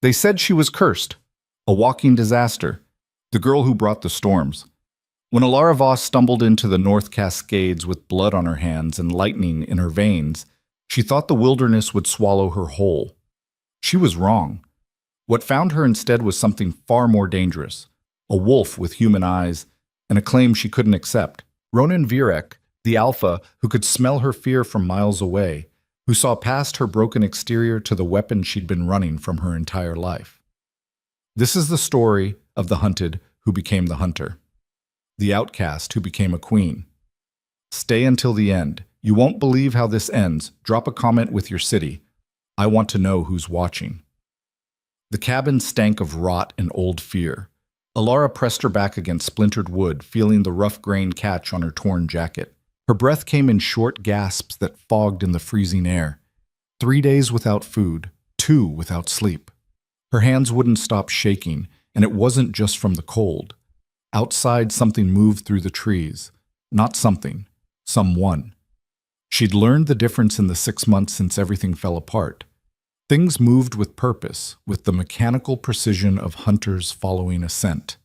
They said she was cursed, a walking disaster, the girl who brought the storms. When Alara Voss stumbled into the North Cascades with blood on her hands and lightning in her veins, she thought the wilderness would swallow her whole. She was wrong. What found her instead was something far more dangerous, a wolf with human eyes, and a claim she couldn't accept. Ronan Virek, the alpha who could smell her fear from miles away, who saw past her broken exterior to the weapon she'd been running from her entire life. This is the story of the hunted who became the hunter, the outcast who became a queen. Stay until the end. You won't believe how this ends. Drop a comment with your city. I want to know who's watching. The cabin stank of rot and old fear. Alara pressed her back against splintered wood, feeling the rough grain catch on her torn jacket. Her breath came in short gasps that fogged in the freezing air. 3 days without food, 2 without sleep. Her hands wouldn't stop shaking, and it wasn't just from the cold. Outside, something moved through the trees. Not something, someone. She'd learned the difference in the 6 months since everything fell apart. Things moved with purpose, with the mechanical precision of hunters following a scent.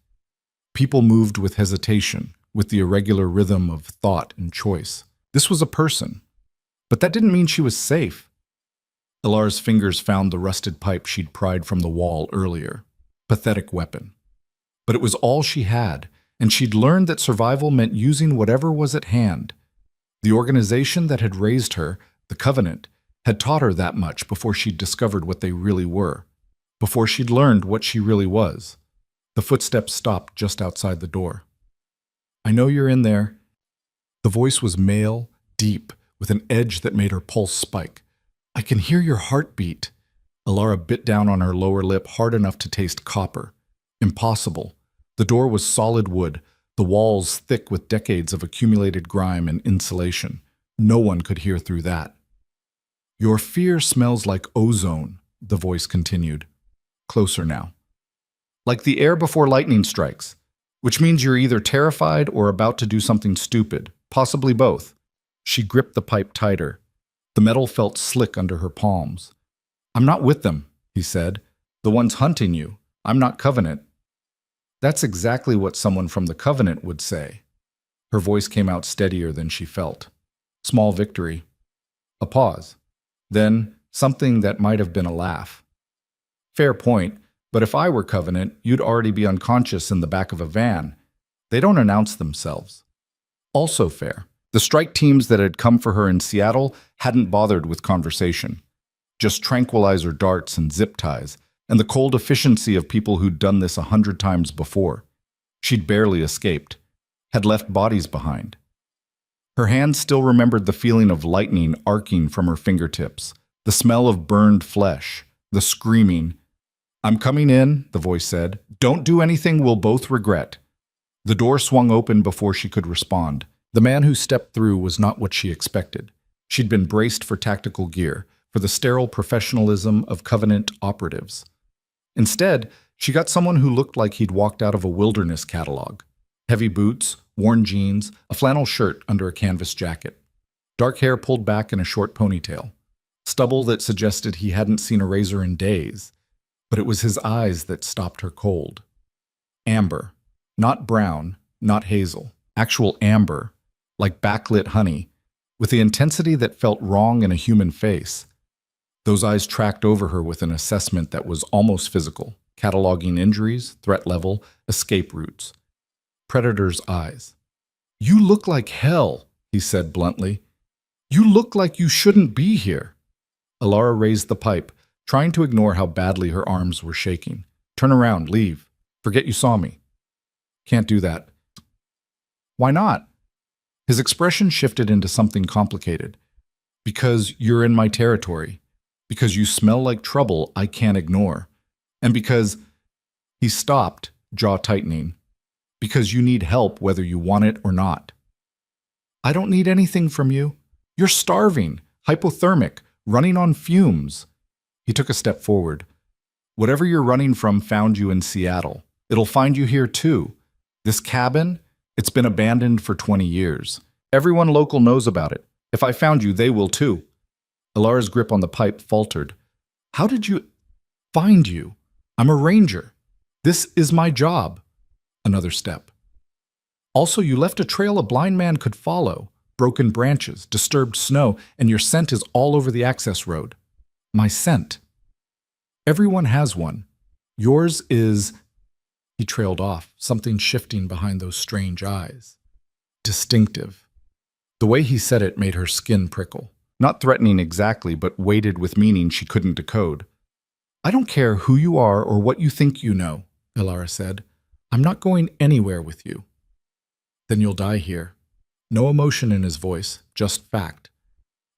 People moved with hesitation, with the irregular rhythm of thought and choice. This was a person. But that didn't mean she was safe. Alara's fingers found the rusted pipe she'd pried from the wall earlier. Pathetic weapon. But it was all she had, and she'd learned that survival meant using whatever was at hand. The organization that had raised her, the Covenant, had taught her that much before she'd discovered what they really were, before she'd learned what she really was. The footsteps stopped just outside the door. I know you're in there. The voice was male, deep, with an edge that made her pulse spike. I can hear your heartbeat. Alara bit down on her lower lip hard enough to taste copper. Impossible. The door was solid wood, the walls thick with decades of accumulated grime and insulation. No one could hear through that. Your fear smells like ozone, the voice continued. Closer now. Like the air before lightning strikes, which means you're either terrified or about to do something stupid, possibly both. She gripped the pipe tighter. The metal felt slick under her palms. I'm not with them, he said. The ones hunting you. I'm not Covenant. That's exactly what someone from the Covenant would say. Her voice came out steadier than she felt. Small victory. A pause. Then, something that might have been a laugh. Fair point, but if I were Covenant, you'd already be unconscious in the back of a van. They don't announce themselves. Also fair. The strike teams that had come for her in Seattle hadn't bothered with conversation. Just tranquilizer darts and zip ties, and the cold efficiency of people who'd done this 100 times before. She'd barely escaped, had left bodies behind. Her hands still remembered the feeling of lightning arcing from her fingertips, the smell of burned flesh, the screaming. I'm coming in, the voice said. Don't do anything we'll both regret. The door swung open before she could respond. The man who stepped through was not what she expected. She'd been braced for tactical gear, for the sterile professionalism of Covenant operatives. Instead, she got someone who looked like he'd walked out of a wilderness catalog. Heavy boots, worn jeans, a flannel shirt under a canvas jacket. Dark hair pulled back in a short ponytail. Stubble that suggested he hadn't seen a razor in days. But it was his eyes that stopped her cold. Amber. Not brown, not hazel. Actual amber, like backlit honey, with the intensity that felt wrong in a human face. Those eyes tracked over her with an assessment that was almost physical, cataloging injuries, threat level, escape routes. Predator's eyes. You look like hell, he said bluntly. You look like you shouldn't be here. Alara raised the pipe, trying to ignore how badly her arms were shaking. Turn around, leave. Forget you saw me. Can't do that. Why not? His expression shifted into something complicated. Because you're in my territory. Because you smell like trouble I can't ignore. And because... He stopped, jaw tightening. Because you need help whether you want it or not. I don't need anything from you. You're starving, hypothermic, running on fumes. He took a step forward. Whatever you're running from found you in Seattle. It'll find you here too. This cabin, it's been abandoned for 20 years. Everyone local knows about it. If I found you, they will too. Alara's grip on the pipe faltered. How did you find you? I'm a ranger. This is my job. Another step. Also, you left a trail a blind man could follow. Broken branches, disturbed snow, and your scent is all over the access road. My scent. Everyone has one. Yours is... He trailed off, something shifting behind those strange eyes. Distinctive. The way he said it made her skin prickle. Not threatening exactly, but weighted with meaning she couldn't decode. I don't care who you are or what you think you know, Ilara said. I'm not going anywhere with you. Then you'll die here. No emotion in his voice, just fact.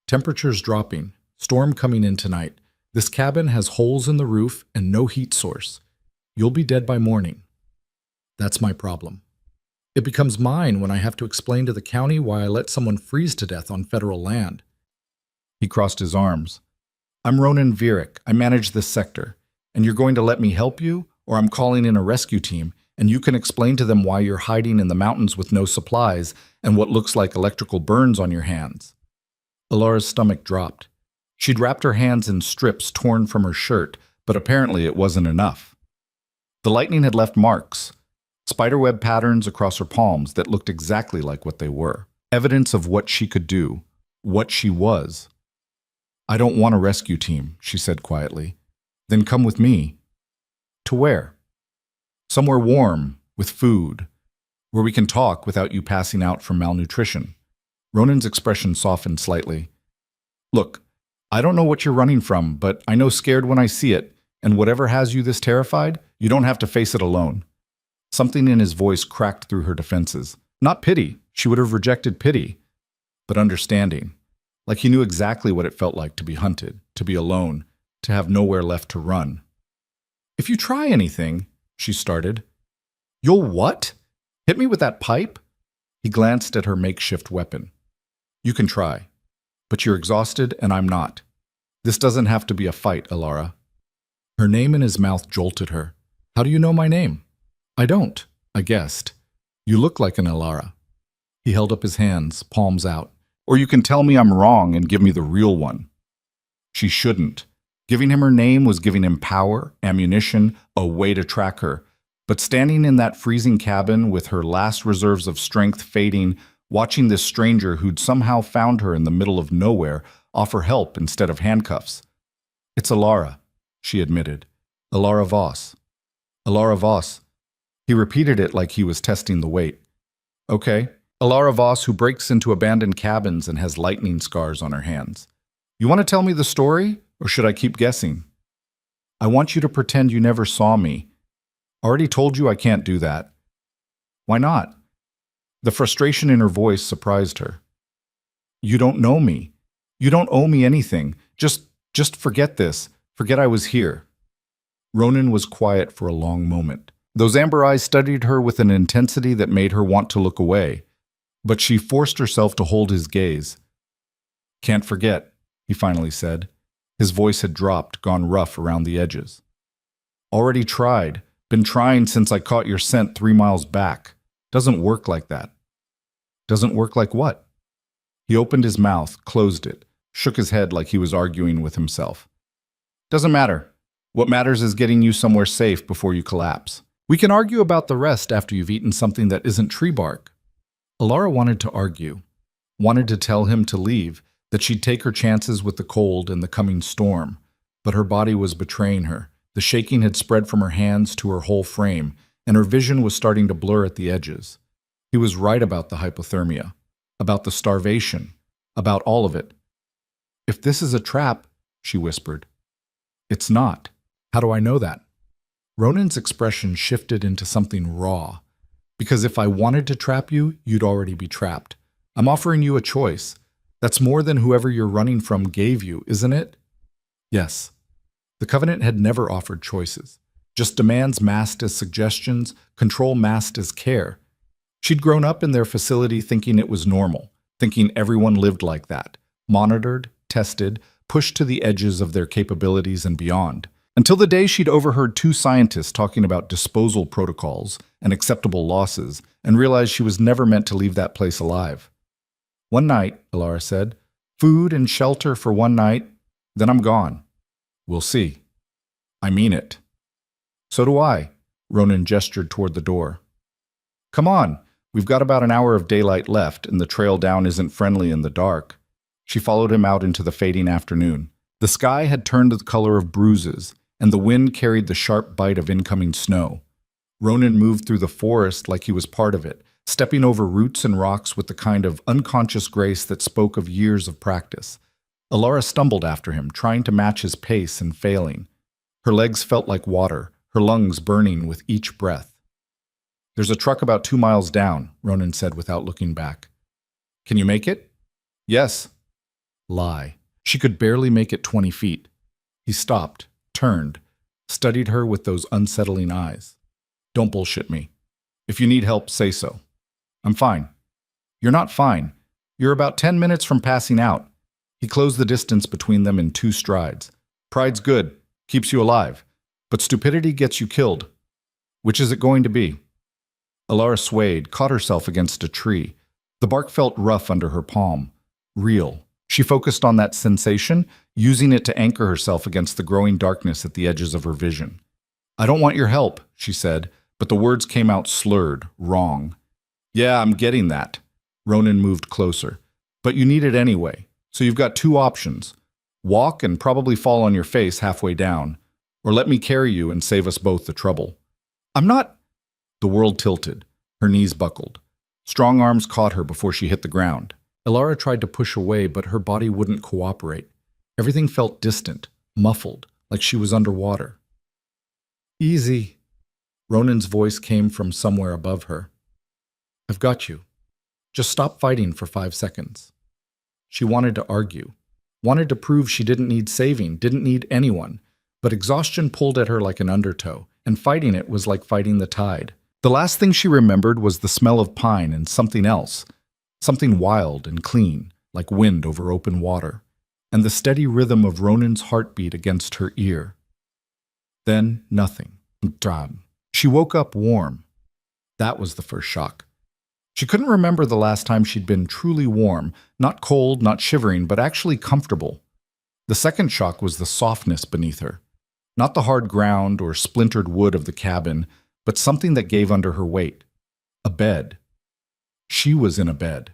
Temperatures dropping, storm coming in tonight. This cabin has holes in the roof and no heat source. You'll be dead by morning. That's my problem. It becomes mine when I have to explain to the county why I let someone freeze to death on federal land. He crossed his arms. I'm Ronan Vierick. I manage this sector. And you're going to let me help you? Or I'm calling in a rescue team, and you can explain to them why you're hiding in the mountains with no supplies and what looks like electrical burns on your hands. Ilara's stomach dropped. She'd wrapped her hands in strips torn from her shirt, but apparently it wasn't enough. The lightning had left marks, spiderweb patterns across her palms that looked exactly like what they were. Evidence of what she could do, what she was. I don't want a rescue team, she said quietly. Then come with me. To where? Somewhere warm, with food, where we can talk without you passing out from malnutrition. Ronan's expression softened slightly. Look, I don't know what you're running from, but I know scared when I see it, and whatever has you this terrified, you don't have to face it alone. Something in his voice cracked through her defenses. Not pity, she would have rejected pity, but understanding. Like he knew exactly what it felt like to be hunted, to be alone, to have nowhere left to run. If you try anything, she started. You'll what? Hit me with that pipe? He glanced at her makeshift weapon. You can try, but you're exhausted and I'm not. This doesn't have to be a fight, Ilara. Her name in his mouth jolted her. How do you know my name? I don't, I guessed. You look like an Ilara. He held up his hands, palms out. Or you can tell me I'm wrong and give me the real one. She shouldn't. Giving him her name was giving him power, ammunition, a way to track her. But standing in that freezing cabin with her last reserves of strength fading, watching this stranger who'd somehow found her in the middle of nowhere offer help instead of handcuffs. It's Ilara, she admitted. Ilara Voss. Ilara Voss. He repeated it like he was testing the weight. Okay, Ilara Voss who breaks into abandoned cabins and has lightning scars on her hands. You want to tell me the story, or should I keep guessing? I want you to pretend you never saw me. Already told you I can't do that. Why not? The frustration in her voice surprised her. You don't know me. You don't owe me anything. Just forget this. Forget I was here. Ronan was quiet for a long moment. Those amber eyes studied her with an intensity that made her want to look away. But she forced herself to hold his gaze. Can't forget, he finally said. His voice had dropped, gone rough around the edges. Already tried. Been trying since I caught your scent 3 miles back. Doesn't work like that. Doesn't work like what? He opened his mouth, closed it, shook his head like he was arguing with himself. Doesn't matter. What matters is getting you somewhere safe before you collapse. We can argue about the rest after you've eaten something that isn't tree bark. Ilara wanted to argue, wanted to tell him to leave, that she'd take her chances with the cold and the coming storm, but her body was betraying her. The shaking had spread from her hands to her whole frame, and her vision was starting to blur at the edges. He was right about the hypothermia, about the starvation, about all of it. If this is a trap, she whispered. It's not. How do I know that? Ronan's expression shifted into something raw. Because if I wanted to trap you, you'd already be trapped. I'm offering you a choice. That's more than whoever you're running from gave you, isn't it? Yes. The Covenant had never offered choices. Just demands masked as suggestions, control masked as care. She'd grown up in their facility thinking it was normal, thinking everyone lived like that, monitored, tested, pushed to the edges of their capabilities and beyond. Until the day she'd overheard 2 scientists talking about disposal protocols and acceptable losses, and realized she was never meant to leave that place alive. One night, Ilara said, food and shelter for one night, then I'm gone. We'll see. I mean it. So do I. Ronan gestured toward the door. Come on, we've got about an hour of daylight left, and the trail down isn't friendly in the dark. She followed him out into the fading afternoon. The sky had turned the color of bruises, and the wind carried the sharp bite of incoming snow. Ronan moved through the forest like he was part of it, stepping over roots and rocks with the kind of unconscious grace that spoke of years of practice. Alara stumbled after him, trying to match his pace and failing. Her legs felt like water, her lungs burning with each breath. There's a truck about 2 miles down, Ronan said without looking back. Can you make it? Yes. Lie. She could barely make it 20 feet. He stopped, turned, studied her with those unsettling eyes. Don't bullshit me. If you need help, say so. I'm fine. You're not fine. You're about 10 minutes from passing out. He closed the distance between them in 2 strides. Pride's good, keeps you alive, but stupidity gets you killed. Which is it going to be? Alara swayed, caught herself against a tree. The bark felt rough under her palm. Real. She focused on that sensation, using it to anchor herself against the growing darkness at the edges of her vision. I don't want your help, she said, but the words came out slurred, wrong. Yeah, I'm getting that. Ronan moved closer. But you need it anyway, so you've got 2 options. Walk and probably fall on your face halfway down, or let me carry you and save us both the trouble. I'm not... The world tilted. Her knees buckled. Strong arms caught her before she hit the ground. Alara tried to push away, but her body wouldn't cooperate. Everything felt distant, muffled, like she was underwater. Easy. Ronan's voice came from somewhere above her. I've got you. Just stop fighting for 5 seconds. She wanted to argue, wanted to prove she didn't need saving, didn't need anyone, but exhaustion pulled at her like an undertow, and fighting it was like fighting the tide. The last thing she remembered was the smell of pine and something else, something wild and clean, like wind over open water, and the steady rhythm of Ronan's heartbeat against her ear. Then nothing. She woke up warm. That was the first shock. She couldn't remember the last time she'd been truly warm, not cold, not shivering, but actually comfortable. The second shock was the softness beneath her. Not the hard ground or splintered wood of the cabin, but something that gave under her weight. A bed. She was in a bed.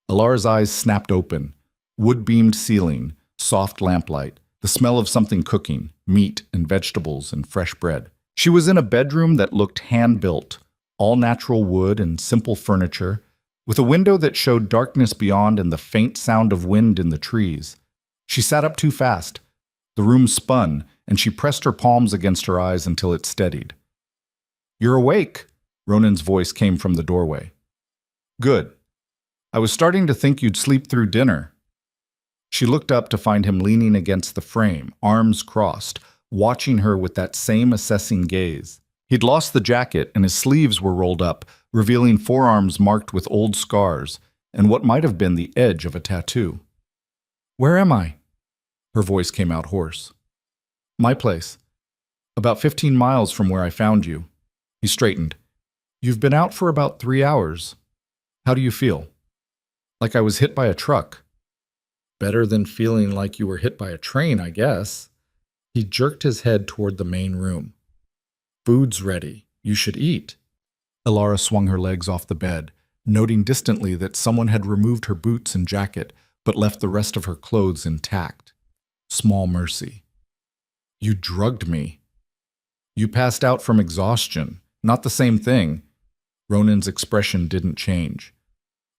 Alara's eyes snapped open. Wood-beamed ceiling, soft lamplight, the smell of something cooking, meat and vegetables and fresh bread. She was in a bedroom that looked hand-built, all natural wood and simple furniture, with a window that showed darkness beyond and the faint sound of wind in the trees. She sat up too fast. The room spun, and she pressed her palms against her eyes until it steadied. You're awake, Ronan's voice came from the doorway. Good. I was starting to think you'd sleep through dinner. She looked up to find him leaning against the frame, arms crossed, watching her with that same assessing gaze. He'd lost the jacket, and his sleeves were rolled up, revealing forearms marked with old scars and what might have been the edge of a tattoo. Where am I? Her voice came out hoarse. My place. About 15 miles from where I found you. He straightened. You've been out for about 3 hours. How do you feel? Like I was hit by a truck. Better than feeling like you were hit by a train, I guess. He jerked his head toward the main room. Food's ready. You should eat. Alara swung her legs off the bed, noting distantly that someone had removed her boots and jacket, but left the rest of her clothes intact. Small mercy. You drugged me. You passed out from exhaustion. Not the same thing. Ronan's expression didn't change.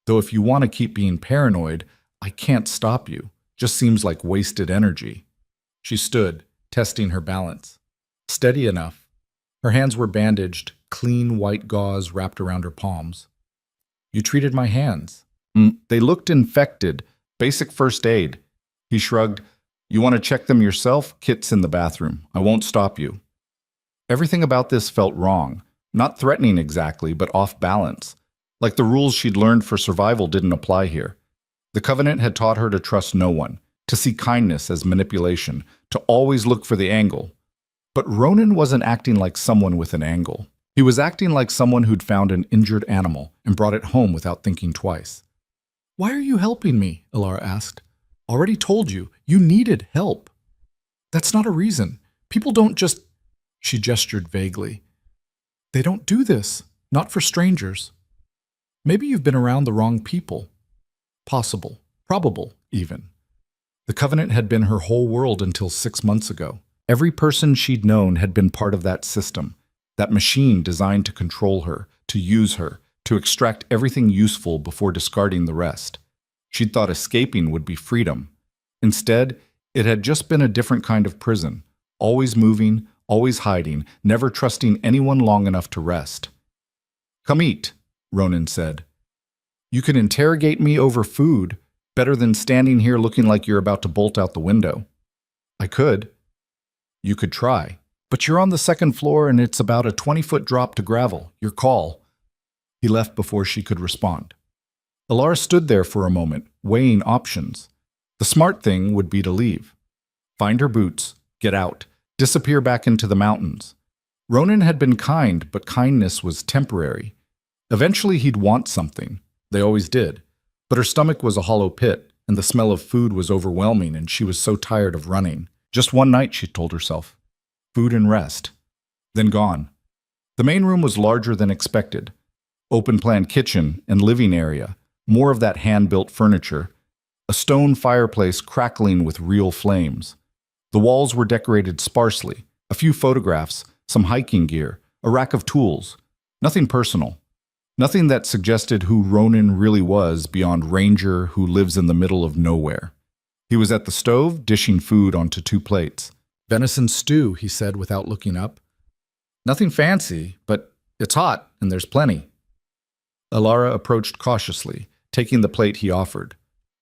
Though if you want to keep being paranoid, I can't stop you. Just seems like wasted energy. She stood, testing her balance. Steady enough. Her hands were bandaged, clean white gauze wrapped around her palms. You treated my hands. They looked infected. Basic first aid. He shrugged. You want to check them yourself? Kit's in the bathroom. I won't stop you. Everything about this felt wrong. Not threatening exactly, but off balance. Like the rules she'd learned for survival didn't apply here. The Covenant had taught her to trust no one, to see kindness as manipulation, to always look for the angle. But Ronan wasn't acting like someone with an angle. He was acting like someone who'd found an injured animal and brought it home without thinking twice. Why are you helping me? Alara asked. Already told you, you needed help. That's not a reason. People don't just... She gestured vaguely. They don't do this. Not for strangers. Maybe you've been around the wrong people. Possible. Probable, even. The Covenant had been her whole world until 6 months ago. Every person she'd known had been part of that system, that machine designed to control her, to use her, to extract everything useful before discarding the rest. She'd thought escaping would be freedom. Instead, it had just been a different kind of prison, always moving, always hiding, never trusting anyone long enough to rest. Come eat, Ronan said. You can interrogate me over food, better than standing here looking like you're about to bolt out the window. I could. You could try. But you're on the second floor and it's about a 20-foot drop to gravel. Your call. He left before she could respond. Alara stood there for a moment, weighing options. The smart thing would be to leave. Find her boots, get out, disappear back into the mountains. Ronan had been kind, but kindness was temporary. Eventually he'd want something. They always did. But her stomach was a hollow pit, and the smell of food was overwhelming, and she was so tired of running. Just one night, she told herself. Food and rest. Then gone. The main room was larger than expected. Open-plan kitchen and living area, more of that hand-built furniture, a stone fireplace crackling with real flames. The walls were decorated sparsely, a few photographs, some hiking gear, a rack of tools. Nothing personal. Nothing that suggested who Ronan really was beyond Ranger who lives in the middle of nowhere. He was at the stove, dishing food onto 2 plates. Venison stew, he said without looking up. Nothing fancy, but it's hot and there's plenty. Alara approached cautiously, taking the plate he offered.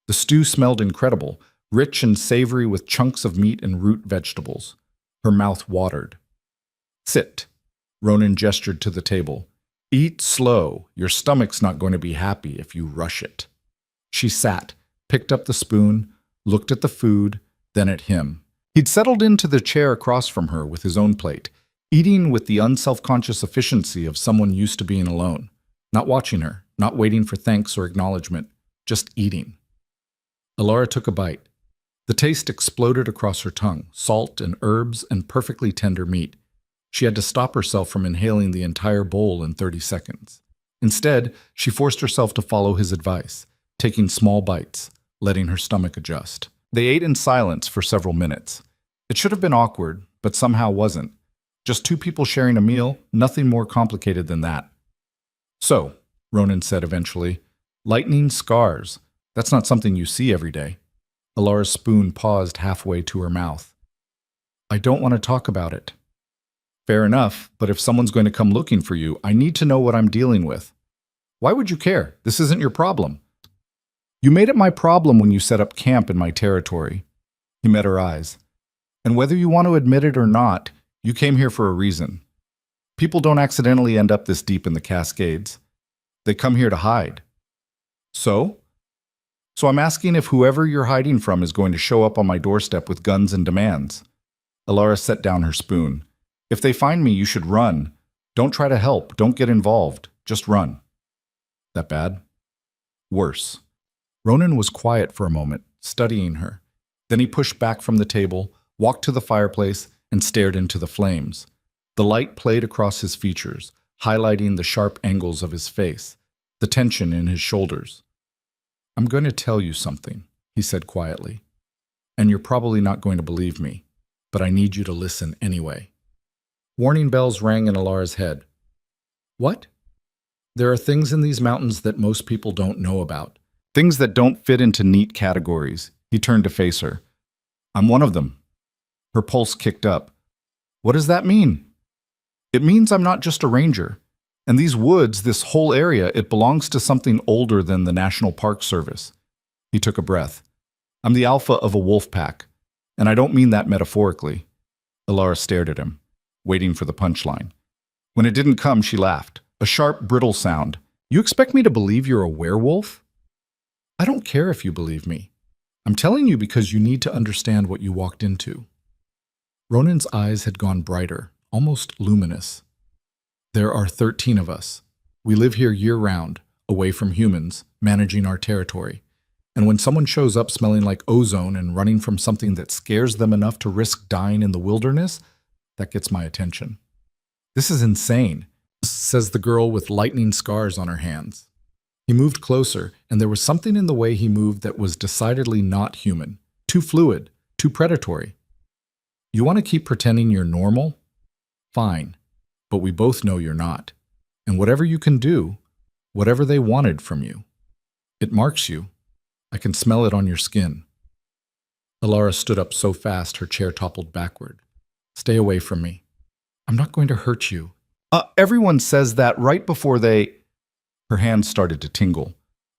The stew smelled incredible, rich and savory with chunks of meat and root vegetables. Her mouth watered. Sit. Ronan gestured to the table. Eat slow. Your stomach's not going to be happy if you rush it. She sat, picked up the spoon, looked at the food, then at him. He'd settled into the chair across from her with his own plate, eating with the unselfconscious efficiency of someone used to being alone, not watching her, not waiting for thanks or acknowledgement, just eating. Alara took a bite. The taste exploded across her tongue, salt and herbs and perfectly tender meat. She had to stop herself from inhaling the entire bowl in 30 seconds. Instead, she forced herself to follow his advice, taking small bites, letting her stomach adjust. They ate in silence for several minutes. It should have been awkward, but somehow wasn't. Just 2 people sharing a meal, nothing more complicated than that. So, Ronan said eventually, lightning scars. That's not something you see every day. Alara's spoon paused halfway to her mouth. I don't want to talk about it. Fair enough, but if someone's going to come looking for you, I need to know what I'm dealing with. Why would you care? This isn't your problem. You made it my problem when you set up camp in my territory. He met her eyes. And whether you want to admit it or not, you came here for a reason. People don't accidentally end up this deep in the Cascades. They come here to hide. So? So I'm asking if whoever you're hiding from is going to show up on my doorstep with guns and demands. Alara set down her spoon. If they find me, you should run. Don't try to help. Don't get involved. Just run. That bad? Worse. Ronan was quiet for a moment, studying her. Then he pushed back from the table, walked to the fireplace, and stared into the flames. The light played across his features, highlighting the sharp angles of his face, the tension in his shoulders. I'm going to tell you something, he said quietly. And you're probably not going to believe me, but I need you to listen anyway. Warning bells rang in Alara's head. What? There are things in these mountains that most people don't know about. Things that don't fit into neat categories. He turned to face her. I'm one of them. Her pulse kicked up. What does that mean? It means I'm not just a ranger. And these woods, this whole area, it belongs to something older than the National Park Service. He took a breath. I'm the alpha of a wolf pack. And I don't mean that metaphorically. Alara stared at him, waiting for the punchline. When it didn't come, she laughed. A sharp, brittle sound. You expect me to believe you're a werewolf? I don't care if you believe me. I'm telling you because you need to understand what you walked into. Ronan's eyes had gone brighter, almost luminous. There are 13 of us. We live here year-round, away from humans, managing our territory. And when someone shows up smelling like ozone and running from something that scares them enough to risk dying in the wilderness, that gets my attention. This is insane, says the girl with lightning scars on her hands. He moved closer, and there was something in the way he moved that was decidedly not human, too fluid, too predatory. You want to keep pretending you're normal? Fine, but we both know you're not. And whatever you can do, whatever they wanted from you, it marks you. I can smell it on your skin. Alara stood up so fast her chair toppled backward. Stay away from me. I'm not going to hurt you. Everyone says that right before they... Her hands started to tingle.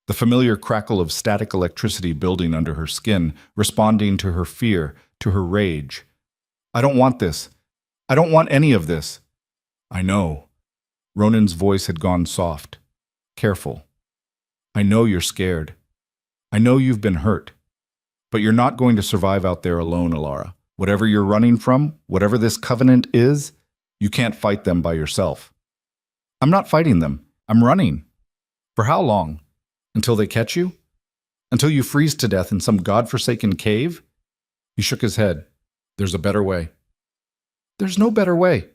The familiar crackle of static electricity building under her skin, responding to her fear, to her rage. I don't want this. I don't want any of this. I know. Ronan's voice had gone soft. Careful. I know you're scared. I know you've been hurt. But you're not going to survive out there alone, Alara. Whatever you're running from, whatever this covenant is, you can't fight them by yourself. I'm not fighting them. I'm running. For how long? Until they catch you? Until you freeze to death in some godforsaken cave? He shook his head. There's a better way. There's no better way.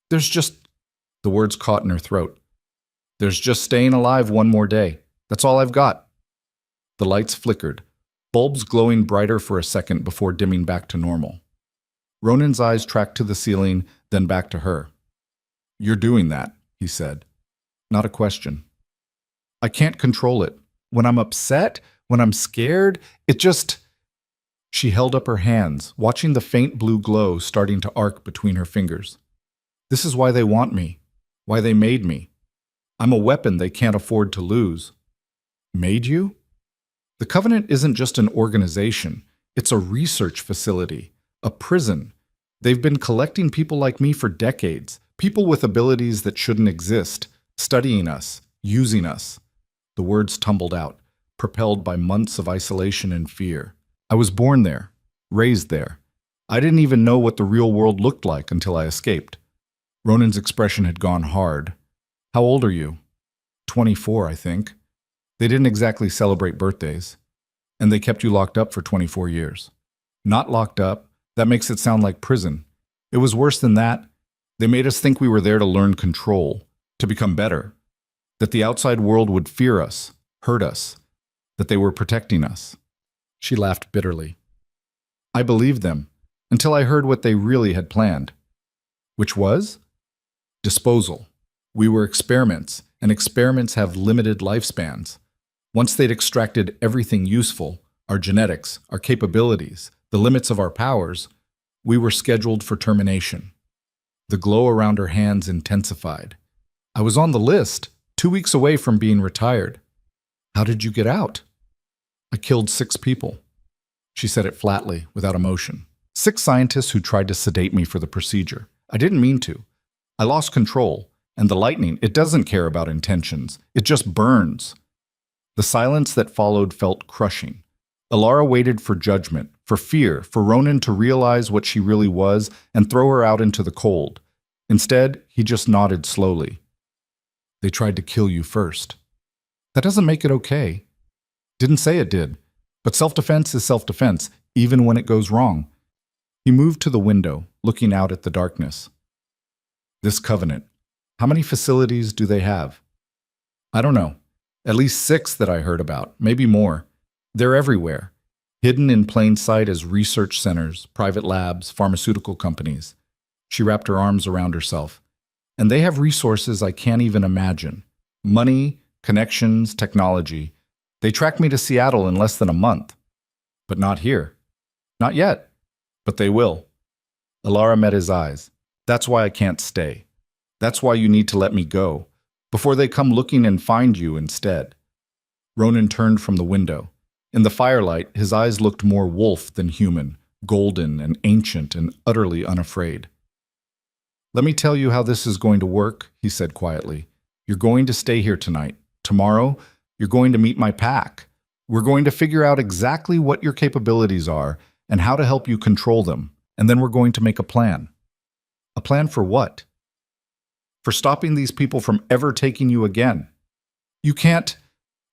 There's just... The words caught in her throat. There's just staying alive one more day. That's all I've got. The lights flickered, bulbs glowing brighter for a second before dimming back to normal. Ronan's eyes tracked to the ceiling, then back to her. You're doing that, he said. Not a question. I can't control it. When I'm upset, when I'm scared, it just... She held up her hands, watching the faint blue glow starting to arc between her fingers. This is why they want me, why they made me. I'm a weapon they can't afford to lose. Made you? The Covenant isn't just an organization. It's a research facility, a prison. They've been collecting people like me for decades, people with abilities that shouldn't exist, studying us, using us. The words tumbled out, propelled by months of isolation and fear. I was born there, raised there. I didn't even know what the real world looked like until I escaped. Ronan's expression had gone hard. How old are you? 24, I think. They didn't exactly celebrate birthdays. And they kept you locked up for 24 years. Not locked up. That makes it sound like prison. It was worse than that. They made us think we were there to learn control, to become better. That the outside world would fear us, hurt us. That they were protecting us. She laughed bitterly. I believed them, until I heard what they really had planned. Which was? Disposal. We were experiments, and experiments have limited lifespans. Once they'd extracted everything useful, our genetics, our capabilities, the limits of our powers, we were scheduled for termination. The glow around her hands intensified. I was on the list, 2 weeks away from being retired. How did you get out? I killed 6 people. She said it flatly, without emotion. 6 scientists who tried to sedate me for the procedure. I didn't mean to. I lost control, and the lightning, it doesn't care about intentions. It just burns. The silence that followed felt crushing. Alara waited for judgment, for fear, for Ronan to realize what she really was and throw her out into the cold. Instead, he just nodded slowly. They tried to kill you first. That doesn't make it okay. Didn't say it did. But self-defense is self-defense, even when it goes wrong. He moved to the window, looking out at the darkness. This covenant, how many facilities do they have? I don't know. At least 6 that I heard about, maybe more. They're everywhere, hidden in plain sight as research centers, private labs, pharmaceutical companies. She wrapped her arms around herself. And they have resources I can't even imagine. Money, connections, technology. They tracked me to Seattle in less than a month. But not here. Not yet. But they will. Alara met his eyes. That's why I can't stay. That's why you need to let me go, before they come looking and find you instead. Ronan turned from the window. In the firelight, his eyes looked more wolf than human, golden and ancient and utterly unafraid. Let me tell you how this is going to work, he said quietly. You're going to stay here tonight. Tomorrow, you're going to meet my pack. We're going to figure out exactly what your capabilities are and how to help you control them. And then we're going to make a plan. A plan for what? For stopping these people from ever taking you again. You can't...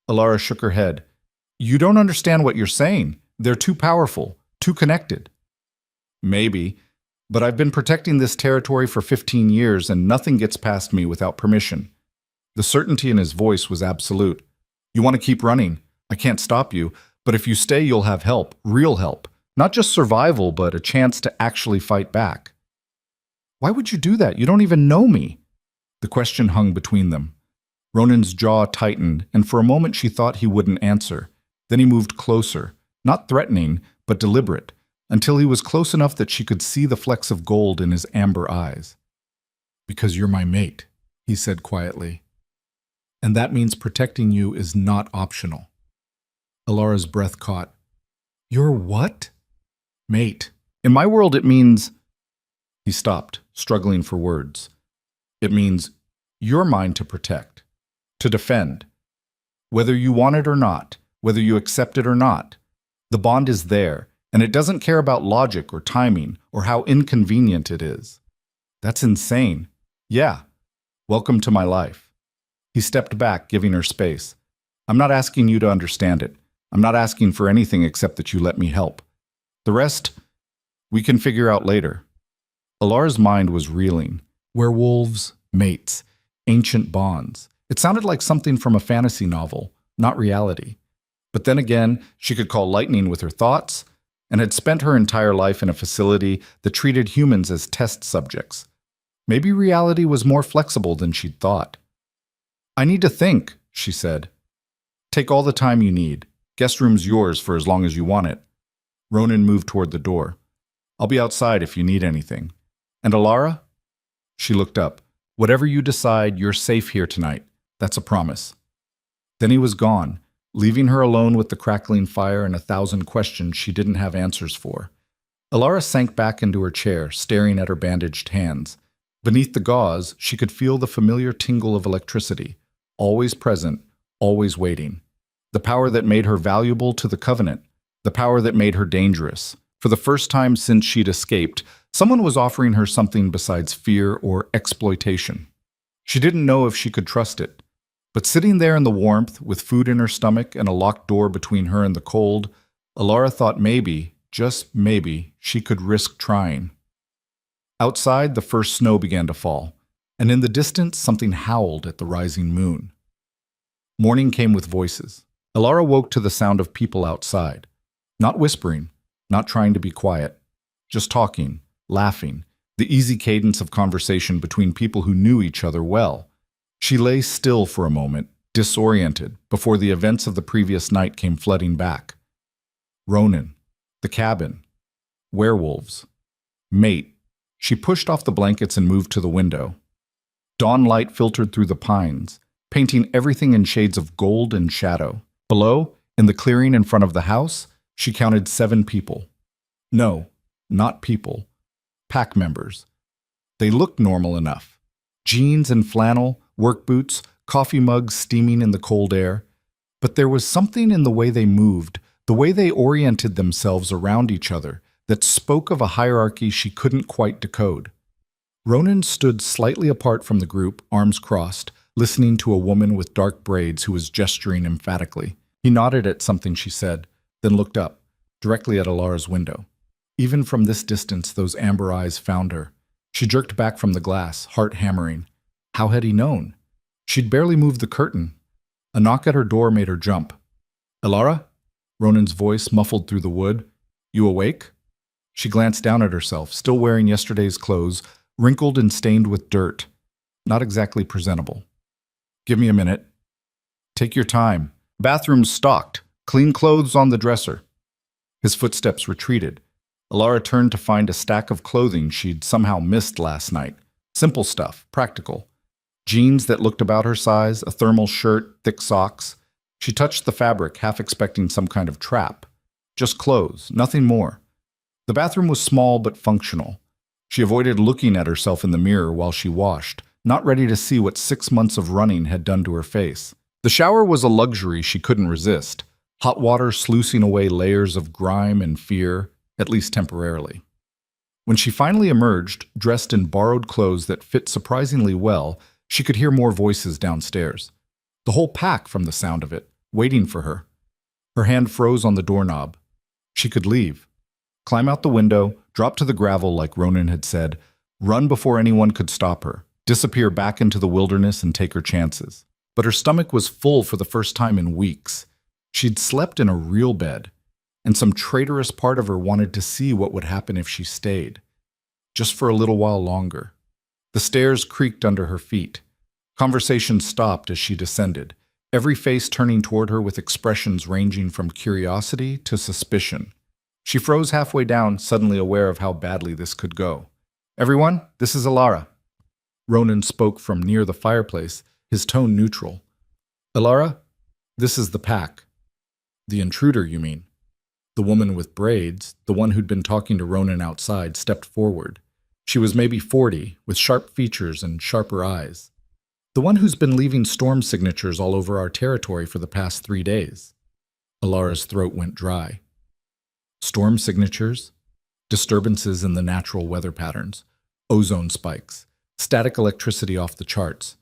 Alara shook her head. You don't understand what you're saying. They're too powerful, too connected. Maybe, But I've been protecting this territory for 15 years and nothing gets past me without permission. The certainty in his voice was absolute. You want to keep running? I can't stop you, but if you stay, you'll have help, real help. Not just survival, but a chance to actually fight back. Why would you do that? You don't even know me. The question hung between them. Ronan's jaw tightened, and for a moment she thought he wouldn't answer. Then he moved closer, not threatening, but deliberate, until he was close enough that she could see the flecks of gold in his amber eyes. Because you're my mate, he said quietly. And that means protecting you is not optional. Alara's breath caught. You're what? Mate. In my world it means... He stopped, struggling for words. It means you're mine to protect, to defend. Whether you want it or not, whether you accept it or not, the bond is there, and it doesn't care about logic or timing or how inconvenient it is. That's insane. Yeah. Welcome to my life. He stepped back, giving her space. I'm not asking you to understand it. I'm not asking for anything except that you let me help. The rest, we can figure out later. Alara's mind was reeling. Werewolves, mates, ancient bonds. It sounded like something from a fantasy novel, not reality. But then again, she could call lightning with her thoughts, and had spent her entire life in a facility that treated humans as test subjects. Maybe reality was more flexible than she'd thought. I need to think, she said. Take all the time you need. Guest room's yours for as long as you want it. Ronan moved toward the door. I'll be outside if you need anything. And Alara? She looked up. Whatever you decide, you're safe here tonight. That's a promise. Then he was gone, leaving her alone with the crackling fire and 1,000 questions she didn't have answers for. Alara sank back into her chair, staring at her bandaged hands. Beneath the gauze, she could feel the familiar tingle of electricity, always present, always waiting. The power that made her valuable to the Covenant, the power that made her dangerous. For the first time since she'd escaped, someone was offering her something besides fear or exploitation. She didn't know if she could trust it. But sitting there in the warmth, with food in her stomach and a locked door between her and the cold, Alara thought maybe, just maybe, she could risk trying. Outside, the first snow began to fall, and in the distance something howled at the rising moon. Morning came with voices. Alara woke to the sound of people outside. Not whispering, not trying to be quiet, just talking, laughing, the easy cadence of conversation between people who knew each other well. She lay still for a moment, disoriented, before the events of the previous night came flooding back. Ronan, the cabin, werewolves, mate. She pushed off the blankets and moved to the window. Dawn light filtered through the pines, painting everything in shades of gold and shadow. Below, in the clearing in front of the house, she counted 7 people. No, not people. Pack members. They looked normal enough. Jeans and flannel, work boots, coffee mugs steaming in the cold air. But there was something in the way they moved, the way they oriented themselves around each other, that spoke of a hierarchy she couldn't quite decode. Ronan stood slightly apart from the group, arms crossed, listening to a woman with dark braids who was gesturing emphatically. He nodded at something she said, then looked up, directly at Alara's window. Even from this distance, those amber eyes found her. She jerked back from the glass, heart hammering. How had he known? She'd barely moved the curtain. A knock at her door made her jump. Alara? Ronan's voice muffled through the wood. You awake? She glanced down at herself, still wearing yesterday's clothes, wrinkled and stained with dirt. Not exactly presentable. Give me a minute. Take your time. Bathroom's stocked. Clean clothes on the dresser. His footsteps retreated. Alara turned to find a stack of clothing she'd somehow missed last night. Simple stuff, practical. Jeans that looked about her size, a thermal shirt, thick socks. She touched the fabric, half expecting some kind of trap. Just clothes, nothing more. The bathroom was small but functional. She avoided looking at herself in the mirror while she washed, not ready to see what 6 months of running had done to her face. The shower was a luxury she couldn't resist, hot water sluicing away layers of grime and fear, at least temporarily. When she finally emerged, dressed in borrowed clothes that fit surprisingly well, she could hear more voices downstairs. The whole pack, from the sound of it, waiting for her. Her hand froze on the doorknob. She could leave. Climb out the window, drop to the gravel like Ronan had said, run before anyone could stop her, disappear back into the wilderness and take her chances. But her stomach was full for the first time in weeks. She'd slept in a real bed, and some traitorous part of her wanted to see what would happen if she stayed, just for a little while longer. The stairs creaked under her feet. Conversation stopped as she descended, every face turning toward her with expressions ranging from curiosity to suspicion. She froze halfway down, suddenly aware of how badly this could go. "Everyone, this is Alara." Ronan spoke from near the fireplace, his tone neutral. "Alara, this is the pack." "The intruder, you mean?" The woman with braids, the one who'd been talking to Ronan outside, stepped forward. She was maybe 40, with sharp features and sharper eyes. "The one who's been leaving storm signatures all over our territory for the past 3 days." Alara's throat went dry. Storm signatures? Disturbances in the natural weather patterns, ozone spikes, static electricity off the charts.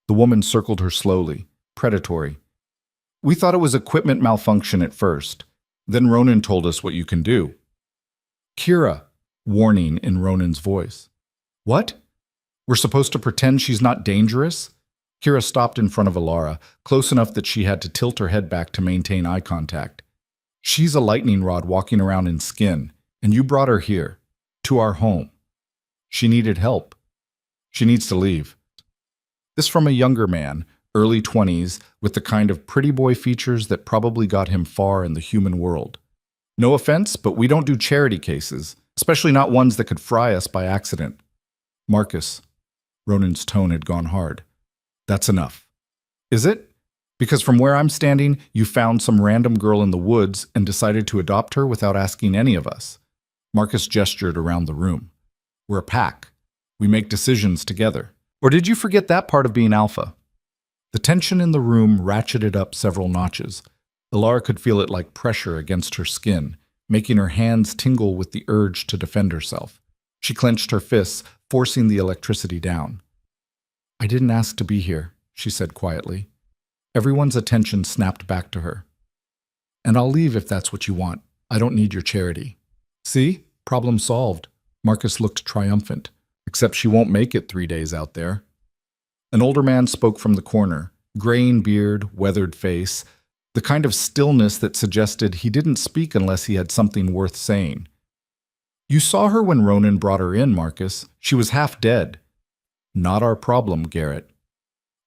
The woman circled her slowly, predatory. "We thought it was equipment malfunction at first. Then Ronan told us what you can do." "Kira," warning in Ronan's voice. "What? We're supposed to pretend she's not dangerous?" Kira stopped in front of Alara, close enough that she had to tilt her head back to maintain eye contact. "She's a lightning rod walking around in skin, and you brought her here, to our home. She needed help. She needs to leave." This from a younger man, early 20s, with the kind of pretty boy features that probably got him far in the human world. "No offense, but we don't do charity cases, especially not ones that could fry us by accident." "Marcus," Ronan's tone had gone hard. "That's enough." "Is it? Because from where I'm standing, you found some random girl in the woods and decided to adopt her without asking any of us." Marcus gestured around the room. "We're a pack. We make decisions together. Or did you forget that part of being alpha?" The tension in the room ratcheted up several notches. Alara could feel it like pressure against her skin, making her hands tingle with the urge to defend herself. She clenched her fists, forcing the electricity down. "I didn't ask to be here," she said quietly. Everyone's attention snapped back to her. "And I'll leave if that's what you want. I don't need your charity." "See? Problem solved." Marcus looked triumphant. "Except she won't make it 3 days out there." An older man spoke from the corner, graying beard, weathered face, the kind of stillness that suggested he didn't speak unless he had something worth saying. "You saw her when Ronan brought her in, Marcus. She was half dead." "Not our problem, Garrett."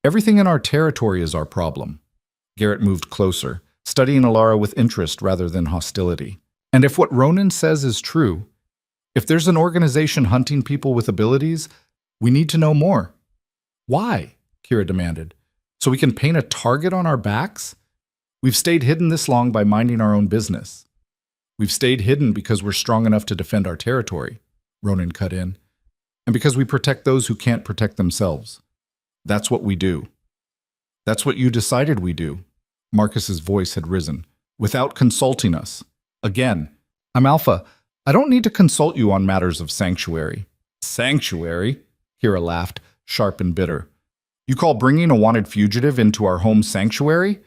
"Everything in our territory is our problem." Garrett moved closer, studying Alara with interest rather than hostility. "And if what Ronan says is true, if there's an organization hunting people with abilities, we need to know more." "Why?" Kira demanded. "So we can paint a target on our backs? We've stayed hidden this long by minding our own business." "We've stayed hidden because we're strong enough to defend our territory," Ronan cut in. "And because we protect those who can't protect themselves. That's what we do." "That's what you decided we do." Marcus's voice had risen. "Without consulting us. Again, I'm Alpha. I don't need to consult you on matters of sanctuary." "Sanctuary?" Kira laughed, sharp and bitter. "You call bringing a wanted fugitive into our home sanctuary?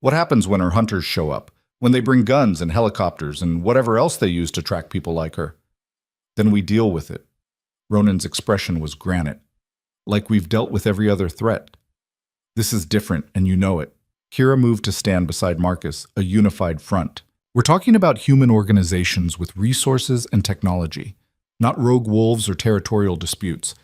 What happens when her hunters show up? When they bring guns and helicopters and whatever else they use to track people like her?" "Then we deal with it." Ronan's expression was granite. "Like we've dealt with every other threat. This is different, and you know it." Kira moved to stand beside Marcus, a unified front. "We're talking about human organizations with resources and technology, not rogue wolves or territorial disputes.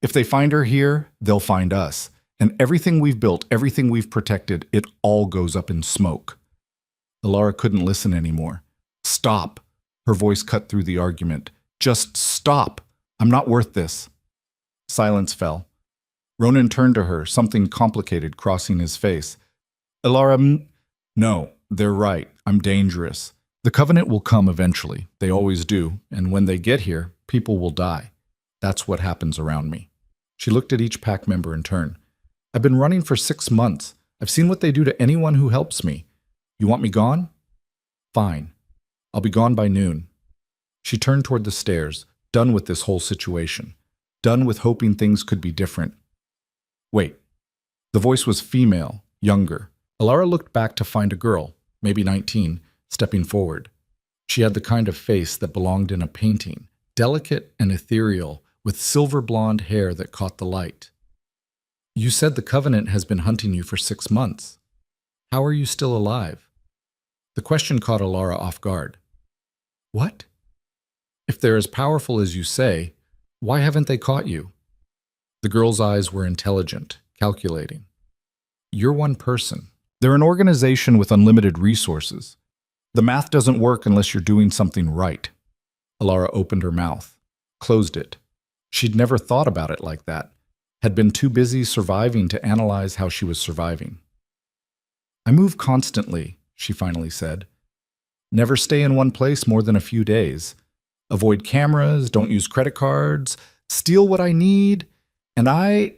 If they find her here, they'll find us. And everything we've built, everything we've protected, it all goes up in smoke." Alara couldn't listen anymore. "Stop." Her voice cut through the argument. "Just stop. I'm not worth this." Silence fell. Ronan turned to her, something complicated crossing his face. "Alara, no, they're right. I'm dangerous. The Covenant will come eventually. They always do. And when they get here, people will die. That's what happens around me." She looked at each pack member in turn. "I've been running for 6 months. I've seen what they do to anyone who helps me. You want me gone? Fine. I'll be gone by noon." She turned toward the stairs, done with this whole situation. Done with hoping things could be different. "Wait." The voice was female, younger. Alara looked back to find a girl, maybe 19, stepping forward. She had the kind of face that belonged in a painting, delicate and ethereal, with silver blonde hair that caught the light. You said the Covenant has been hunting you for 6 months. How are you still alive? The question caught Alara off guard. What? If they're as powerful as you say, why haven't they caught you? The girl's eyes were intelligent, calculating. You're one person. They're an organization with unlimited resources. The math doesn't work unless you're doing something right. Alara opened her mouth, closed it. She'd never thought about it like that, had been too busy surviving to analyze how she was surviving. I move constantly, she finally said. Never stay in one place more than a few days. Avoid cameras, don't use credit cards, steal what I need, and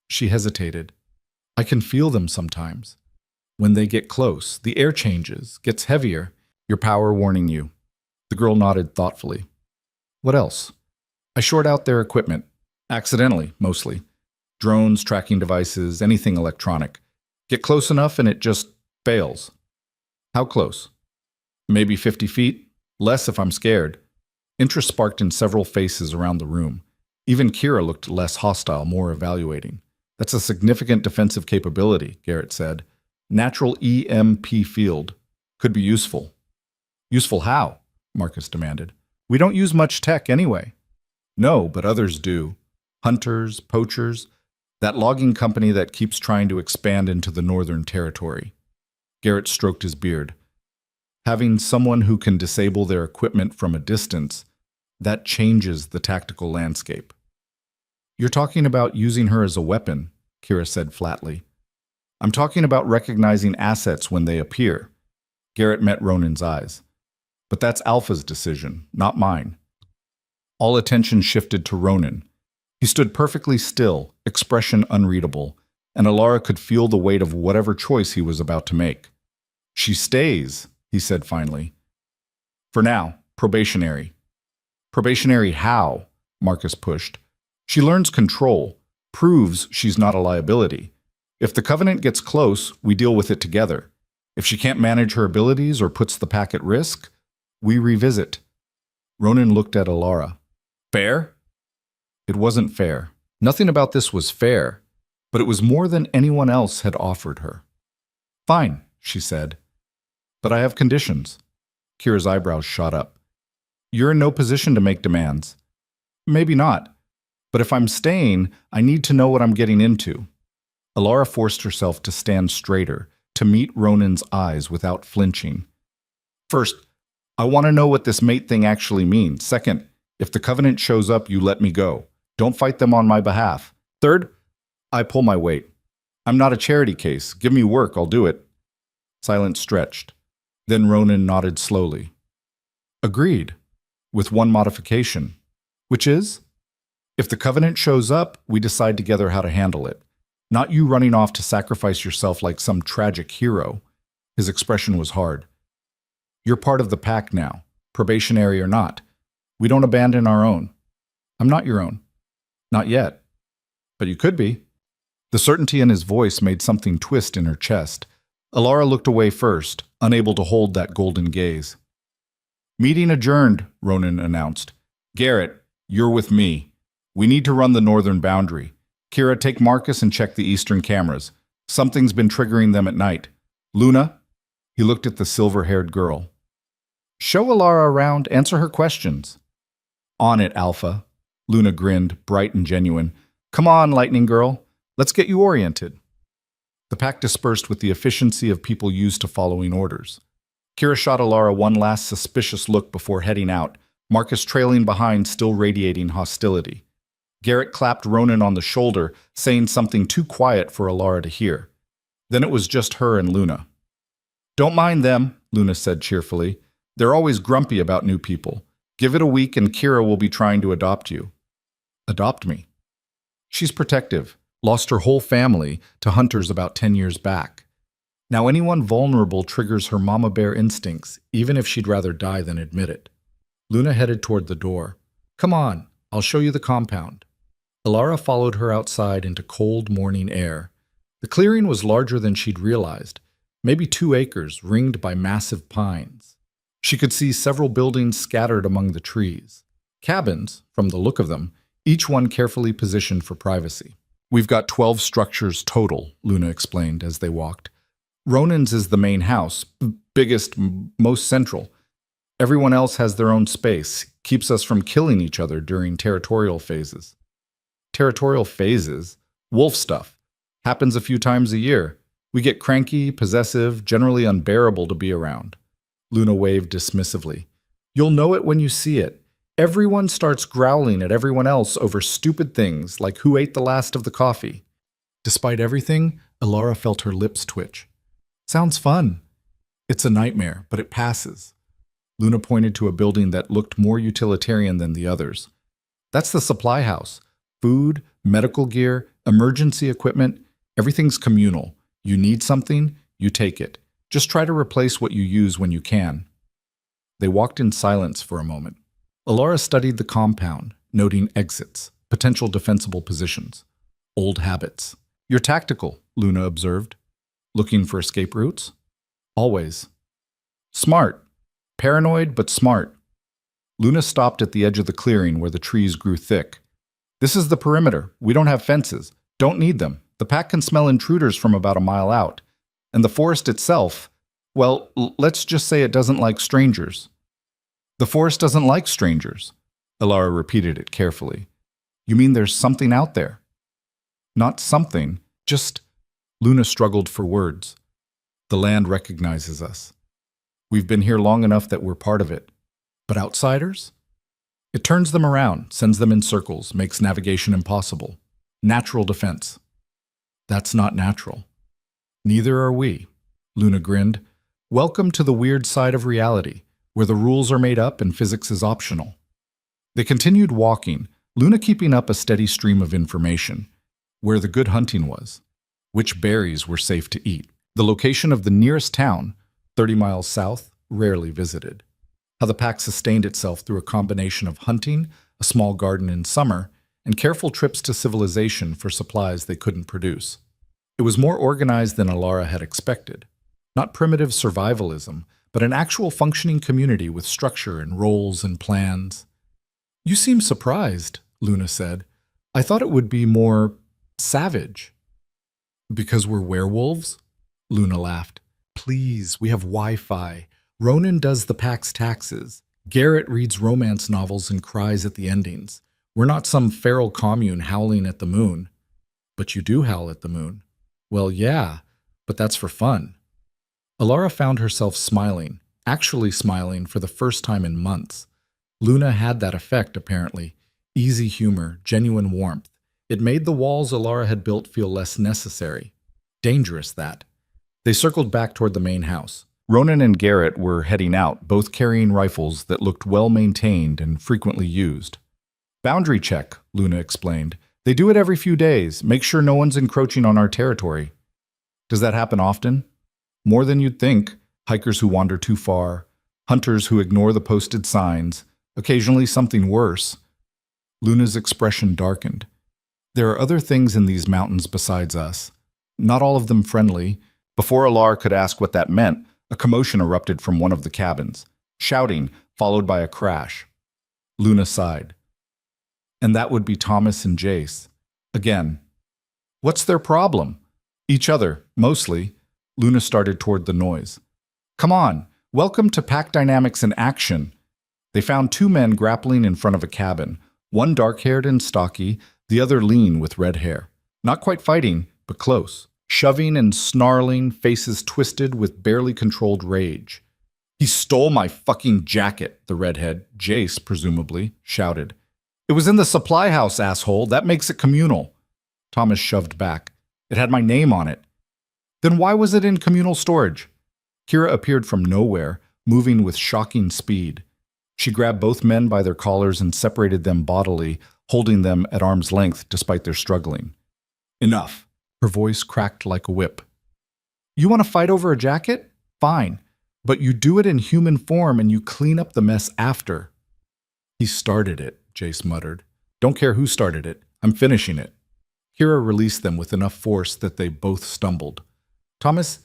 she hesitated. I can feel them sometimes. When they get close, the air changes, gets heavier, your power warning you. The girl nodded thoughtfully. What else? I short out their equipment. Accidentally, mostly. Drones, tracking devices, anything electronic. Get close enough and it just fails. How close? Maybe 50 feet? Less if I'm scared. Interest sparked in several faces around the room. Even Kira looked less hostile, more evaluating. That's a significant defensive capability, Garrett said. Natural EMP field. Could be useful. Useful how? Marcus demanded. We don't use much tech anyway. No, but others do. Hunters, poachers, that logging company that keeps trying to expand into the Northern Territory. Garrett stroked his beard. Having someone who can disable their equipment from a distance, that changes the tactical landscape. You're talking about using her as a weapon, Kira said flatly. I'm talking about recognizing assets when they appear. Garrett met Ronan's eyes. But that's Alpha's decision, not mine. All attention shifted to Ronan. He stood perfectly still, expression unreadable, and Alara could feel the weight of whatever choice he was about to make. She stays, he said finally. For now, probationary. Probationary how? Marcus pushed. She learns control, proves she's not a liability. If the Covenant gets close, we deal with it together. If she can't manage her abilities or puts the pack at risk, we revisit. Ronan looked at Alara. Fair? It wasn't fair. Nothing about this was fair, but it was more than anyone else had offered her. Fine, she said. But I have conditions. Kira's eyebrows shot up. You're in no position to make demands. Maybe not. But if I'm staying, I need to know what I'm getting into. Alara forced herself to stand straighter, to meet Ronan's eyes without flinching. First, I want to know what this mate thing actually means. Second, if the Covenant shows up, you let me go. Don't fight them on my behalf. Third, I pull my weight. I'm not a charity case. Give me work, I'll do it. Silence stretched. Then Ronan nodded slowly. Agreed, with one modification. Which is? If the Covenant shows up, we decide together how to handle it. Not you running off to sacrifice yourself like some tragic hero. His expression was hard. You're part of the pack now, probationary or not. We don't abandon our own. I'm not your own. Not yet. But you could be. The certainty in his voice made something twist in her chest. Alara looked away first, unable to hold that golden gaze. Meeting adjourned, Ronan announced. Garrett, you're with me. We need to run the northern boundary. Kira, take Marcus and check the eastern cameras. Something's been triggering them at night. Luna? He looked at the silver-haired girl. Show Alara around, answer her questions. On it, Alpha. Luna grinned, bright and genuine. Come on, Lightning Girl. Let's get you oriented. The pack dispersed with the efficiency of people used to following orders. Kira shot Alara one last suspicious look before heading out, Marcus trailing behind, still radiating hostility. Garrett clapped Ronan on the shoulder, saying something too quiet for Alara to hear. Then it was just her and Luna. Don't mind them, Luna said cheerfully. They're always grumpy about new people. Give it a week and Kira will be trying to adopt you. Adopt me? She's protective. Lost her whole family to hunters about 10 years back. Now anyone vulnerable triggers her mama bear instincts, even if she'd rather die than admit it. Luna headed toward the door. Come on, I'll show you the compound. Alara followed her outside into cold morning air. The clearing was larger than she'd realized, maybe 2 acres ringed by massive pines. She could see several buildings scattered among the trees. Cabins, from the look of them, each one carefully positioned for privacy. We've got 12 structures total, Luna explained as they walked. Ronan's is the main house, biggest, most central. Everyone else has their own space, keeps us from killing each other during territorial phases. Territorial phases? Wolf stuff. Happens a few times a year. We get cranky, possessive, generally unbearable to be around. Luna waved dismissively. You'll know it when you see it. Everyone starts growling at everyone else over stupid things like who ate the last of the coffee. Despite everything, Alara felt her lips twitch. Sounds fun. It's a nightmare, but it passes. Luna pointed to a building that looked more utilitarian than the others. That's the supply house. Food, medical gear, emergency equipment, everything's communal. You need something, you take it. Just try to replace what you use when you can. They walked in silence for a moment. Alara studied the compound, noting exits, potential defensible positions, old habits. You're tactical, Luna observed. Looking for escape routes? Always. Smart. Paranoid, but smart. Luna stopped at the edge of the clearing where the trees grew thick. This is the perimeter. We don't have fences. Don't need them. The pack can smell intruders from about a mile out. And the forest itself, well, let's just say it doesn't like strangers. The forest doesn't like strangers. Alara repeated it carefully. You mean there's something out there? Not something, just... Luna struggled for words. The land recognizes us. We've been here long enough that we're part of it. But outsiders? It turns them around, sends them in circles, makes navigation impossible. Natural defense. That's not natural. Neither are we. Luna grinned. Welcome to the weird side of reality, where the rules are made up and physics is optional. They continued walking, Luna keeping up a steady stream of information. Where the good hunting was. Which berries were safe to eat. The location of the nearest town, 30 miles south, rarely visited. How the pack sustained itself through a combination of hunting, a small garden in summer, and careful trips to civilization for supplies they couldn't produce. It was more organized than Alara had expected. Not primitive survivalism, but an actual functioning community with structure and roles and plans. You seem surprised, Luna said. I thought it would be more savage. Because we're werewolves? Luna laughed. Please, we have Wi-Fi. Ronan does the pack's taxes. Garrett reads romance novels and cries at the endings. We're not some feral commune howling at the moon. But you do howl at the moon. Well, yeah, but that's for fun. Alara found herself smiling, actually smiling for the first time in months. Luna had that effect, apparently. Easy humor, genuine warmth. It made the walls Alara had built feel less necessary. Dangerous, that. They circled back toward the main house. Ronan and Garrett were heading out, both carrying rifles that looked well-maintained and frequently used. Boundary check, Luna explained. They do it every few days, make sure no one's encroaching on our territory. Does that happen often? More than you'd think. Hikers who wander too far, hunters who ignore the posted signs, occasionally something worse. Luna's expression darkened. There are other things in these mountains besides us. Not all of them friendly. Before Alara could ask what that meant, a commotion erupted from one of the cabins. Shouting, followed by a crash. Luna sighed. And that would be Thomas and Jace. Again. What's their problem? Each other, mostly. Luna started toward the noise. Come on, welcome to Pack Dynamics in action. They found two men grappling in front of a cabin, one dark-haired and stocky, the other lean with red hair. Not quite fighting, but close. Shoving and snarling, faces twisted with barely controlled rage. He stole my fucking jacket, the redhead, Jace, presumably, shouted. It was in the supply house, asshole. That makes it communal. Thomas shoved back. It had my name on it. Then why was it in communal storage? Kira appeared from nowhere, moving with shocking speed. She grabbed both men by their collars and separated them bodily, holding them at arm's length despite their struggling. Enough. Her voice cracked like a whip. You want to fight over a jacket? Fine. But you do it in human form and you clean up the mess after. He started it, Jace muttered. Don't care who started it. I'm finishing it. Kira released them with enough force that they both stumbled. Thomas,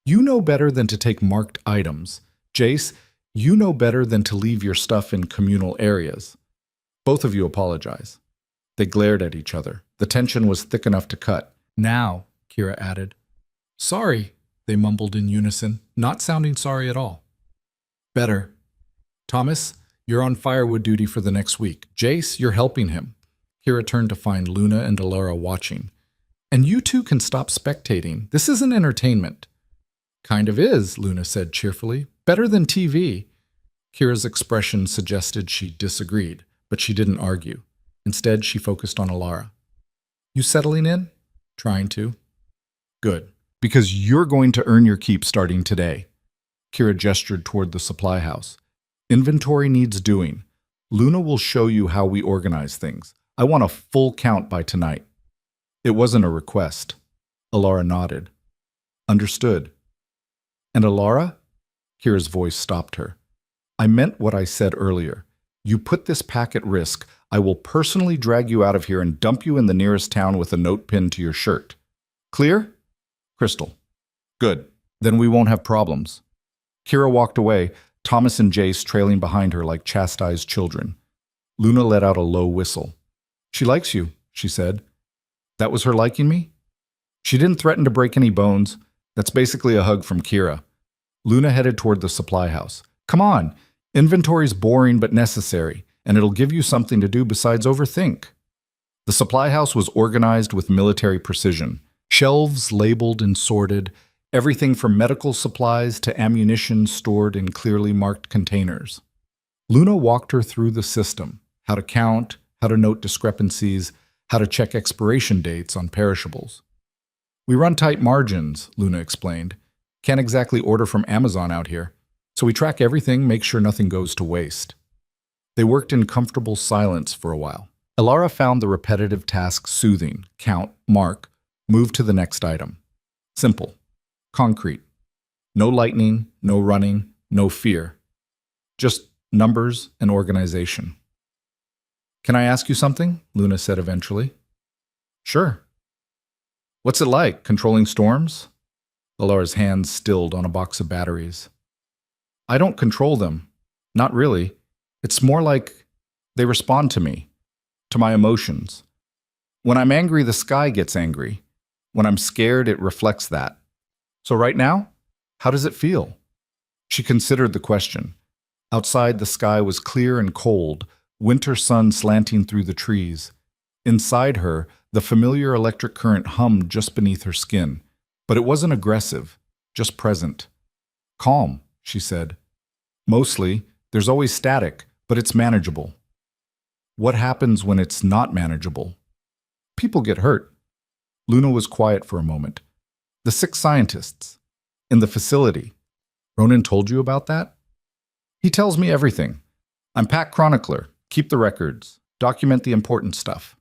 you know better than to take marked items. Jace, You know better than to leave your stuff in communal areas. Both of you apologize. They glared at each other. The tension was thick enough to cut. Now, Kira added. Sorry, they mumbled in unison, not sounding sorry at all. Better. Thomas, you're on firewood duty for the next week. Jace, you're helping him. Kira turned to find Luna and Alara watching. And you two can stop spectating. This isn't entertainment. Kind of is, Luna said cheerfully. Better than TV. Kira's expression suggested she disagreed, but she didn't argue. Instead, she focused on Alara. You settling in? Trying to. Good. Because you're going to earn your keep starting today. Kira gestured toward the supply house. Inventory needs doing. Luna will show you how we organize things. I want a full count by tonight. It wasn't a request. Alara nodded. Understood. And Alara? Kira's voice stopped her. I meant what I said earlier. You put this pack at risk, I will personally drag you out of here and dump you in the nearest town with a note pinned to your shirt. Clear? Crystal. Good. Then we won't have problems. Kira walked away, Thomas and Jace trailing behind her like chastised children. Luna let out a low whistle. She likes you, she said. That was her liking me? She didn't threaten to break any bones. That's basically a hug from Kira. Luna headed toward the supply house. Come on, inventory's boring but necessary, and it'll give you something to do besides overthink. The supply house was organized with military precision. Shelves labeled and sorted, everything from medical supplies to ammunition stored in clearly marked containers. Luna walked her through the system, how to count, how to note discrepancies, how to check expiration dates on perishables. We run tight margins, Luna explained. Can't exactly order from Amazon out here. So we track everything, make sure nothing goes to waste. They worked in comfortable silence for a while. Alara found the repetitive task soothing. Count, mark, move to the next item. Simple. Concrete. No lightning, no running, no fear. Just numbers and organization. Can I ask you something? Luna said eventually. Sure. What's it like, controlling storms? Alara's hands stilled on a box of batteries. I don't control them. Not really. It's more like they respond to me, to my emotions. When I'm angry, the sky gets angry. When I'm scared, it reflects that. So right now, how does it feel? She considered the question. Outside, the sky was clear and cold, winter sun slanting through the trees. Inside her, the familiar electric current hummed just beneath her skin. But it wasn't aggressive, just present. Calm, she said. Mostly, there's always static, but it's manageable. What happens when it's not manageable? People get hurt. Luna was quiet for a moment. The 6 scientists. In the facility. Ronan told you about that? He tells me everything. I'm pack chronicler. Keep the records. Document the important stuff.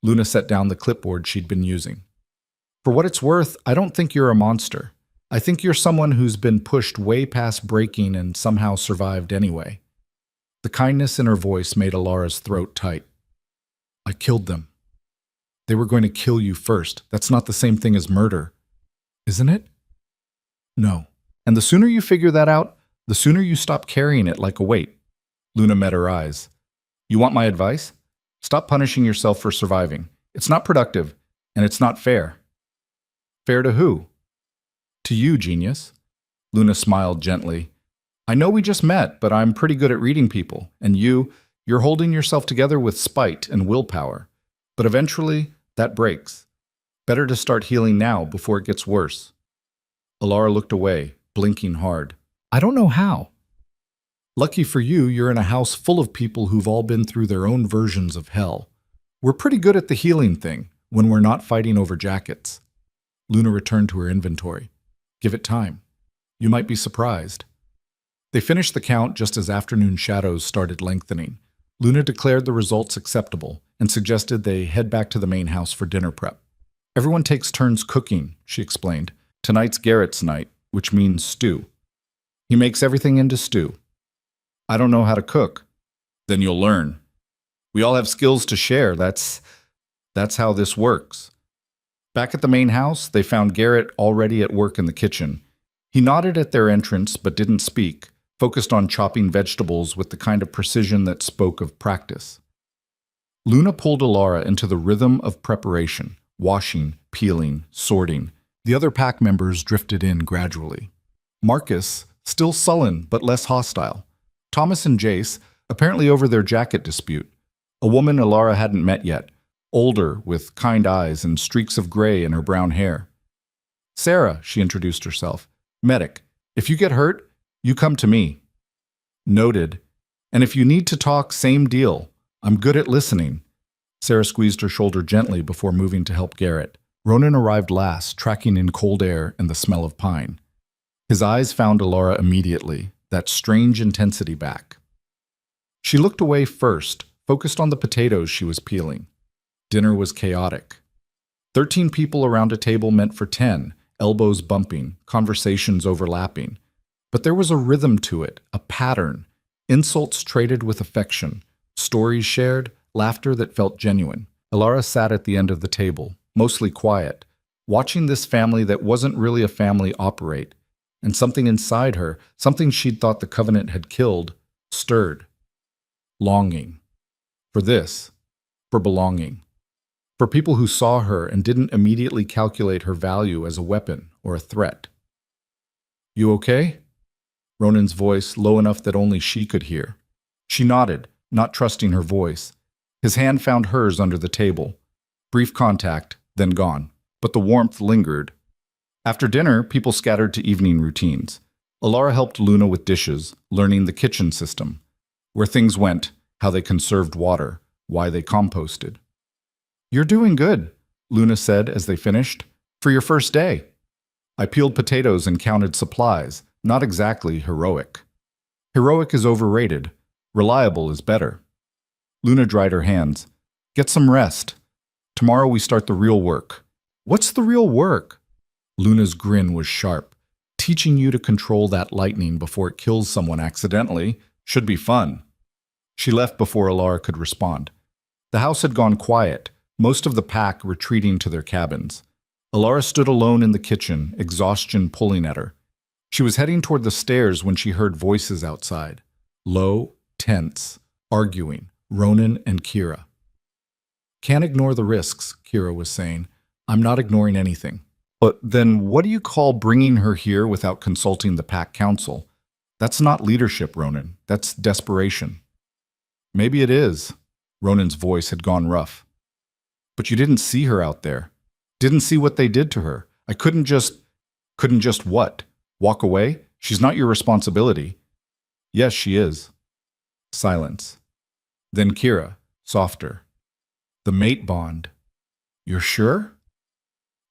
Luna set down the clipboard she'd been using. For what it's worth, I don't think you're a monster. I think you're someone who's been pushed way past breaking and somehow survived anyway. The kindness in her voice made Alara's throat tight. I killed them. They were going to kill you first. That's not the same thing as murder. Isn't it? No. And the sooner you figure that out, the sooner you stop carrying it like a weight. Luna met her eyes. You want my advice? Stop punishing yourself for surviving. It's not productive, and it's not fair. Fair to who? To you, genius. Luna smiled gently. I know we just met, but I'm pretty good at reading people, and you're holding yourself together with spite and willpower. But eventually, that breaks. Better to start healing now before it gets worse. Alara looked away, blinking hard. I don't know how. Lucky for you, you're in a house full of people who've all been through their own versions of hell. We're pretty good at the healing thing, when we're not fighting over jackets. Luna returned to her inventory. Give it time. You might be surprised. They finished the count just as afternoon shadows started lengthening. Luna declared the results acceptable and suggested they head back to the main house for dinner prep. Everyone takes turns cooking, she explained. Tonight's Garrett's night, which means stew. He makes everything into stew. I don't know how to cook. Then you'll learn. We all have skills to share. That's how this works. Back at the main house, they found Garrett already at work in the kitchen. He nodded at their entrance but didn't speak, focused on chopping vegetables with the kind of precision that spoke of practice. Luna pulled Alara into the rhythm of preparation, washing, peeling, sorting. The other pack members drifted in gradually. Marcus, still sullen but less hostile. Thomas and Jace, apparently over their jacket dispute. A woman Alara hadn't met yet, older, with kind eyes and streaks of gray in her brown hair. Sarah, she introduced herself. Medic. If you get hurt, you come to me. Noted. And if you need to talk, same deal. I'm good at listening. Sarah squeezed her shoulder gently before moving to help Garrett. Ronan arrived last, tracking in cold air and the smell of pine. His eyes found Alara immediately, that strange intensity back. She looked away first, focused on the potatoes she was peeling. Dinner was chaotic. 13 people around a table meant for 10, elbows bumping, conversations overlapping. But there was a rhythm to it, a pattern, insults traded with affection, stories shared, laughter that felt genuine. Alara sat at the end of the table, mostly quiet, watching this family that wasn't really a family operate, and something inside her, something she'd thought the Covenant had killed, stirred. Longing. For this. For belonging. For people who saw her and didn't immediately calculate her value as a weapon or a threat. You okay? Ronan's voice, low enough that only she could hear. She nodded, not trusting her voice. His hand found hers under the table. Brief contact, then gone. But the warmth lingered. After dinner, people scattered to evening routines. Alara helped Luna with dishes, learning the kitchen system. Where things went, how they conserved water, why they composted. You're doing good, Luna said as they finished. For your first day. I peeled potatoes and counted supplies. Not exactly heroic. Heroic is overrated. Reliable is better. Luna dried her hands. Get some rest. Tomorrow we start the real work. What's the real work? Luna's grin was sharp. Teaching you to control that lightning before it kills someone accidentally should be fun. She left before Alara could respond. The house had gone quiet, most of the pack retreating to their cabins. Alara stood alone in the kitchen, exhaustion pulling at her. She was heading toward the stairs when she heard voices outside. Low, tense, arguing, Ronan and Kira. Can't ignore the risks, Kira was saying. I'm not ignoring anything. But then what do you call bringing her here without consulting the pack council? That's not leadership, Ronan. That's desperation. Maybe it is. Ronan's voice had gone rough. But you didn't see her out there. Didn't see what they did to her. I couldn't just what? Walk away? She's not your responsibility. Yes, she is. Silence. Then Kira, softer. The mate bond. You're sure?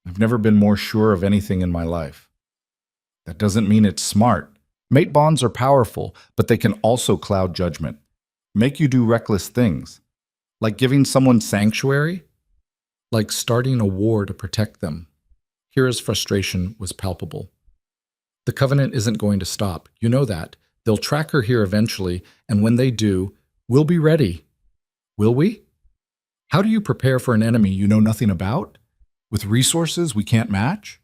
I've never been more sure of anything in my life. That doesn't mean it's smart. Mate bonds are powerful, but they can also cloud judgment. Make you do reckless things. Like giving someone sanctuary? Like starting a war to protect them. Kira's frustration was palpable. The Covenant isn't going to stop. You know that. They'll track her here eventually, and when they do, we'll be ready. Will we? How do you prepare for an enemy you know nothing about? With resources we can't match?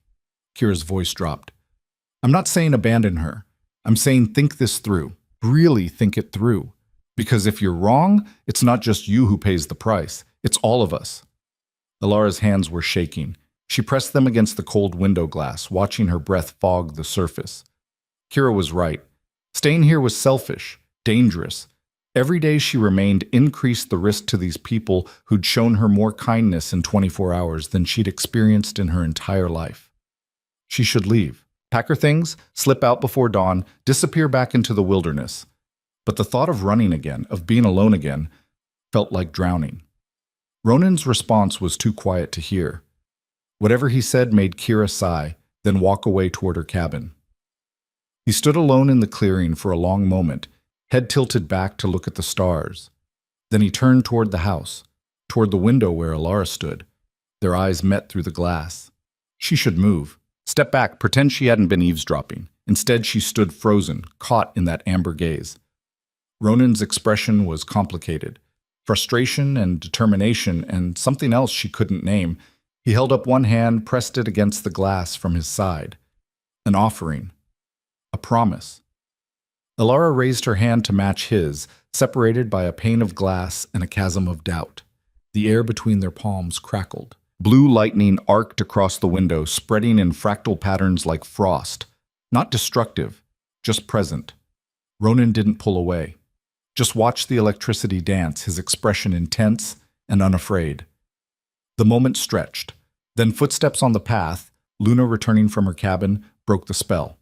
Kira's voice dropped. I'm not saying abandon her. I'm saying think this through. Really think it through. Because if you're wrong, it's not just you who pays the price. It's all of us. Alara's hands were shaking. She pressed them against the cold window glass, watching her breath fog the surface. Kira was right. Staying here was selfish, dangerous. Every day she remained increased the risk to these people who'd shown her more kindness in 24 hours than she'd experienced in her entire life. She should leave, pack her things, slip out before dawn, disappear back into the wilderness. But the thought of running again, of being alone again, felt like drowning. Ronan's response was too quiet to hear. Whatever he said made Kira sigh, then walk away toward her cabin. He stood alone in the clearing for a long moment, head tilted back to look at the stars. Then he turned toward the house, toward the window where Alara stood. Their eyes met through the glass. She should move. Step back, pretend she hadn't been eavesdropping. Instead, she stood frozen, caught in that amber gaze. Ronan's expression was complicated. Frustration and determination and something else she couldn't name. He held up one hand, pressed it against the glass from his side. An offering. A promise. Alara raised her hand to match his, separated by a pane of glass and a chasm of doubt. The air between their palms crackled. Blue lightning arced across the window, spreading in fractal patterns like frost. Not destructive, just present. Ronan didn't pull away. Just watched the electricity dance, his expression intense and unafraid. The moment stretched. Then footsteps on the path, Luna returning from her cabin, broke the spell.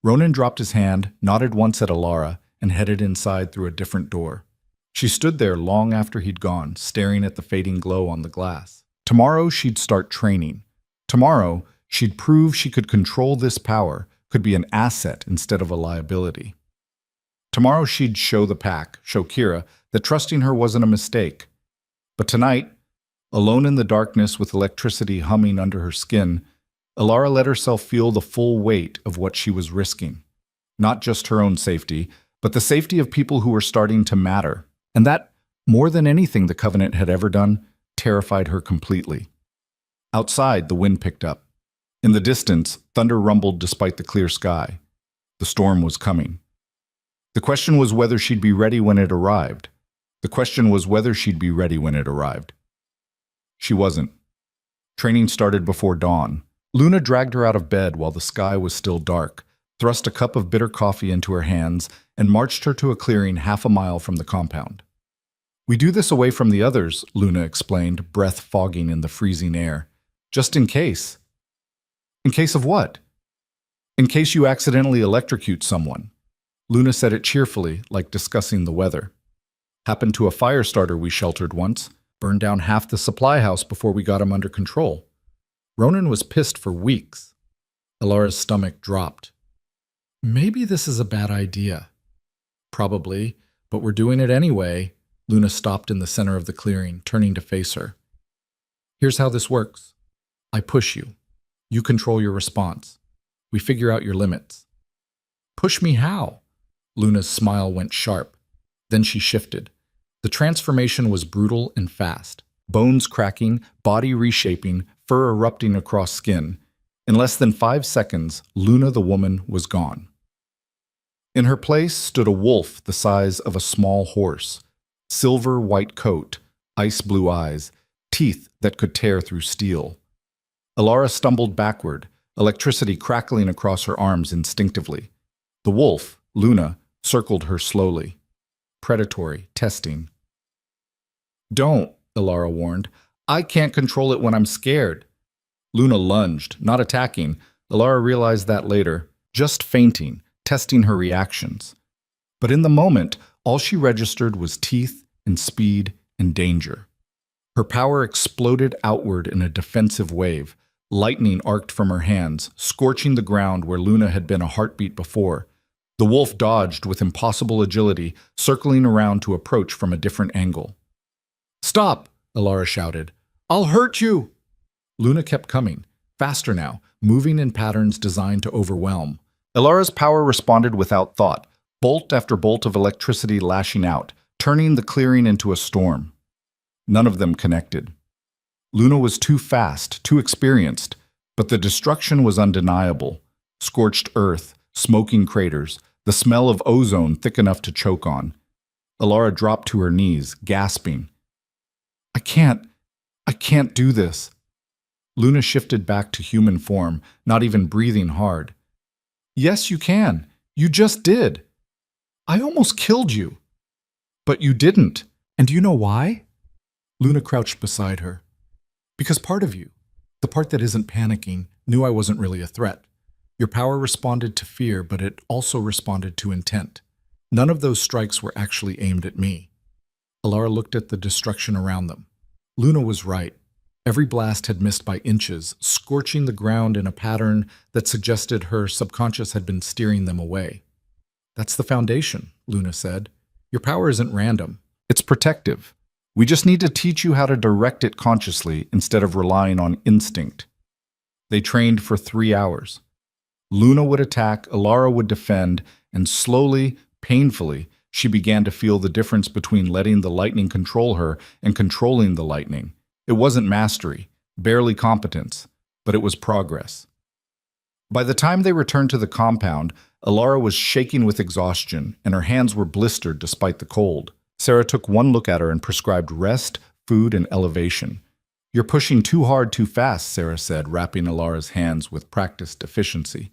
Ronan dropped his hand, nodded once at Alara, and headed inside through a different door. She stood there long after he'd gone, staring at the fading glow on the glass. Tomorrow she'd start training. Tomorrow she'd prove she could control this power, could be an asset instead of a liability. Tomorrow she'd show the pack, show Kira, that trusting her wasn't a mistake. But tonight, alone in the darkness with electricity humming under her skin, Alara let herself feel the full weight of what she was risking. Not just her own safety, but the safety of people who were starting to matter. And that, more than anything the Covenant had ever done, terrified her completely. Outside, the wind picked up. In the distance, thunder rumbled despite the clear sky. The storm was coming. The question was whether she'd be ready when it arrived. The question was whether she'd be ready when it arrived. She wasn't. Training started before dawn. Luna dragged her out of bed while the sky was still dark, thrust a cup of bitter coffee into her hands, and marched her to a clearing half a mile from the compound. "We do this away from the others," Luna explained, breath fogging in the freezing air. "Just in case." "In case of what?" "In case you accidentally electrocute someone." Luna said it cheerfully, like discussing the weather. "Happened to a fire starter we sheltered once. Burned down half the supply house before we got him under control. Ronan was pissed for weeks." Alara's stomach dropped. "Maybe this is a bad idea." "Probably, but we're doing it anyway." Luna stopped in the center of the clearing, turning to face her. "Here's how this works. I push you. You control your response. We figure out your limits." "Push me how?" Luna's smile went sharp. Then she shifted. The transformation was brutal and fast. Bones cracking, body reshaping, fur erupting across skin. In less than 5 seconds, Luna the woman was gone. In her place stood a wolf the size of a small horse. Silver white coat, ice blue eyes, teeth that could tear through steel. Alara stumbled backward, electricity crackling across her arms instinctively. The wolf, Luna, circled her slowly. Predatory, testing. "Don't," Alara warned. "I can't control it when I'm scared." Luna lunged, not attacking. Alara realized that later. Just feinting, testing her reactions. But in the moment, all she registered was teeth and speed and danger. Her power exploded outward in a defensive wave. Lightning arced from her hands, scorching the ground where Luna had been a heartbeat before. The wolf dodged with impossible agility, circling around to approach from a different angle. "Stop!" Alara shouted. "I'll hurt you!" Luna kept coming, faster now, moving in patterns designed to overwhelm. Alara's power responded without thought, bolt after bolt of electricity lashing out, turning the clearing into a storm. None of them connected. Luna was too fast, too experienced, but the destruction was undeniable. Scorched earth, smoking craters, the smell of ozone thick enough to choke on. Alara dropped to her knees, gasping. I can't do this." Luna shifted back to human form, not even breathing hard. "Yes, you can. You just did. I almost killed you." "But you didn't. And do you know why?" Luna crouched beside her. "Because part of you, the part that isn't panicking, knew I wasn't really a threat. Your power responded to fear, but it also responded to intent. None of those strikes were actually aimed at me." Alara looked at the destruction around them. Luna was right. Every blast had missed by inches, scorching the ground in a pattern that suggested her subconscious had been steering them away. "That's the foundation," Luna said. "Your power isn't random. It's protective. We just need to teach you how to direct it consciously instead of relying on instinct." They trained for 3 hours. Luna would attack, Alara would defend, and slowly, painfully, she began to feel the difference between letting the lightning control her and controlling the lightning. It wasn't mastery, barely competence, but it was progress. By the time they returned to the compound, Alara was shaking with exhaustion, and her hands were blistered despite the cold. Sarah took one look at her and prescribed rest, food, and elevation. "You're pushing too hard too fast," Sarah said, wrapping Alara's hands with practiced efficiency.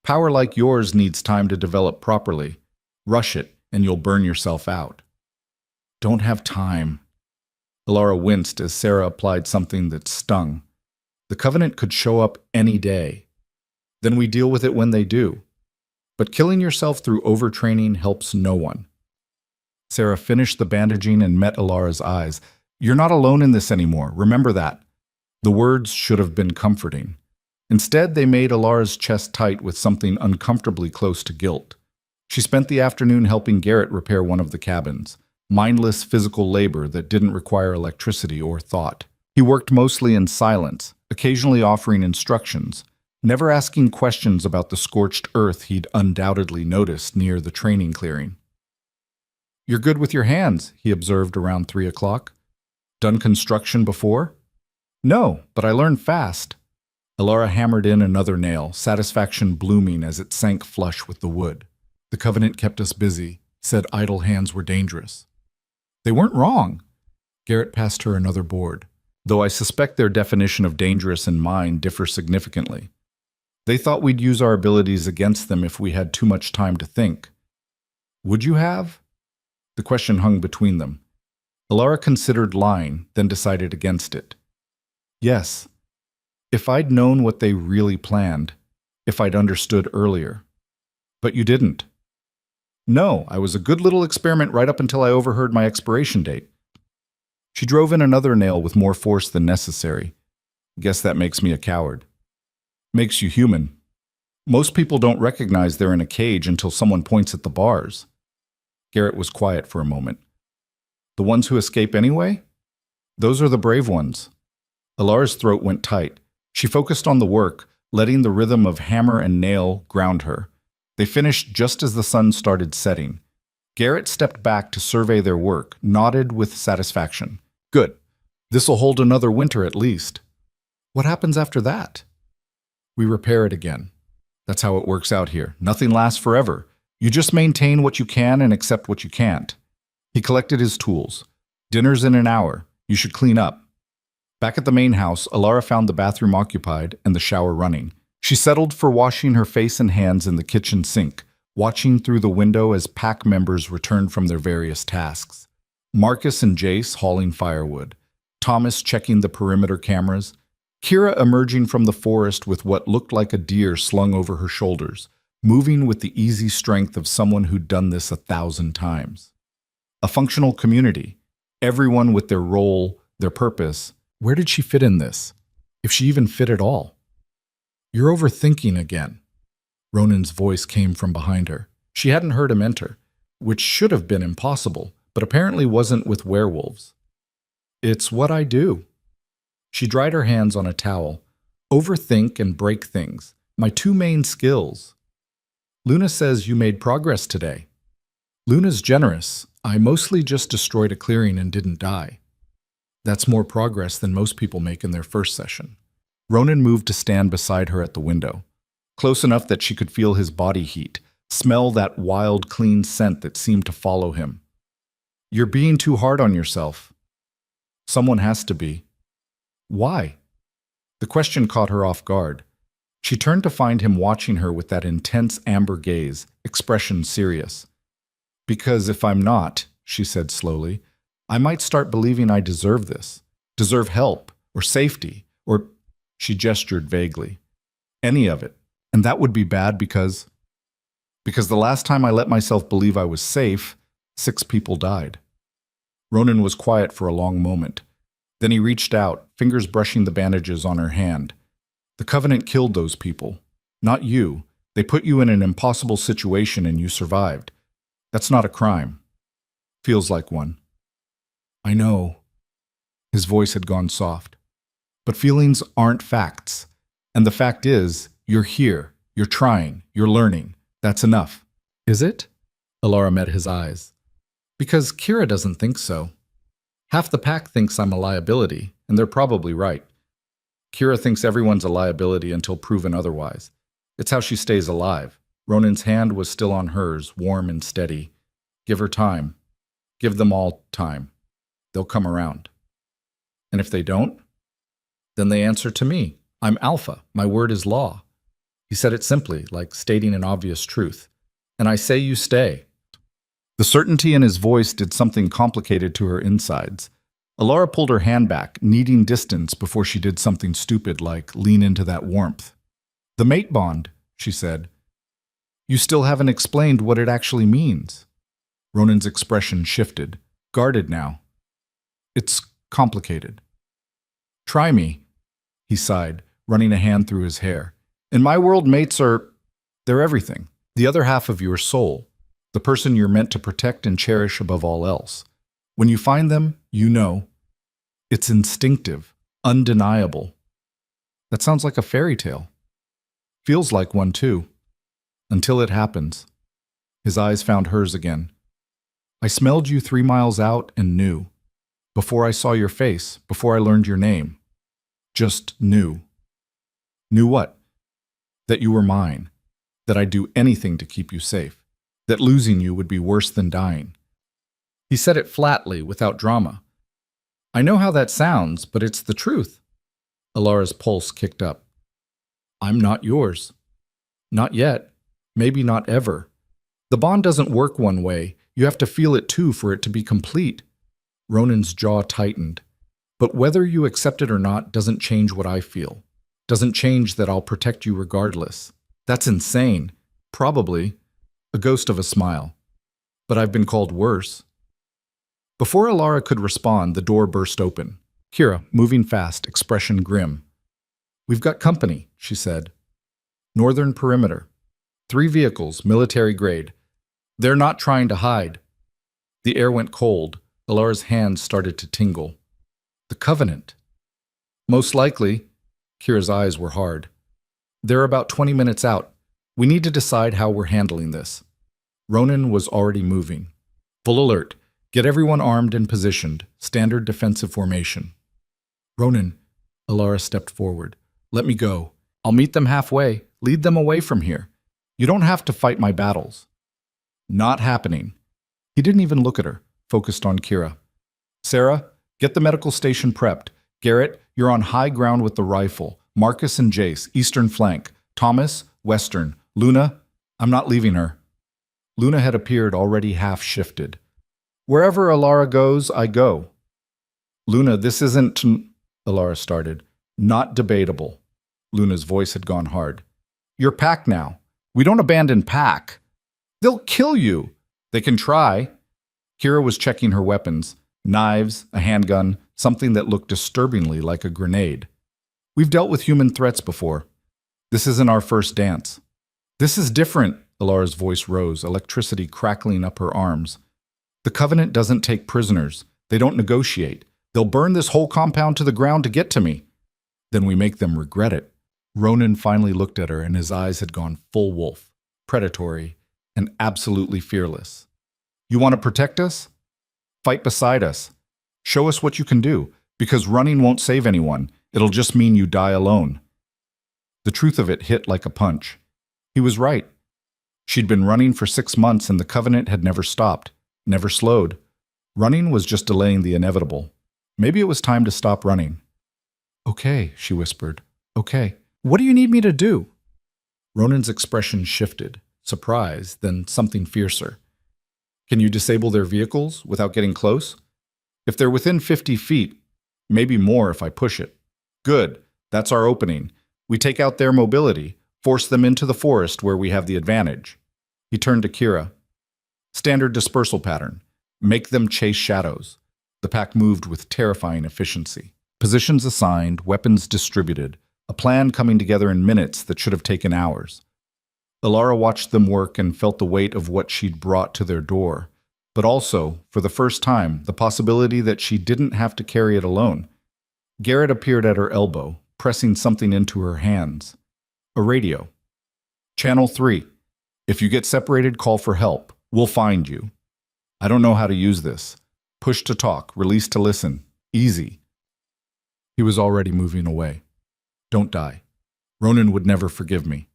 "Power like yours needs time to develop properly. Rush it, and you'll burn yourself out." "Don't have time." Alara winced as Sarah applied something that stung. "The Covenant could show up any day. Then we deal with it when they do. But killing yourself through overtraining helps no one." Sarah finished the bandaging and met Alara's eyes. "You're not alone in this anymore. Remember that." The words should have been comforting. Instead, they made Alara's chest tight with something uncomfortably close to guilt. She spent the afternoon helping Garrett repair one of the cabins, mindless physical labor that didn't require electricity or thought. He worked mostly in silence, occasionally offering instructions, never asking questions about the scorched earth he'd undoubtedly noticed near the training clearing. "You're good with your hands," he observed around 3 o'clock. "Done construction before?" "No, but I learned fast." Alara hammered in another nail, satisfaction blooming as it sank flush with the wood. "The Covenant kept us busy, said idle hands were dangerous." "They weren't wrong." Garrett passed her another board, though I suspect their definition of dangerous and mine differ significantly. "They thought we'd use our abilities against them if we had too much time to think." "Would you have?" The question hung between them. Alara considered lying, then decided against it. "Yes. If I'd known what they really planned, if I'd understood earlier." "But you didn't." "No, I was a good little experiment right up until I overheard my expiration date." She drove in another nail with more force than necessary. "Guess that makes me a coward." "Makes you human. Most people don't recognize they're in a cage until someone points at the bars." Garrett was quiet for a moment. "The ones who escape anyway? Those are the brave ones." Alara's throat went tight. She focused on the work, letting the rhythm of hammer and nail ground her. They finished just as the sun started setting. Garrett stepped back to survey their work, nodded with satisfaction. "Good. This'll hold another winter at least." "What happens after that?" "We repair it again. That's how it works out here. Nothing lasts forever. You just maintain what you can and accept what you can't." He collected his tools. "Dinner's in an hour. You should clean up." Back at the main house, Alara found the bathroom occupied and the shower running. She settled for washing her face and hands in the kitchen sink, watching through the window as pack members returned from their various tasks. Marcus and Jace hauling firewood, Thomas checking the perimeter cameras, Kira emerging from the forest with what looked like a deer slung over her shoulders, moving with the easy strength of someone who'd done this 1,000 times. A functional community, everyone with their role, their purpose. Where did she fit in this? If she even fit at all? "You're overthinking again." Ronan's voice came from behind her. She hadn't heard him enter, which should have been impossible, but apparently wasn't with werewolves. "It's what I do." She dried her hands on a towel. "Overthink and break things. My two main skills." "Luna says you made progress today." "Luna's generous. I mostly just destroyed a clearing and didn't die." "That's more progress than most people make in their first session." Ronan moved to stand beside her at the window, close enough that she could feel his body heat, smell that wild, clean scent that seemed to follow him. "You're being too hard on yourself." "Someone has to be." "Why?" The question caught her off guard. She turned to find him watching her with that intense amber gaze, expression serious. "Because if I'm not," she said slowly, "I might start believing I deserve this, deserve help, or safety, or—" She gestured vaguely. "Any of it. And that would be bad because the last time I let myself believe I was safe, 6 people died." Ronan was quiet for a long moment. Then he reached out, fingers brushing the bandages on her hand. "The Covenant killed those people. Not you. They put you in an impossible situation and you survived. That's not a crime." "Feels like one." "I know." His voice had gone soft. "But feelings aren't facts. And the fact is, you're here, you're trying, you're learning. That's enough." "Is it?" Alara met his eyes. "Because Kira doesn't think so. Half the pack thinks I'm a liability, and they're probably right. Kira thinks everyone's a liability until proven otherwise. It's how she stays alive. Ronan's hand was still on hers, warm and steady. Give her time. Give them all time. They'll come around. And if they don't, then they answer to me. I'm Alpha. My word is law. He said it simply, like stating an obvious truth. And I say you stay. The certainty in his voice did something complicated to her insides. Alara pulled her hand back, needing distance before she did something stupid like lean into that warmth. The mate bond, she said. You still haven't explained what it actually means. Ronan's expression shifted, guarded now. It's complicated. Try me, he sighed, running a hand through his hair. In my world, mates they're everything. The other half of your soul, the person you're meant to protect and cherish above all else. When you find them, you know. It's instinctive, undeniable. That sounds like a fairy tale. Feels like one too. Until it happens. His eyes found hers again. I smelled you 3 miles out and knew. Before I saw your face, before I learned your name. Just knew. Knew what? That you were mine. That I'd do anything to keep you safe. That losing you would be worse than dying. He said it flatly, without drama. I know how that sounds, but it's the truth. Alara's pulse kicked up. I'm not yours. Not yet. Maybe not ever. The bond doesn't work one way. You have to feel it too for it to be complete. Ronan's jaw tightened. But whether you accept it or not doesn't change what I feel. Doesn't change that I'll protect you regardless. That's insane. Probably. A ghost of a smile. But I've been called worse. Before Alara could respond, the door burst open. Kira, moving fast, expression grim. We've got company, she said. Northern perimeter. 3 vehicles, military grade. They're not trying to hide. The air went cold. Alara's hands started to tingle. The Covenant. Most likely. Kira's eyes were hard. They're about 20 minutes out. We need to decide how we're handling this. Ronan was already moving. Full alert. Get everyone armed and positioned. Standard defensive formation. Ronan, Alara stepped forward. Let me go. I'll meet them halfway. Lead them away from here. You don't have to fight my battles. Not happening. He didn't even look at her, focused on Kira. Sarah, get the medical station prepped. Garrett, you're on high ground with the rifle. Marcus and Jace, eastern flank. Thomas, western. Luna, I'm not leaving her. Luna had appeared already half shifted. Wherever Alara goes, I go. Luna, this isn't... Alara started. Not debatable. Luna's voice had gone hard. You're Pack now. We don't abandon Pack. They'll kill you. They can try. Kira was checking her weapons. Knives, a handgun, something that looked disturbingly like a grenade. We've dealt with human threats before. This isn't our first dance. This is different, Alara's voice rose, electricity crackling up her arms. The Covenant doesn't take prisoners. They don't negotiate. They'll burn this whole compound to the ground to get to me. Then we make them regret it. Ronan finally looked at her and his eyes had gone full wolf, predatory, and absolutely fearless. You want to protect us? Fight beside us. Show us what you can do, because running won't save anyone. It'll just mean you die alone. The truth of it hit like a punch. He was right. She'd been running for 6 months and the Covenant had never stopped, never slowed. Running was just delaying the inevitable. Maybe it was time to stop running. Okay, she whispered. Okay. What do you need me to do? Ronan's expression shifted, surprise, then something fiercer. Can you disable their vehicles without getting close? If they're within 50 feet, maybe more if I push it. Good, that's our opening. We take out their mobility, force them into the forest where we have the advantage. He turned to Kira. Standard dispersal pattern. Make them chase shadows. The pack moved with terrifying efficiency. Positions assigned, weapons distributed, a plan coming together in minutes that should have taken hours. Alara watched them work and felt the weight of what she'd brought to their door, but also, for the first time, the possibility that she didn't have to carry it alone. Garrett appeared at her elbow, pressing something into her hands. A radio. Channel 3. If you get separated, call for help. We'll find you. I don't know how to use this. Push to talk, release to listen. Easy. He was already moving away. Don't die. Ronan would never forgive me.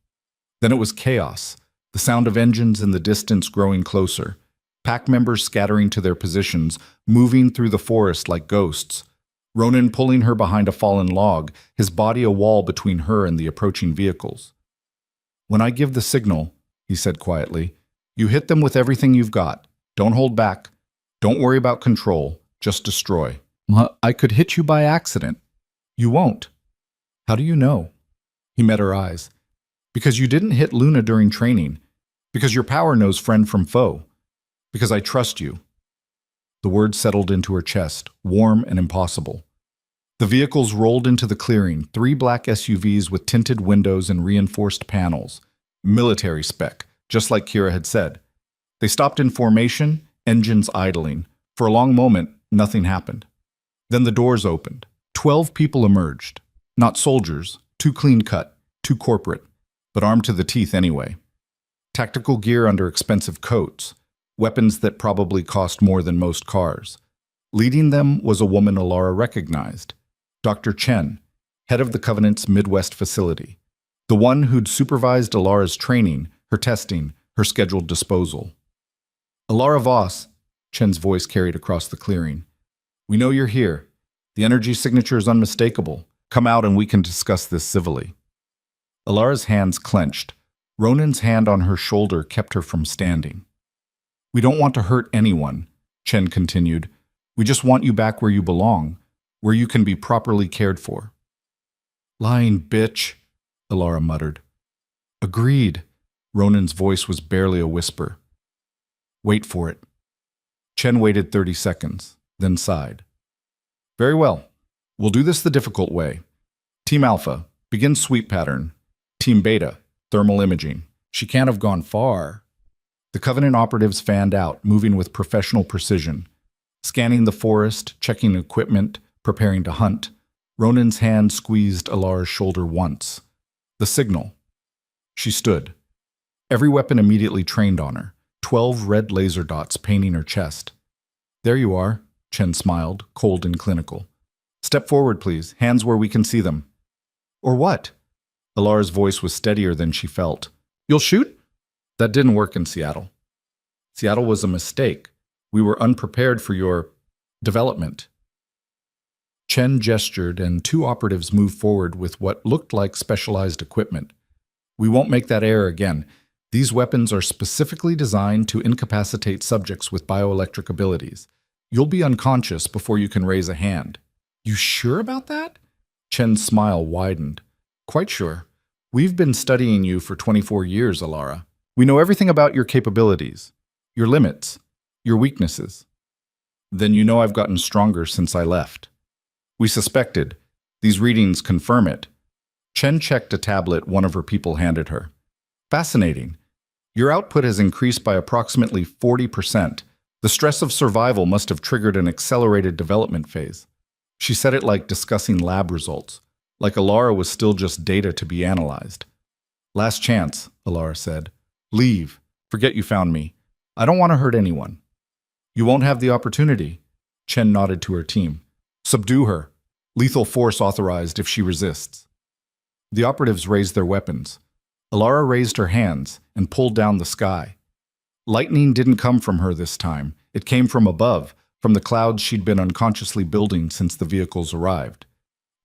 Then it was chaos. The sound of engines in the distance growing closer. Pack members scattering to their positions, moving through the forest like ghosts. Ronan pulling her behind a fallen log, his body a wall between her and the approaching vehicles. "When I give the signal," he said quietly, "you hit them with everything you've got. Don't hold back. Don't worry about control. Just destroy." "I could hit you by accident." "You won't." "How do you know?" He met her eyes. "Because you didn't hit Luna during training. Because your power knows friend from foe. Because I trust you." The words settled into her chest, warm and impossible. The vehicles rolled into the clearing, 3 black SUVs with tinted windows and reinforced panels. Military spec, just like Kira had said. They stopped in formation, engines idling. For a long moment, nothing happened. Then the doors opened. 12 people emerged. Not soldiers, too clean-cut, too corporate, but armed to the teeth anyway. Tactical gear under expensive coats. Weapons that probably cost more than most cars. Leading them was a woman Alara recognized, Dr. Chen, head of the Covenant's Midwest facility, the one who'd supervised Alara's training, her testing, her scheduled disposal. "Alara Voss," Chen's voice carried across the clearing. "We know you're here. The energy signature is unmistakable. Come out and we can discuss this civilly." Alara's hands clenched. Ronan's hand on her shoulder kept her from standing. "We don't want to hurt anyone," Chen continued. "We just want you back where you belong, where you can be properly cared for." "Lying bitch," Alara muttered. "Agreed." Ronan's voice was barely a whisper. "Wait for it." Chen waited 30 seconds, then sighed. "Very well. We'll do this the difficult way. Team Alpha, begin sweep pattern. Team Beta, thermal imaging." She can't have gone far. The Covenant operatives fanned out, moving with professional precision. Scanning the forest, checking equipment, preparing to hunt. Ronan's hand squeezed Alara's shoulder once. The signal. She stood. Every weapon immediately trained on her. 12 red laser dots painting her chest. "There you are," Chen smiled, cold and clinical. "Step forward, please. Hands where we can see them." "Or what?" Alara's voice was steadier than she felt. "You'll shoot?" "That didn't work in Seattle. Seattle was a mistake. We were unprepared for your development." Chen gestured, and 2 operatives moved forward with what looked like specialized equipment. "We won't make that error again. These weapons are specifically designed to incapacitate subjects with bioelectric abilities. You'll be unconscious before you can raise a hand." "You sure about that?" Chen's smile widened. "Quite sure. We've been studying you for 24 years, Alara. We know everything about your capabilities, your limits, your weaknesses. Then you know I've gotten stronger since I left. We suspected. These readings confirm it." Chen checked a tablet one of her people handed her. "Fascinating. Your output has increased by approximately 40%. The stress of survival must have triggered an accelerated development phase." She said it like discussing lab results, like Alara was still just data to be analyzed. "Last chance," Alara said. "Leave. Forget you found me. I don't want to hurt anyone." "You won't have the opportunity." Chen nodded to her team. "Subdue her. Lethal force authorized if she resists." The operatives raised their weapons. Alara raised her hands and pulled down the sky. Lightning didn't come from her this time. It came from above, from the clouds she'd been unconsciously building since the vehicles arrived.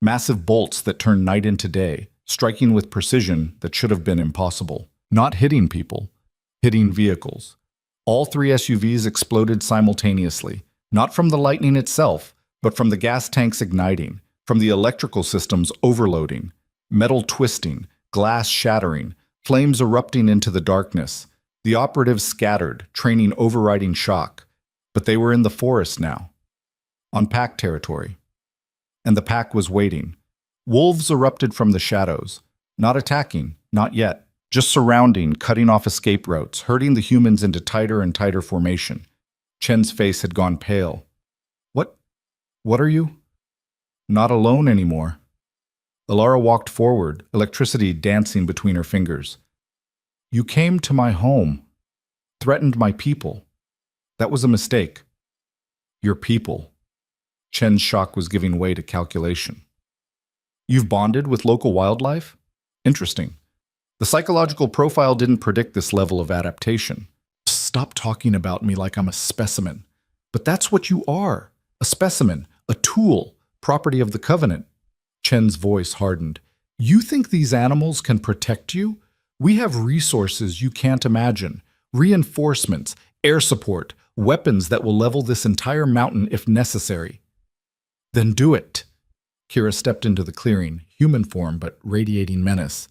Massive bolts that turned night into day, striking with precision that should have been impossible. Not hitting people, hitting vehicles. All 3 SUVs exploded simultaneously, not from the lightning itself, but from the gas tanks igniting, from the electrical systems overloading, metal twisting, glass shattering, flames erupting into the darkness. The operatives scattered, training overriding shock. But they were in the forest now, on pack territory. And the pack was waiting. Wolves erupted from the shadows, not attacking, not yet. Just surrounding, cutting off escape routes, herding the humans into tighter and tighter formation. Chen's face had gone pale. What are you?" "Not alone anymore." Alara walked forward, electricity dancing between her fingers. "You came to my home, threatened my people. That was a mistake." "Your people." Chen's shock was giving way to calculation. "You've bonded with local wildlife? Interesting. The psychological profile didn't predict this level of adaptation. Stop talking about me like I'm a specimen. But that's what you are. A specimen, a tool, property of the Covenant. Chen's voice hardened. You think these animals can protect you? We have resources you can't imagine. Reinforcements, air support, weapons that will level this entire mountain if necessary. Then do it. Kira stepped into the clearing, human form but radiating menace.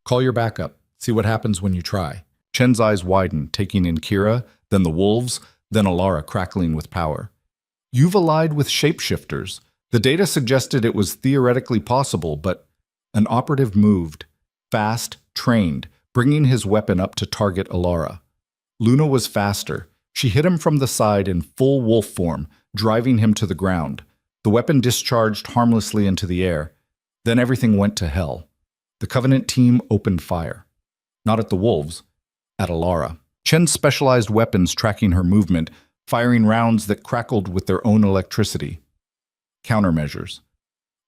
Call your backup. See what happens when you try. Chen's eyes widened, taking in Kira, then the wolves, then Alara crackling with power. You've allied with shapeshifters. The data suggested it was theoretically possible, but an operative moved, fast, trained, bringing his weapon up to target Alara. Luna was faster. She hit him from the side in full wolf form, driving him to the ground. The weapon discharged harmlessly into the air. Then everything went to hell. The Covenant team opened fire. Not at the wolves, at Alara. Chen's specialized weapons tracking her movement, firing rounds that crackled with their own electricity. Countermeasures,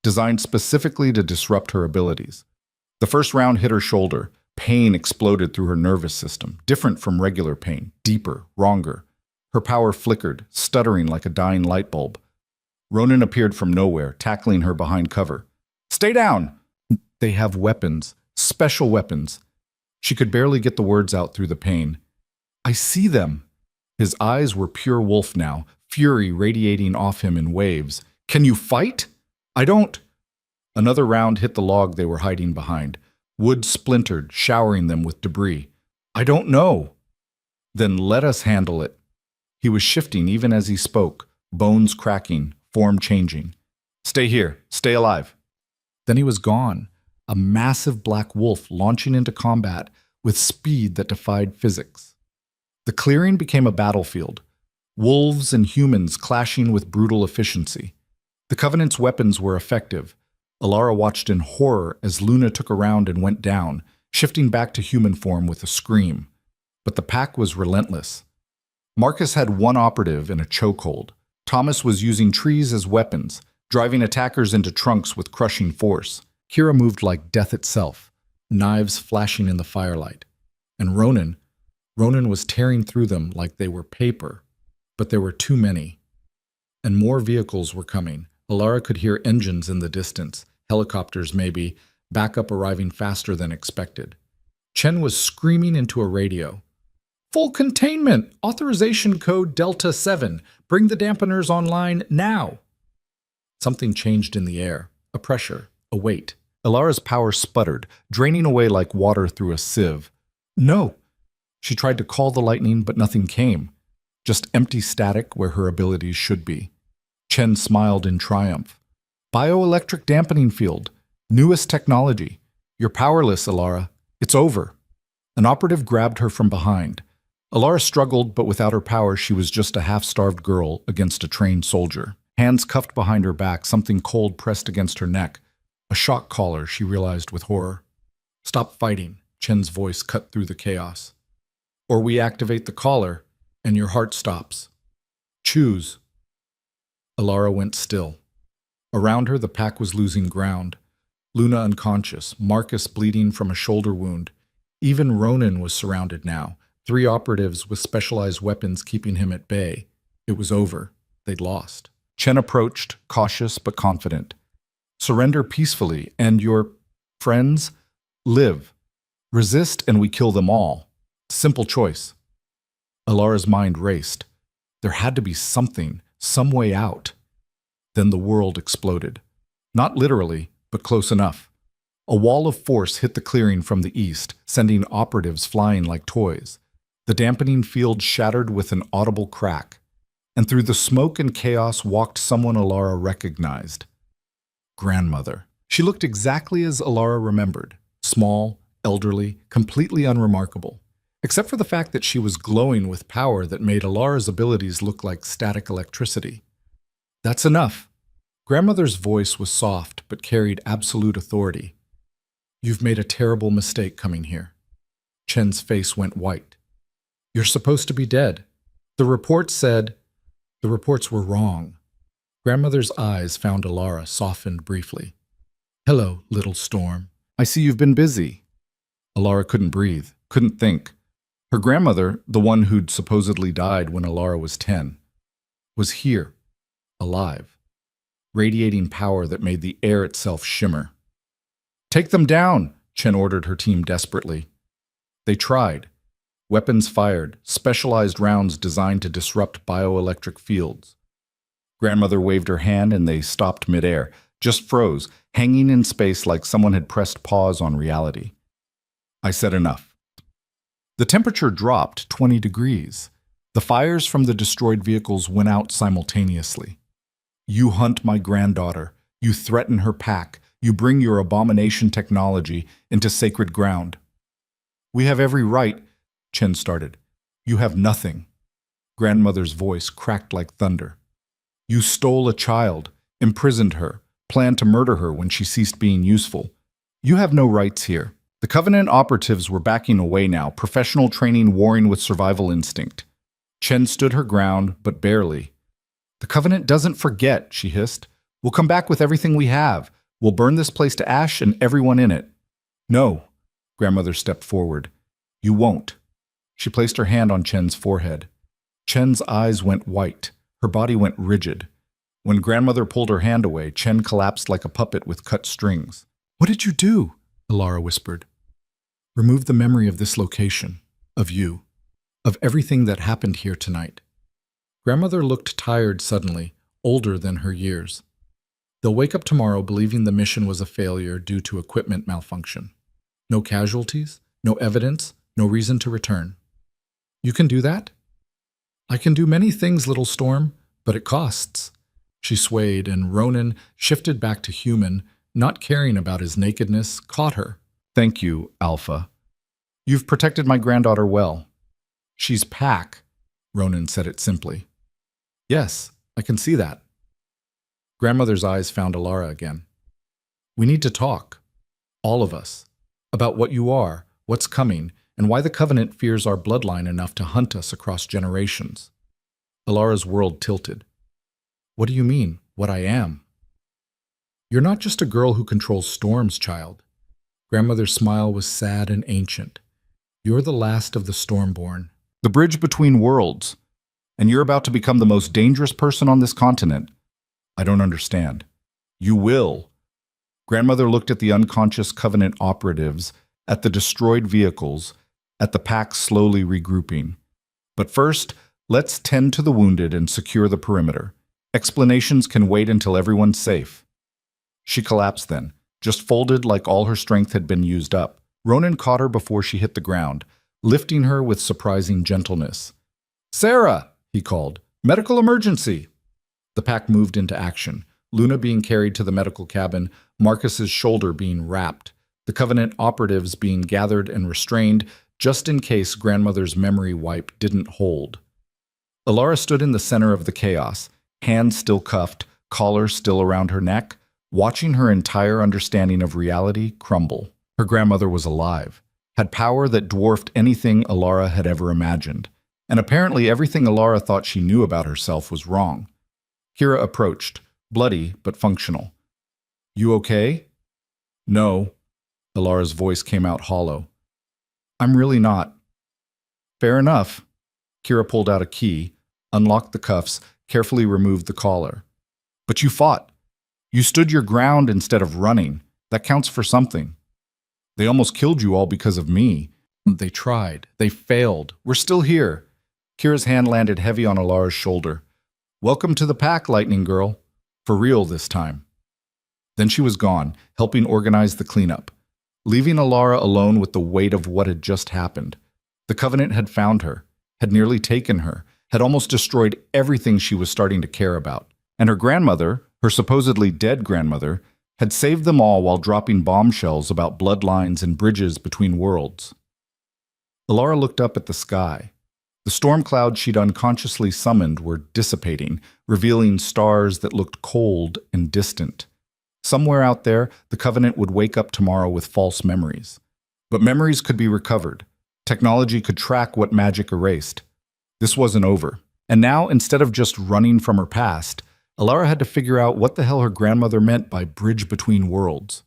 designed specifically to disrupt her abilities. The first round hit her shoulder. Pain exploded through her nervous system, different from regular pain, deeper, wronger. Her power flickered, stuttering like a dying light bulb. Ronan appeared from nowhere, tackling her behind cover. Stay down! They have weapons, special weapons. She could barely get the words out through the pain. I see them. His eyes were pure wolf now, fury radiating off him in waves. Can you fight? I don't. Another round hit the log they were hiding behind. Wood splintered, showering them with debris. I don't know. Then let us handle it. He was shifting even as he spoke, bones cracking, form changing. Stay here. Stay alive. Then he was gone, a massive black wolf launching into combat with speed that defied physics. The clearing became a battlefield, wolves and humans clashing with brutal efficiency. The Covenant's weapons were effective. Alara watched in horror as Luna took a round and went down, shifting back to human form with a scream. But the pack was relentless. Marcus had one operative in a chokehold. Thomas was using trees as weapons, driving attackers into trunks with crushing force. Kira moved like death itself, knives flashing in the firelight. And Ronan was tearing through them like they were paper. But there were too many. And more vehicles were coming. Alara could hear engines in the distance, helicopters maybe, backup arriving faster than expected. Chen was screaming into a radio. Full containment! Authorization code Delta 7. Bring the dampeners online now! Something changed in the air. A pressure, a weight. Alara's power sputtered, draining away like water through a sieve. No! She tried to call the lightning, but nothing came. Just empty static where her abilities should be. Chen smiled in triumph. Bioelectric dampening field. Newest technology. You're powerless, Alara. It's over. An operative grabbed her from behind. Alara struggled, but without her power, she was just a half-starved girl against a trained soldier. Hands cuffed behind her back, something cold pressed against her neck. A shock collar, she realized with horror. Stop fighting, Chen's voice cut through the chaos. Or we activate the collar, and your heart stops. Choose. Alara went still. Around her, the pack was losing ground. Luna unconscious, Marcus bleeding from a shoulder wound. Even Ronan was surrounded now, 3 operatives with specialized weapons keeping him at bay. It was over. They'd lost. Chen approached, cautious but confident. Surrender peacefully, and your friends live. Resist, and we kill them all. Simple choice. Alara's mind raced. There had to be something, some way out. Then the world exploded. Not literally, but close enough. A wall of force hit the clearing from the east, sending operatives flying like toys. The dampening field shattered with an audible crack. And through the smoke and chaos walked someone Alara recognized. Grandmother. She looked exactly as Alara remembered. Small, elderly, completely unremarkable. Except for the fact that she was glowing with power that made Alara's abilities look like static electricity. That's enough. Grandmother's voice was soft but carried absolute authority. You've made a terrible mistake coming here. Chen's face went white. You're supposed to be dead. The reports were wrong. Grandmother's eyes found Alara, softened briefly. Hello, little storm. I see you've been busy. Alara couldn't breathe, couldn't think. Her grandmother, the one who'd supposedly died when Alara was 10, was here, alive, radiating power that made the air itself shimmer. "Take them down," Chen ordered her team desperately. They tried. Weapons fired, specialized rounds designed to disrupt bioelectric fields. Grandmother waved her hand and they stopped midair, just froze, hanging in space like someone had pressed pause on reality. I said enough. The temperature dropped 20 degrees. The fires from the destroyed vehicles went out simultaneously. "You hunt my granddaughter. You threaten her pack. You bring your abomination technology into sacred ground." "We have every right," Chen started. "You have nothing." Grandmother's voice cracked like thunder. "You stole a child, imprisoned her, planned to murder her when she ceased being useful. You have no rights here." The Covenant operatives were backing away now, professional training warring with survival instinct. Chen stood her ground, but barely. "The Covenant doesn't forget," she hissed. "We'll come back with everything we have. We'll burn this place to ash and everyone in it." "No." Grandmother stepped forward. "You won't." She placed her hand on Chen's forehead. Chen's eyes went white. Her body went rigid. When Grandmother pulled her hand away, Chen collapsed like a puppet with cut strings. "What did you do?" Alara whispered. "Remove the memory of this location, of you, of everything that happened here tonight." Grandmother looked tired suddenly, older than her years. "They'll wake up tomorrow believing the mission was a failure due to equipment malfunction. No casualties, no evidence, no reason to return. You can do that?" "I can do many things, little storm, but it costs." She swayed, and Ronan, shifted back to human, not caring about his nakedness, caught her. "Thank you, Alpha. You've protected my granddaughter well." "She's Pack," Ronan said it simply. "Yes, I can see that." Grandmother's eyes found Alara again. "We need to talk, all of us, about what you are, what's coming, and why the Covenant fears our bloodline enough to hunt us across generations." Alara's world tilted. "What do you mean, what I am?" "You're not just a girl who controls storms, child." Grandmother's smile was sad and ancient. "You're the last of the Stormborn. The bridge between worlds. And you're about to become the most dangerous person on this continent." "I don't understand." "You will." Grandmother looked at the unconscious Covenant operatives, at the destroyed vehicles, at the pack slowly regrouping. "But first, let's tend to the wounded and secure the perimeter. Explanations can wait until everyone's safe." She collapsed then, just folded like all her strength had been used up. Ronan caught her before she hit the ground, lifting her with surprising gentleness. "Sarah!" he called. "Medical emergency!" The pack moved into action, Luna being carried to the medical cabin, Marcus's shoulder being wrapped, the Covenant operatives being gathered and restrained just in case Grandmother's memory wipe didn't hold. Alara stood in the center of the chaos, hands still cuffed, collar still around her neck, watching her entire understanding of reality crumble. Her grandmother was alive, had power that dwarfed anything Alara had ever imagined, and apparently everything Alara thought she knew about herself was wrong. Kira approached, bloody but functional. "You okay?" "No." Alara's voice came out hollow. "I'm really not." "Fair enough." Kira pulled out a key, unlocked the cuffs, carefully removed the collar. "But you fought. You stood your ground instead of running. That counts for something. They almost killed you all because of me." "They tried. They failed. We're still here." Kira's hand landed heavy on Alara's shoulder. "Welcome to the pack, Lightning Girl. For real this time." Then she was gone, helping organize the cleanup, leaving Alara alone with the weight of what had just happened. The Covenant had found her, had nearly taken her, had almost destroyed everything she was starting to care about. And her grandmother, her supposedly dead grandmother, had saved them all while dropping bombshells about bloodlines and bridges between worlds. Alara looked up at the sky. The storm clouds she'd unconsciously summoned were dissipating, revealing stars that looked cold and distant. Somewhere out there, the Covenant would wake up tomorrow with false memories. But memories could be recovered. Technology could track what magic erased. This wasn't over. And now, instead of just running from her past, Alara had to figure out what the hell her grandmother meant by bridge between worlds.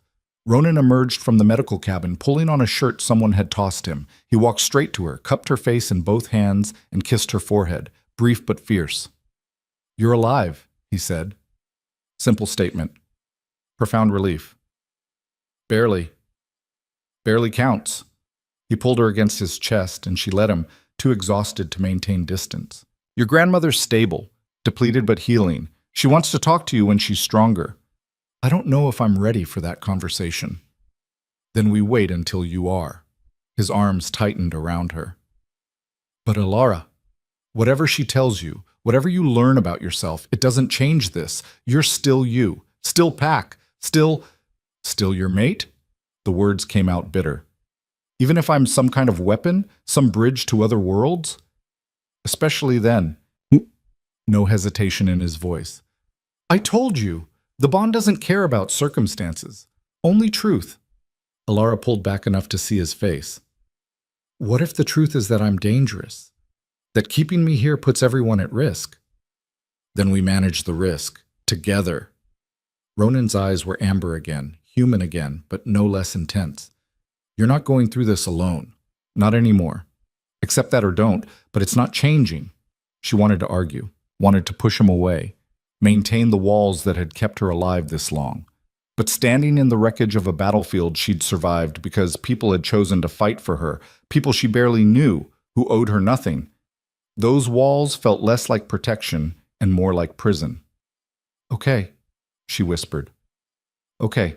Ronan emerged from the medical cabin, pulling on a shirt someone had tossed him. He walked straight to her, cupped her face in both hands, and kissed her forehead, brief but fierce. "You're alive," he said. Simple statement. Profound relief. "Barely. Barely counts." He pulled her against his chest, and she let him, too exhausted to maintain distance. "Your grandmother's stable, depleted but healing. She wants to talk to you when she's stronger." "I don't know if I'm ready for that conversation." "Then we wait until you are." His arms tightened around her. "But Alara, whatever she tells you, whatever you learn about yourself, it doesn't change this. You're still you, still Pac, still your mate?" The words came out bitter. "Even if I'm some kind of weapon, some bridge to other worlds?" "Especially then." No hesitation in his voice. "I told you. The bond doesn't care about circumstances, only truth." Alara pulled back enough to see his face. "What if the truth is that I'm dangerous? That keeping me here puts everyone at risk?" "Then we manage the risk, together." Ronan's eyes were amber again, human again, but no less intense. "You're not going through this alone. Not anymore. Accept that or don't, but it's not changing." She wanted to argue, wanted to push him away, maintain the walls that had kept her alive this long. But standing in the wreckage of a battlefield she'd survived because people had chosen to fight for her, people she barely knew, who owed her nothing, those walls felt less like protection and more like prison. "Okay," she whispered. "Okay.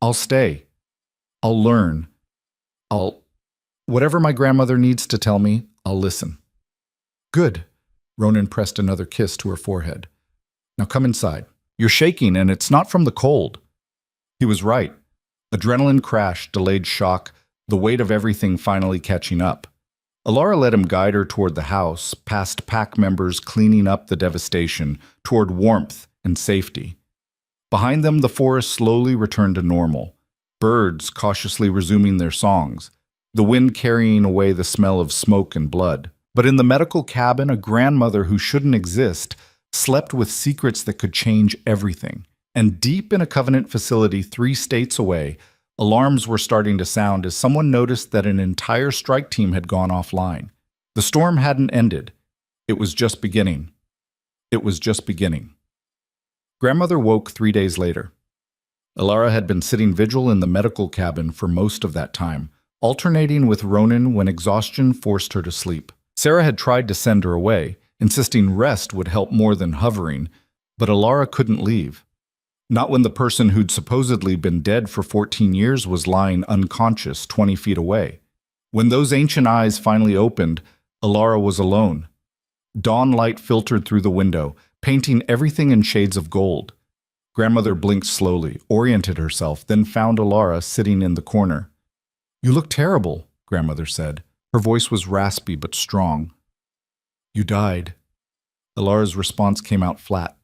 I'll stay. I'll learn. Whatever my grandmother needs to tell me, I'll listen." "Good." Ronan pressed another kiss to her forehead. "Now come inside. You're shaking, and it's not from the cold." He was right. Adrenaline crash, delayed shock, the weight of everything finally catching up. Alara let him guide her toward the house, past pack members cleaning up the devastation, toward warmth and safety. Behind them, the forest slowly returned to normal, birds cautiously resuming their songs, the wind carrying away the smell of smoke and blood. But in the medical cabin, a grandmother who shouldn't exist slept with secrets that could change everything. And deep in a Covenant facility 3 states away, alarms were starting to sound as someone noticed that an entire strike team had gone offline. The storm hadn't ended. It was just beginning. It was just beginning. Grandmother woke 3 days later. Alara had been sitting vigil in the medical cabin for most of that time, alternating with Ronan when exhaustion forced her to sleep. Sarah had tried to send her away, insisting rest would help more than hovering, but Alara couldn't leave. Not when the person who'd supposedly been dead for 14 years was lying unconscious 20 feet away. When those ancient eyes finally opened, Alara was alone. Dawn light filtered through the window, painting everything in shades of gold. Grandmother blinked slowly, oriented herself, then found Alara sitting in the corner. "You look terrible," Grandmother said. Her voice was raspy but strong. "You died." Alara's response came out flat.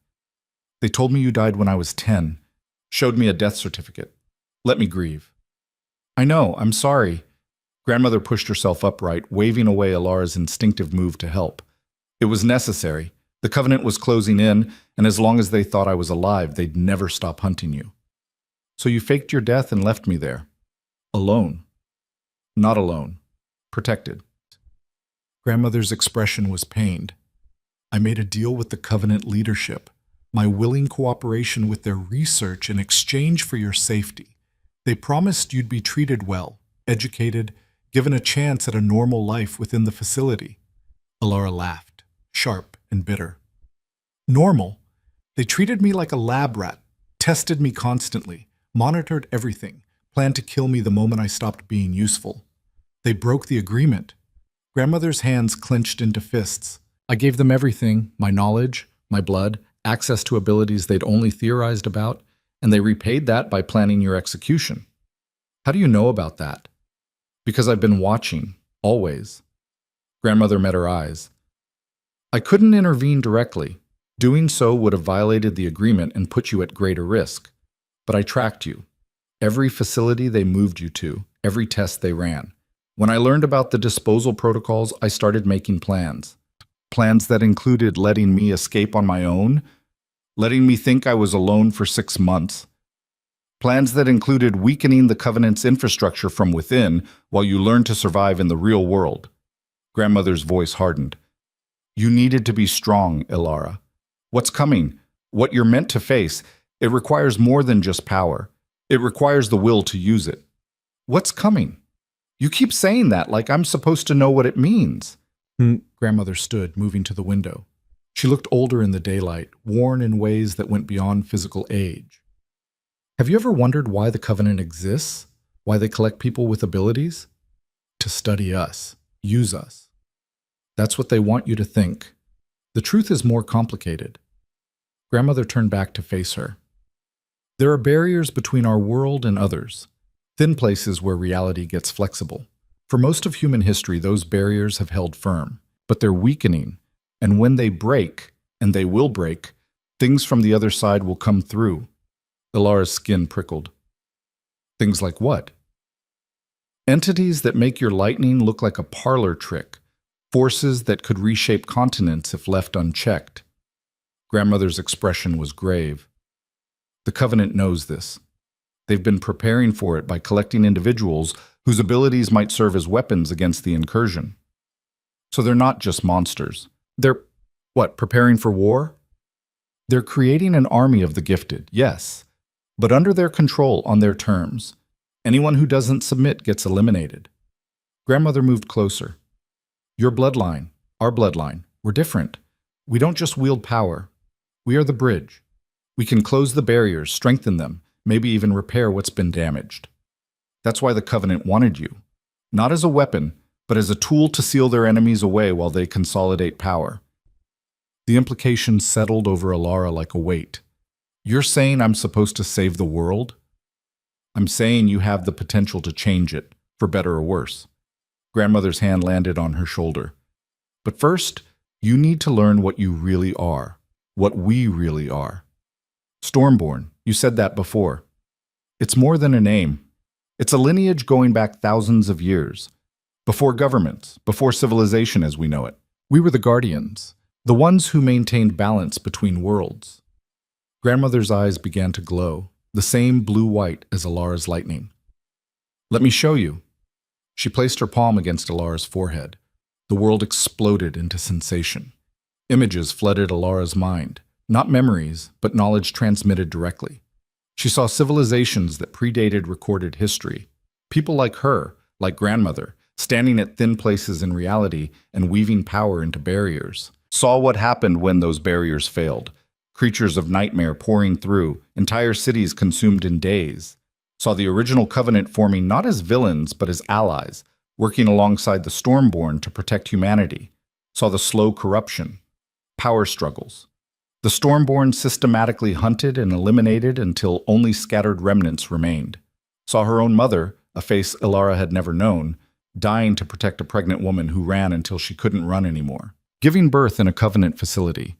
"They told me you died when I was 10. Showed me a death certificate. Let me grieve." "I know, I'm sorry." Grandmother pushed herself upright, waving away Alara's instinctive move to help. "It was necessary. The Covenant was closing in, and as long as they thought I was alive, they'd never stop hunting you. So you faked your death and left me there. Alone." "Not alone. Protected." Grandmother's expression was pained. "I made a deal with the Covenant leadership. My willing cooperation with their research in exchange for your safety. They promised you'd be treated well, educated, given a chance at a normal life within the facility." Alara laughed, sharp and bitter. "Normal? They treated me like a lab rat, tested me constantly, monitored everything, planned to kill me the moment I stopped being useful. They broke the agreement." Grandmother's hands clenched into fists. "I gave them everything, my knowledge, my blood, access to abilities they'd only theorized about, and they repaid that by planning your execution." "How do you know about that?" "Because I've been watching, always." Grandmother met her eyes. "I couldn't intervene directly. Doing so would have violated the agreement and put you at greater risk. But I tracked you. Every facility they moved you to, every test they ran. When I learned about the disposal protocols, I started making plans. Plans that included letting me escape on my own, letting me think I was alone for 6 months. Plans that included weakening the Covenant's infrastructure from within while you learn to survive in the real world. Grandmother's voice hardened. You needed to be strong, Ilara. What's coming, what you're meant to face, it requires more than just power. It requires the will to use it. What's coming? You keep saying that like I'm supposed to know what it means. Grandmother stood, moving to the window. She looked older in the daylight, worn in ways that went beyond physical age. Have you ever wondered why the Covenant exists? Why they collect people with abilities? To study us, use us. That's what they want you to think. The truth is more complicated. Grandmother turned back to face her. There are barriers between our world and others, thin places where reality gets flexible. For most of human history, those barriers have held firm, but they're weakening, and when they break, and they will break, things from the other side will come through. Ilara's skin prickled. Things like what? Entities that make your lightning look like a parlor trick, forces that could reshape continents if left unchecked. Grandmother's expression was grave. The Covenant knows this. They've been preparing for it by collecting individuals whose abilities might serve as weapons against the incursion. So they're not just monsters. They're, preparing for war? They're creating an army of the gifted, yes, but under their control on their terms. Anyone who doesn't submit gets eliminated. Grandmother moved closer. Your bloodline, our bloodline, we're different. We don't just wield power. We are the bridge. We can close the barriers, strengthen them, maybe even repair what's been damaged. That's why the Covenant wanted you. Not as a weapon, but as a tool to seal their enemies away while they consolidate power. The implications settled over Ilara like a weight. You're saying I'm supposed to save the world? I'm saying you have the potential to change it, for better or worse. Grandmother's hand landed on her shoulder. But first, you need to learn what you really are, what we really are. Stormborn, you said that before. It's more than a name. It's a lineage going back thousands of years. Before governments, before civilization as we know it. We were the guardians, the ones who maintained balance between worlds. Grandmother's eyes began to glow, the same blue-white as Ilara's lightning. Let me show you. She placed her palm against Ilara's forehead. The world exploded into sensation. Images flooded Ilara's mind, not memories, but knowledge transmitted directly. She saw civilizations that predated recorded history. People like her, like grandmother, standing at thin places in reality and weaving power into barriers. Saw what happened when those barriers failed. Creatures of nightmare pouring through, entire cities consumed in days. Saw the original Covenant forming not as villains, but as allies, working alongside the Stormborn to protect humanity. Saw the slow corruption, power struggles. The Stormborn systematically hunted and eliminated until only scattered remnants remained. Saw her own mother, a face Ilara had never known, dying to protect a pregnant woman who ran until she couldn't run anymore. Giving birth in a Covenant facility.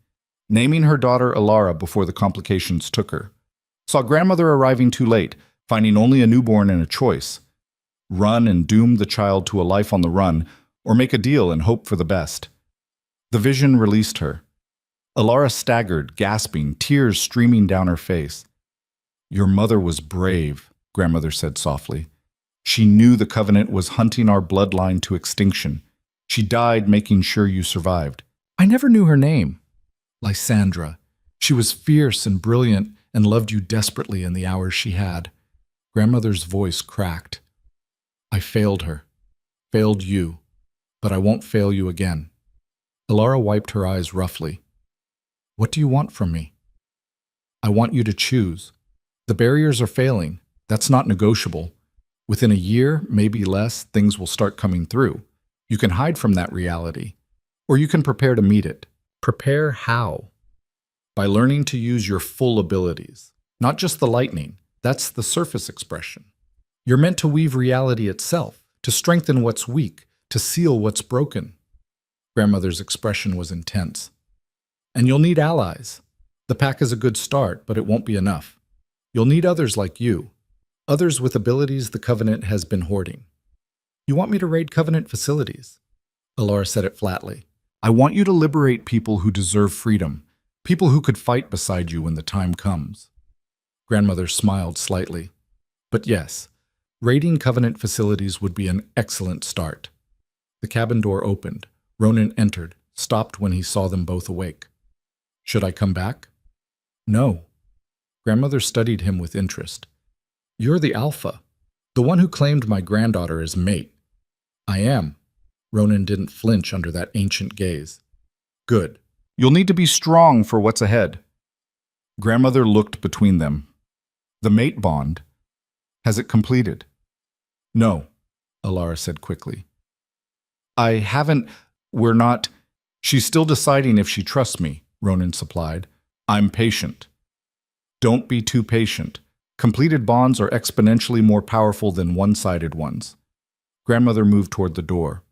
Naming her daughter Ilara before the complications took her. Saw grandmother arriving too late, finding only a newborn and a choice. Run and doom the child to a life on the run, or make a deal and hope for the best. The vision released her. Ilara staggered, gasping, tears streaming down her face. Your mother was brave, grandmother said softly. She knew the Covenant was hunting our bloodline to extinction. She died making sure you survived. I never knew her name. Lysandra. She was fierce and brilliant and loved you desperately in the hours she had. Grandmother's voice cracked. I failed her. Failed you. But I won't fail you again. Ilara wiped her eyes roughly. What do you want from me? I want you to choose. The barriers are failing. That's not negotiable. Within a year, maybe less, things will start coming through. You can hide from that reality, or you can prepare to meet it. Prepare how? By learning to use your full abilities, not just the lightning. That's the surface expression. You're meant to weave reality itself, to strengthen what's weak, to seal what's broken. Grandmother's expression was intense. And you'll need allies. The pack is a good start, but it won't be enough. You'll need others like you, others with abilities the Covenant has been hoarding. You want me to raid Covenant facilities? Ilara said it flatly. I want you to liberate people who deserve freedom, people who could fight beside you when the time comes. Grandmother smiled slightly. But yes, raiding Covenant facilities would be an excellent start. The cabin door opened. Ronan entered, stopped when he saw them both awake. Should I come back? No. Grandmother studied him with interest. You're the alpha, the one who claimed my granddaughter as mate. I am. Ronan didn't flinch under that ancient gaze. Good. You'll need to be strong for what's ahead. Grandmother looked between them. The mate bond. Has it completed? No, Alara said quickly. I haven't. We're not. She's still deciding if she trusts me, Ronan supplied. I'm patient. Don't be too patient. Completed bonds are exponentially more powerful than one-sided ones. Grandmother moved toward the door.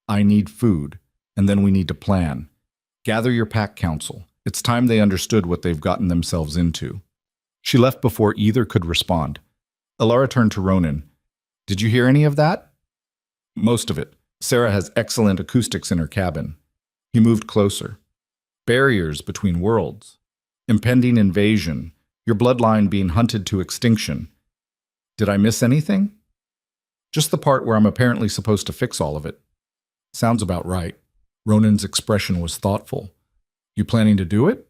I need food, and then we need to plan. Gather your pack council. It's time they understood what they've gotten themselves into. She left before either could respond. Alara turned to Ronan. Did you hear any of that? Most of it. Sarah has excellent acoustics in her cabin. He moved closer. Barriers between worlds. Impending invasion. Your bloodline being hunted to extinction. Did I miss anything? Just the part where I'm apparently supposed to fix all of it. Sounds about right. Ronan's expression was thoughtful. You planning to do it?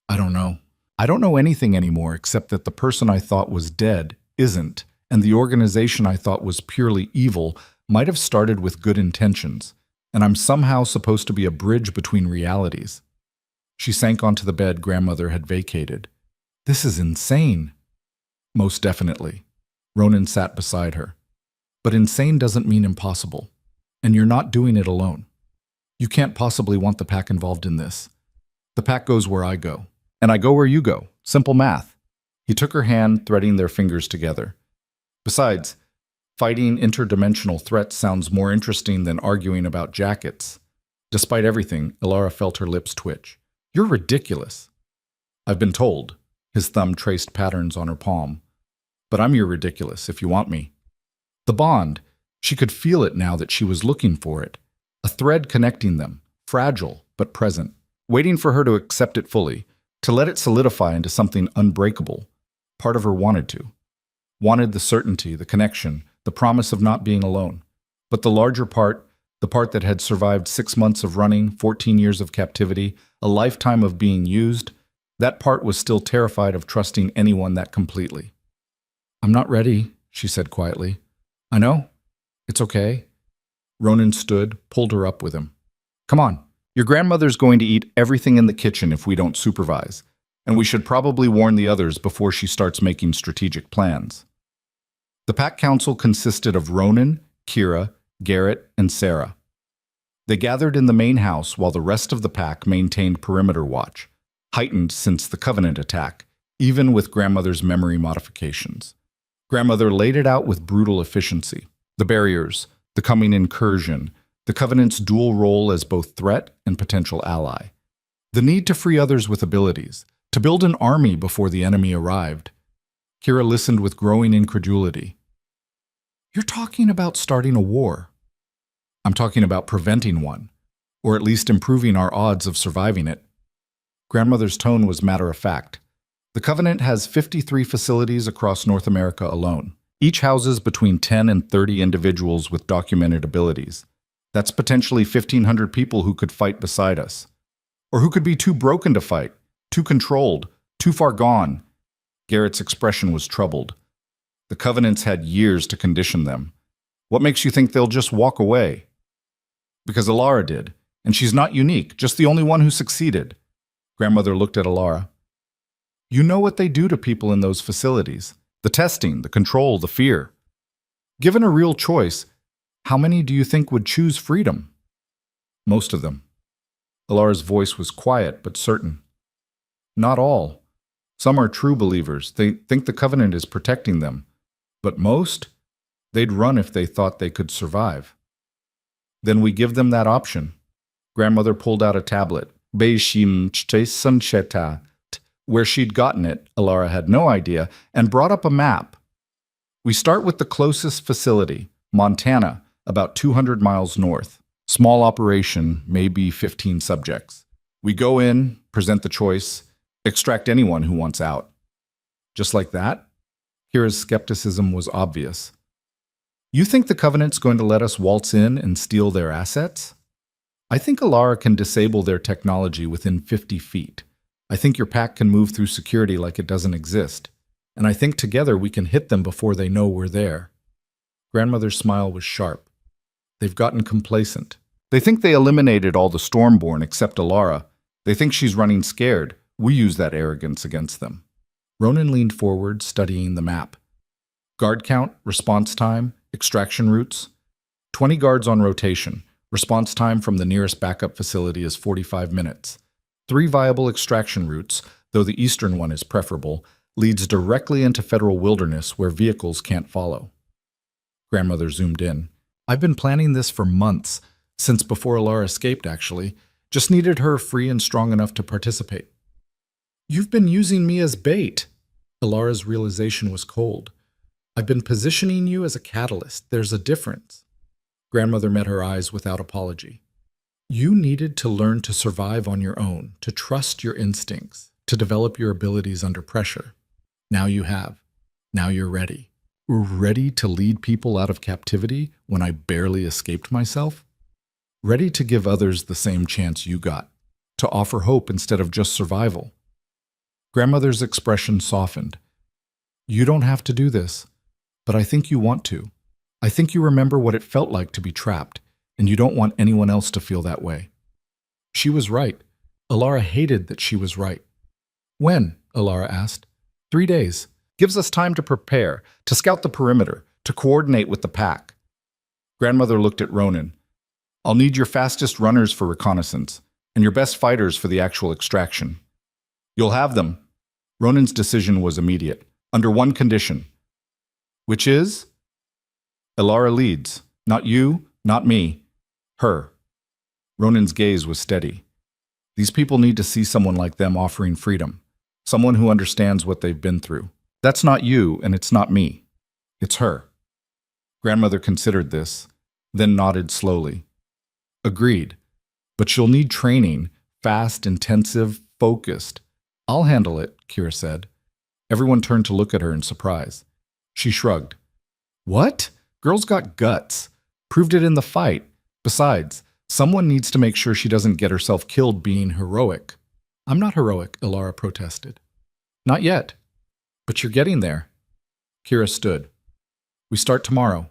I don't know. I don't know anything anymore except that the person I thought was dead isn't, and the organization I thought was purely evil might have started with good intentions, and I'm somehow supposed to be a bridge between realities. She sank onto the bed Grandmother had vacated. This is insane. Most definitely. Ronan sat beside her. But insane doesn't mean impossible, and you're not doing it alone. You can't possibly want the pack involved in this. The pack goes where I go, and I go where you go. Simple math. He took her hand, threading their fingers together. Besides, fighting interdimensional threats sounds more interesting than arguing about jackets. Despite everything, Alara felt her lips twitch. You're ridiculous. I've been told. His thumb traced patterns on her palm. But I'm your ridiculous, if you want me. The bond. She could feel it now that she was looking for it. A thread connecting them, fragile but present, waiting for her to accept it fully, to let it solidify into something unbreakable. Part of her wanted to. Wanted the certainty, the connection, the promise of not being alone. But the larger part, the part that had survived 6 months of running, 14 years of captivity, a lifetime of being used, that part was still terrified of trusting anyone that completely. I'm not ready, she said quietly. I know. It's okay. Ronan stood, pulled her up with him. Come on. Your grandmother's going to eat everything in the kitchen if we don't supervise, and we should probably warn the others before she starts making strategic plans. The pack council consisted of Ronan, Kira, Garrett, and Sarah. They gathered in the main house while the rest of the pack maintained perimeter watch, heightened since the Covenant attack, even with Grandmother's memory modifications. Grandmother laid it out with brutal efficiency. The barriers, the coming incursion, the Covenant's dual role as both threat and potential ally. The need to free others with abilities, to build an army before the enemy arrived. Kira listened with growing incredulity. You're talking about starting a war. I'm talking about preventing one, or at least improving our odds of surviving it. Grandmother's tone was matter-of-fact. The Covenant has 53 facilities across North America alone. Each houses between 10 and 30 individuals with documented abilities. That's potentially 1,500 people who could fight beside us. Or who could be too broken to fight, too controlled, too far gone. Garrett's expression was troubled. The Covenants had years to condition them. What makes you think they'll just walk away? Because Alara did, and she's not unique, just the only one who succeeded. Grandmother looked at Alara. You know what they do to people in those facilities. The testing, the control, the fear. Given a real choice, how many do you think would choose freedom? Most of them. Alara's voice was quiet but certain. Not all. Some are true believers. They think the Covenant is protecting them. But most? They'd run if they thought they could survive. Then we give them that option. Grandmother pulled out a tablet. Where she'd gotten it, Alara had no idea, and brought up a map. We start with the closest facility, Montana, about 200 miles north. Small operation, maybe 15 subjects. We go in, present the choice, extract anyone who wants out. Just like that? Kira's skepticism was obvious. You think the Covenant's going to let us waltz in and steal their assets? I think Alara can disable their technology within 50 feet. I think your pack can move through security like it doesn't exist. And I think together we can hit them before they know we're there. Grandmother's smile was sharp. They've gotten complacent. They think they eliminated all the Stormborn except Alara. They think she's running scared. We use that arrogance against them. Ronan leaned forward, studying the map. Guard count, response time, extraction routes. 20 guards on rotation. Response time from the nearest backup facility is 45 minutes. 3 viable extraction routes, though the eastern one is preferable, leads directly into federal wilderness where vehicles can't follow. Grandmother zoomed in. I've been planning this for months, since before Alara escaped, actually. Just needed her free and strong enough to participate. You've been using me as bait. Alara's realization was cold. I've been positioning you as a catalyst. There's a difference. Grandmother met her eyes without apology. You needed to learn to survive on your own, to trust your instincts, to develop your abilities under pressure. Now you have. Now you're ready. Ready to lead people out of captivity when I barely escaped myself? Ready to give others the same chance you got, to offer hope instead of just survival. Grandmother's expression softened. You don't have to do this, but I think you want to. I think you remember what it felt like to be trapped, and you don't want anyone else to feel that way. She was right. Alara hated that she was right. When? Alara asked. 3 days. Gives us time to prepare, to scout the perimeter, to coordinate with the pack. Grandmother looked at Ronan. I'll need your fastest runners for reconnaissance, and your best fighters for the actual extraction. You'll have them. Ronan's decision was immediate, under one condition. Which is? Alara leads. Not you, not me. Her. Ronan's gaze was steady. These people need to see someone like them offering freedom, someone who understands what they've been through. That's not you, and it's not me. It's her. Grandmother considered this, then nodded slowly. Agreed. But she'll need training, fast, intensive, focused. I'll handle it, Kira said. Everyone turned to look at her in surprise. She shrugged. What? Girl's got guts. Proved it in the fight. Besides, someone needs to make sure she doesn't get herself killed being heroic. I'm not heroic, Alara protested. Not yet. But you're getting there. Kira stood. We start tomorrow.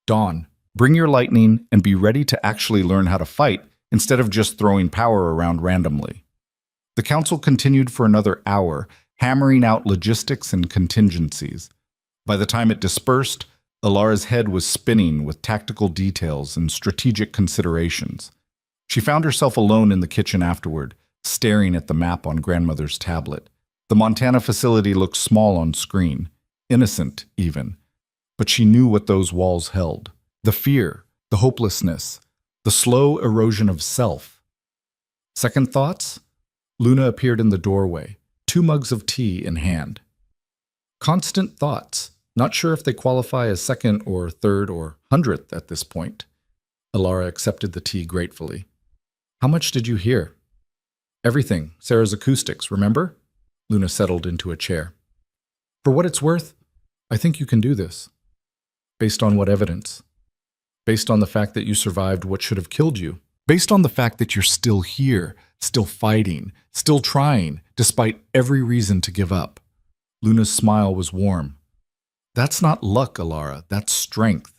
Dawn. Bring your lightning and be ready to actually learn how to fight instead of just throwing power around randomly. The council continued for another hour, hammering out logistics and contingencies. By the time it dispersed, Alara's head was spinning with tactical details and strategic considerations. She found herself alone in the kitchen afterward, staring at the map on Grandmother's tablet. The Montana facility looked small on screen, innocent even, but she knew what those walls held. The fear, the hopelessness, the slow erosion of self. Second thoughts? Luna appeared in the doorway, 2 mugs of tea in hand. Constant thoughts, not sure if they qualify as second or third or 100th at this point. Alara accepted the tea gratefully. How much did you hear? Everything, Sarah's acoustics, remember? Luna settled into a chair. For what it's worth, I think you can do this. Based on what evidence? Based on the fact that you survived what should have killed you. Based on the fact that you're still here, still fighting, still trying, despite every reason to give up. Luna's smile was warm. That's not luck, Alara. That's strength.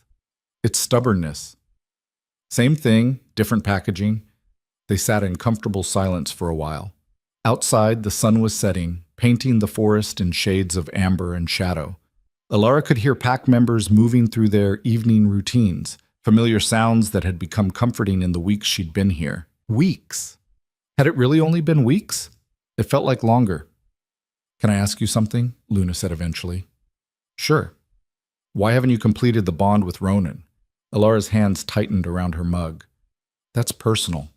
It's stubbornness. Same thing, different packaging. They sat in comfortable silence for a while. Outside, the sun was setting, painting the forest in shades of amber and shadow. Alara could hear pack members moving through their evening routines, familiar sounds that had become comforting in the weeks she'd been here. Weeks. Had it really only been weeks? It felt like longer. Can I ask you something? Luna said eventually. Sure. Why haven't you completed the bond with Ronan? Alara's hands tightened around her mug. That's personal.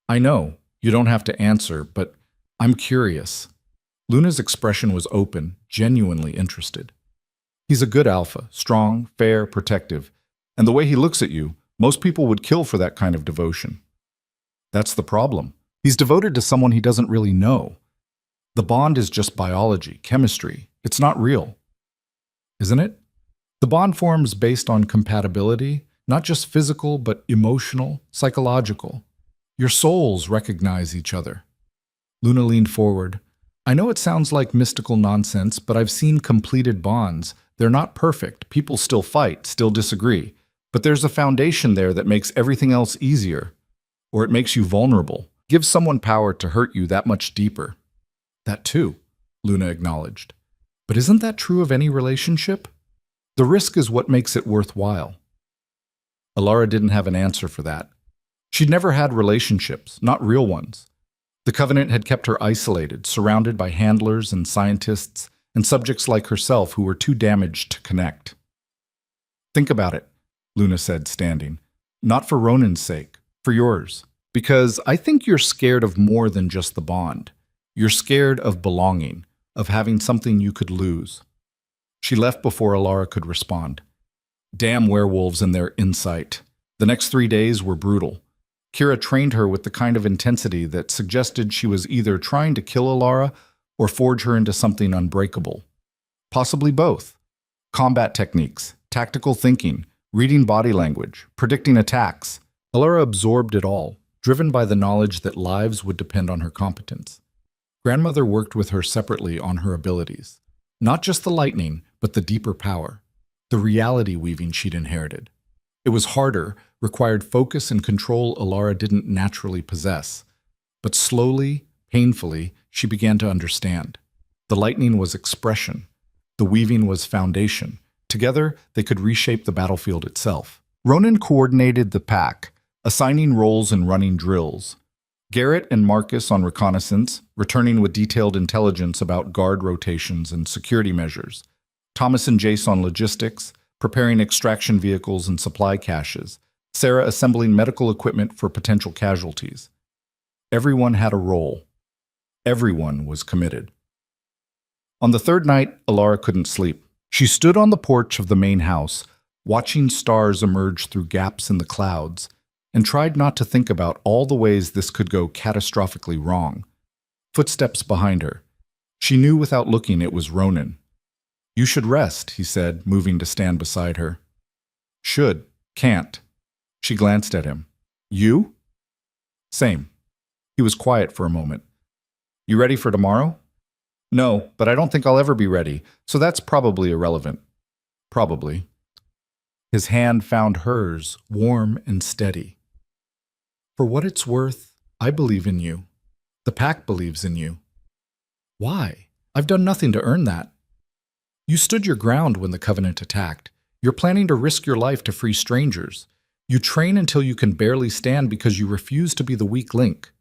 I know. You don't have to answer, but I'm curious. Luna's expression was open, genuinely interested. He's a good alpha, strong, fair, protective. And the way he looks at you, most people would kill for that kind of devotion. That's the problem. He's devoted to someone he doesn't really know. The bond is just biology, chemistry. It's not real, isn't it? The bond forms based on compatibility, not just physical, but emotional, psychological. Your souls recognize each other. Luna leaned forward. I know it sounds like mystical nonsense, but I've seen completed bonds. They're not perfect. People still fight, still disagree. But there's a foundation there that makes everything else easier. Or it makes you vulnerable. Gives someone power to hurt you that much deeper. That too, Luna acknowledged. But isn't that true of any relationship? The risk is what makes it worthwhile. Alara didn't have an answer for that. She'd never had relationships, not real ones. The Covenant had kept her isolated, surrounded by handlers and scientists and subjects like herself who were too damaged to connect. Think about it, Luna said, standing. Not for Ronan's sake, for yours. Because I think you're scared of more than just the bond. You're scared of belonging, of having something you could lose. She left before Alara could respond. Damn werewolves and their insight. The next 3 days were brutal. Kira trained her with the kind of intensity that suggested she was either trying to kill Alara or forge her into something unbreakable. Possibly both. Combat techniques, tactical thinking, reading body language, predicting attacks. Alara absorbed it all, driven by the knowledge that lives would depend on her competence. Grandmother worked with her separately on her abilities. Not just the lightning, but the deeper power. The reality weaving she'd inherited. It was harder, required focus and control Alara didn't naturally possess. But slowly, painfully, she began to understand. The lightning was expression. The weaving was foundation. Together, they could reshape the battlefield itself. Ronan coordinated the pack, assigning roles and running drills. Garrett and Marcus on reconnaissance, returning with detailed intelligence about guard rotations and security measures. Thomas and Jace on logistics, preparing extraction vehicles and supply caches. Sarah assembling medical equipment for potential casualties. Everyone had a role. Everyone was committed. On the third night, Alara couldn't sleep. She stood on the porch of the main house, watching stars emerge through gaps in the clouds, and tried not to think about all the ways this could go catastrophically wrong. Footsteps behind her. She knew without looking it was Ronan. You should rest, he said, moving to stand beside her. Should, can't. She glanced at him. You? Same. He was quiet for a moment. You ready for tomorrow? No, but I don't think I'll ever be ready, so that's probably irrelevant. Probably. His hand found hers, warm and steady. For what it's worth, I believe in you. The pack believes in you. Why? I've done nothing to earn that. You stood your ground when the Covenant attacked. You're planning to risk your life to free strangers. You train until you can barely stand because you refuse to be the weak link.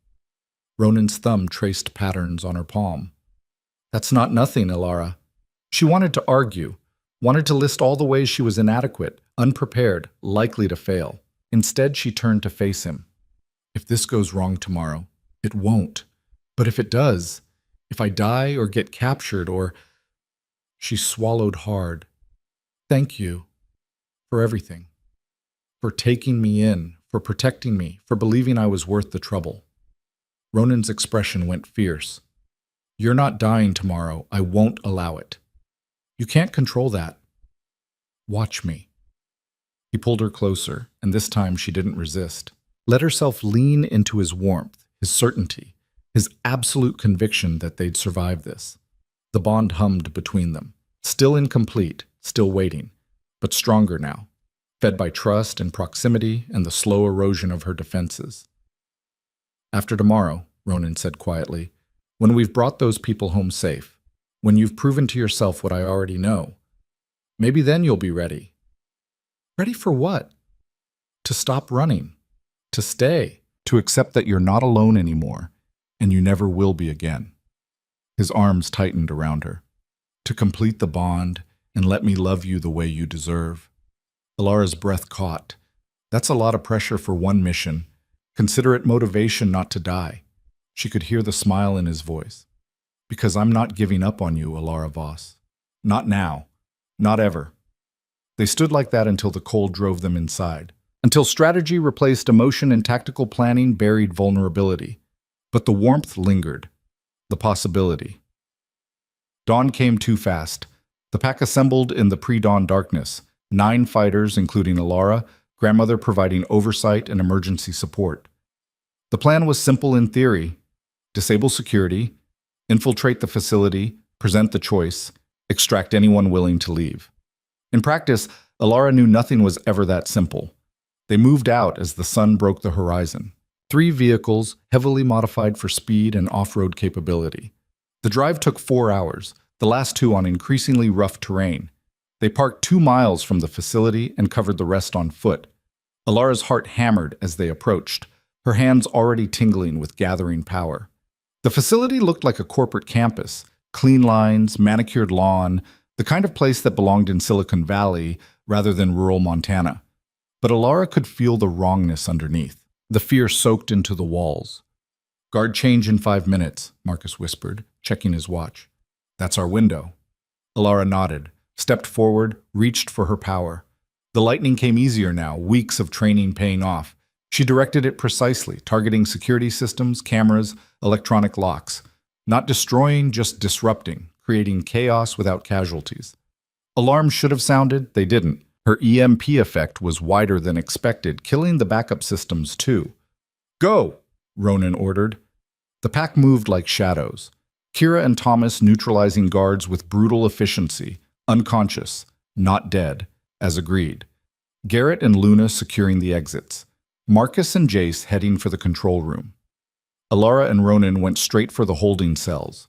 Ronan's thumb traced patterns on her palm. That's not nothing, Alara. She wanted to argue, wanted to list all the ways she was inadequate, unprepared, likely to fail. Instead, she turned to face him. If this goes wrong tomorrow, it won't. But if it does, if I die or get captured or... She swallowed hard. Thank you for everything. For taking me in, for protecting me, for believing I was worth the trouble. Ronan's expression went fierce. You're not dying tomorrow. I won't allow it. You can't control that. Watch me. He pulled her closer, and this time she didn't resist. Let herself lean into his warmth, his certainty, his absolute conviction that they'd survive this. The bond hummed between them, still incomplete, still waiting, but stronger now, fed by trust and proximity and the slow erosion of her defenses. After tomorrow, Ronan said quietly, when we've brought those people home safe, when you've proven to yourself what I already know, maybe then you'll be ready. Ready for what? To stop running, to stay, to accept that you're not alone anymore, and you never will be again. His arms tightened around her. To complete the bond and let me love you the way you deserve. Alara's breath caught. That's a lot of pressure for one mission. Consider it motivation not to die. She could hear the smile in his voice. Because I'm not giving up on you, Alara Voss. Not now. Not ever. They stood like that until the cold drove them inside. Until strategy replaced emotion and tactical planning buried vulnerability. But the warmth lingered. The possibility. Dawn came too fast. The pack assembled in the pre-dawn darkness, 9 fighters, including Alara, grandmother providing oversight and emergency support. The plan was simple in theory: disable security, infiltrate the facility, present the choice, extract anyone willing to leave. In practice, Alara knew nothing was ever that simple. They moved out as the sun broke the horizon. 3 vehicles, heavily modified for speed and off-road capability. The drive took 4 hours, the last 2 on increasingly rough terrain. They parked 2 miles from the facility and covered the rest on foot. Alara's heart hammered as they approached, her hands already tingling with gathering power. The facility looked like a corporate campus: clean lines, manicured lawn, the kind of place that belonged in Silicon Valley rather than rural Montana. But Alara could feel the wrongness underneath. The fear soaked into the walls. "Guard change in 5 minutes," Marcus whispered, checking his watch. "That's our window." Alara nodded, stepped forward, reached for her power. The lightning came easier now, weeks of training paying off. She directed it precisely, targeting security systems, cameras, electronic locks. Not destroying, just disrupting, creating chaos without casualties. Alarms should have sounded, they didn't. Her EMP effect was wider than expected, killing the backup systems too. "Go!" Ronan ordered. The pack moved like shadows. Kira and Thomas neutralizing guards with brutal efficiency, unconscious, not dead, as agreed. Garrett and Luna securing the exits. Marcus and Jace heading for the control room. Alara and Ronan went straight for the holding cells.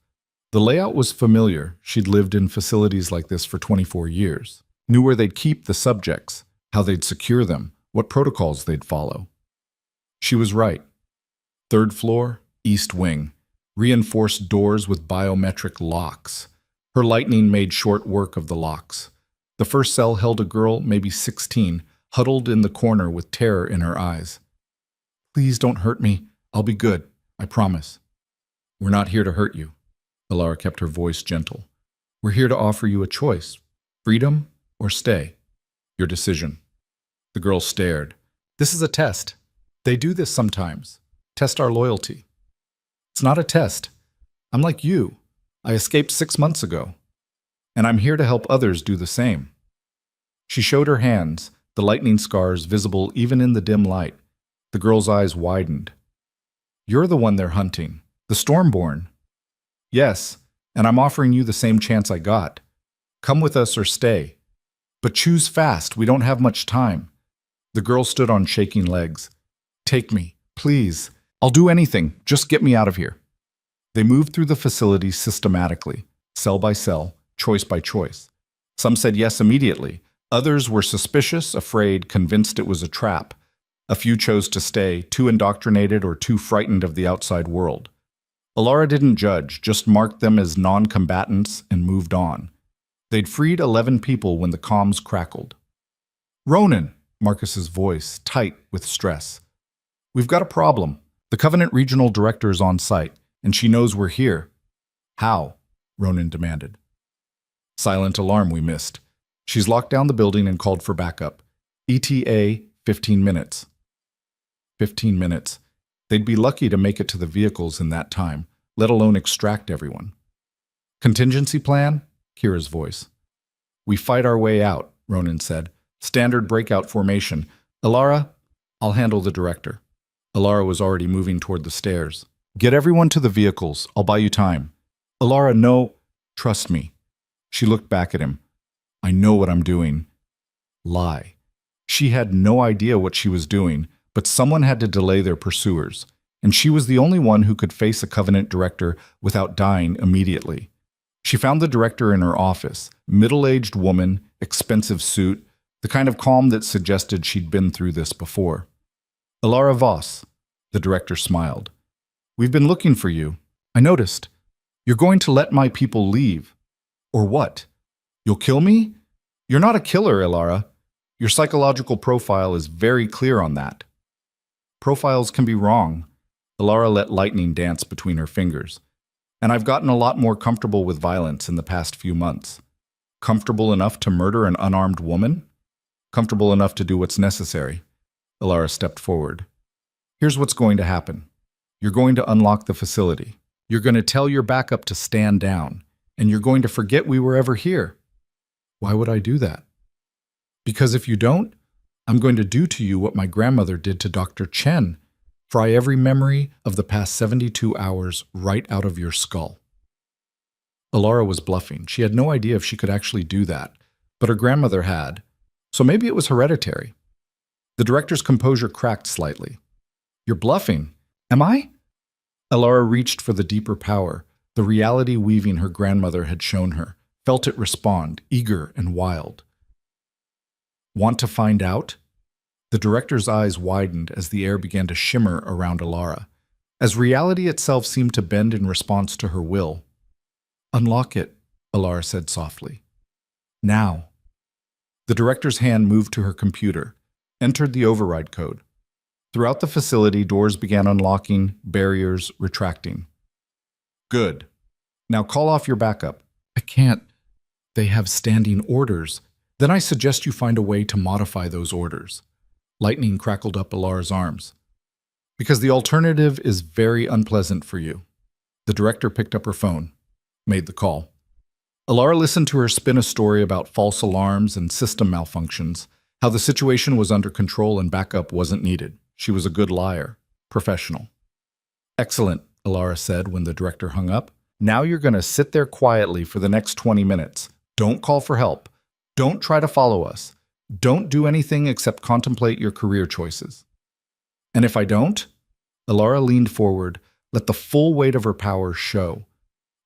The layout was familiar. She'd lived in facilities like this for 24 years. Knew where they'd keep the subjects, how they'd secure them, what protocols they'd follow. She was right. 3rd floor, east wing. Reinforced doors with biometric locks. Her lightning made short work of the locks. The first cell held a girl, maybe 16, huddled in the corner with terror in her eyes. "Please don't hurt me. I'll be good. I promise." "We're not here to hurt you." Alara kept her voice gentle. "We're here to offer you a choice. Freedom or stay. Your decision." The girl stared. "This is a test. They do this sometimes. Test our loyalty." "It's not a test. I'm like you. I escaped 6 months ago. And I'm here to help others do the same." She showed her hands, the lightning scars visible even in the dim light. The girl's eyes widened. "You're the one they're hunting. The Stormborn." "Yes, and I'm offering you the same chance I got. Come with us or stay. But choose fast, we don't have much time." The girl stood on shaking legs. "Take me, please. I'll do anything, just get me out of here." They moved through the facility systematically, cell by cell, choice by choice. Some said yes immediately. Others were suspicious, afraid, convinced it was a trap. A few chose to stay, too indoctrinated or too frightened of the outside world. Alara didn't judge, just marked them as non-combatants and moved on. They'd freed 11 people when the comms crackled. "Ronan," Marcus's voice, tight with stress. "We've got a problem. The Covenant Regional Director is on site, and she knows we're here." "How?" Ronan demanded. "Silent alarm we missed. She's locked down the building and called for backup. ETA, 15 minutes. 15 minutes. They'd be lucky to make it to the vehicles in that time, let alone extract everyone. "Contingency plan?" Kira's voice. "We fight our way out," Ronan said. "Standard breakout formation. Alara, I'll handle the director." Alara was already moving toward the stairs. "Get everyone to the vehicles. I'll buy you time." "Alara, no. Trust me." She looked back at him. "I know what I'm doing." Lie. She had no idea what she was doing, but someone had to delay their pursuers, and she was the only one who could face a Covenant director without dying immediately. She found the director in her office, middle-aged woman, expensive suit, the kind of calm that suggested she'd been through this before. "Alara Voss," the director smiled. "We've been looking for you. I noticed. You're going to let my people leave. Or what? You'll kill me? You're not a killer, Alara. Your psychological profile is very clear on that." "Profiles can be wrong." Alara let lightning dance between her fingers. "And I've gotten a lot more comfortable with violence in the past few months. Comfortable enough to murder an unarmed woman? Comfortable enough to do what's necessary." Alara stepped forward. "Here's what's going to happen. You're going to unlock the facility. You're going to tell your backup to stand down. and you're going to forget we were ever here. Why would I do that? Because if you don't, I'm going to do to you what my grandmother did to Dr. Chen, fry every memory of the past 72 hours right out of your skull. Alara was bluffing. She had no idea if she could actually do that, but her grandmother had, so maybe it was hereditary. The director's composure cracked slightly. You're bluffing. Am I? Alara reached for the deeper power, the reality weaving her grandmother had shown her, felt it respond, eager and wild. Want to find out? The director's eyes widened as the air began to shimmer around Alara, as reality itself seemed to bend in response to her will. Unlock it, Alara said softly. Now. The director's hand moved to her computer, entered the override code. Throughout the facility, doors began unlocking, barriers retracting. Good. Now call off your backup. I can't. They have standing orders. Then I suggest you find a way to modify those orders. Lightning crackled up Alara's arms. Because the alternative is very unpleasant for you. The director picked up her phone, made the call. Alara listened to her spin a story about false alarms and system malfunctions, how the situation was under control and backup wasn't needed. She was a good liar, professional. Excellent, Alara said when the director hung up. Now you're going to sit there quietly for the next 20 minutes. Don't call for help. Don't try to follow us. Don't do anything except contemplate your career choices. And if I don't? Alara leaned forward, let the full weight of her power show.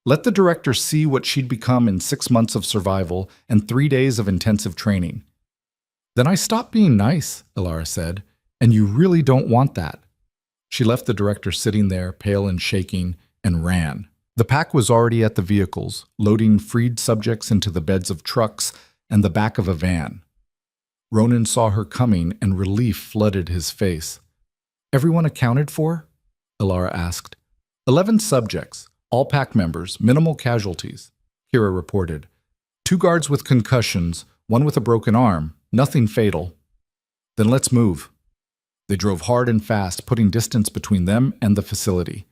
Let the director see what she'd become in 6 months of survival and 3 days of intensive training. Then I stopped being nice, Alara said, and you really don't want that. She left the director sitting there, pale and shaking, and ran. The pack was already at the vehicles, loading freed subjects into the beds of trucks and the back of a van. Ronan saw her coming, and relief flooded his face. Everyone accounted for? Alara asked. 11 subjects, all pack members, minimal casualties, Kira reported. 2 guards with concussions, 1 with a broken arm, nothing fatal. Then let's move. They drove hard and fast, putting distance between them and the facility.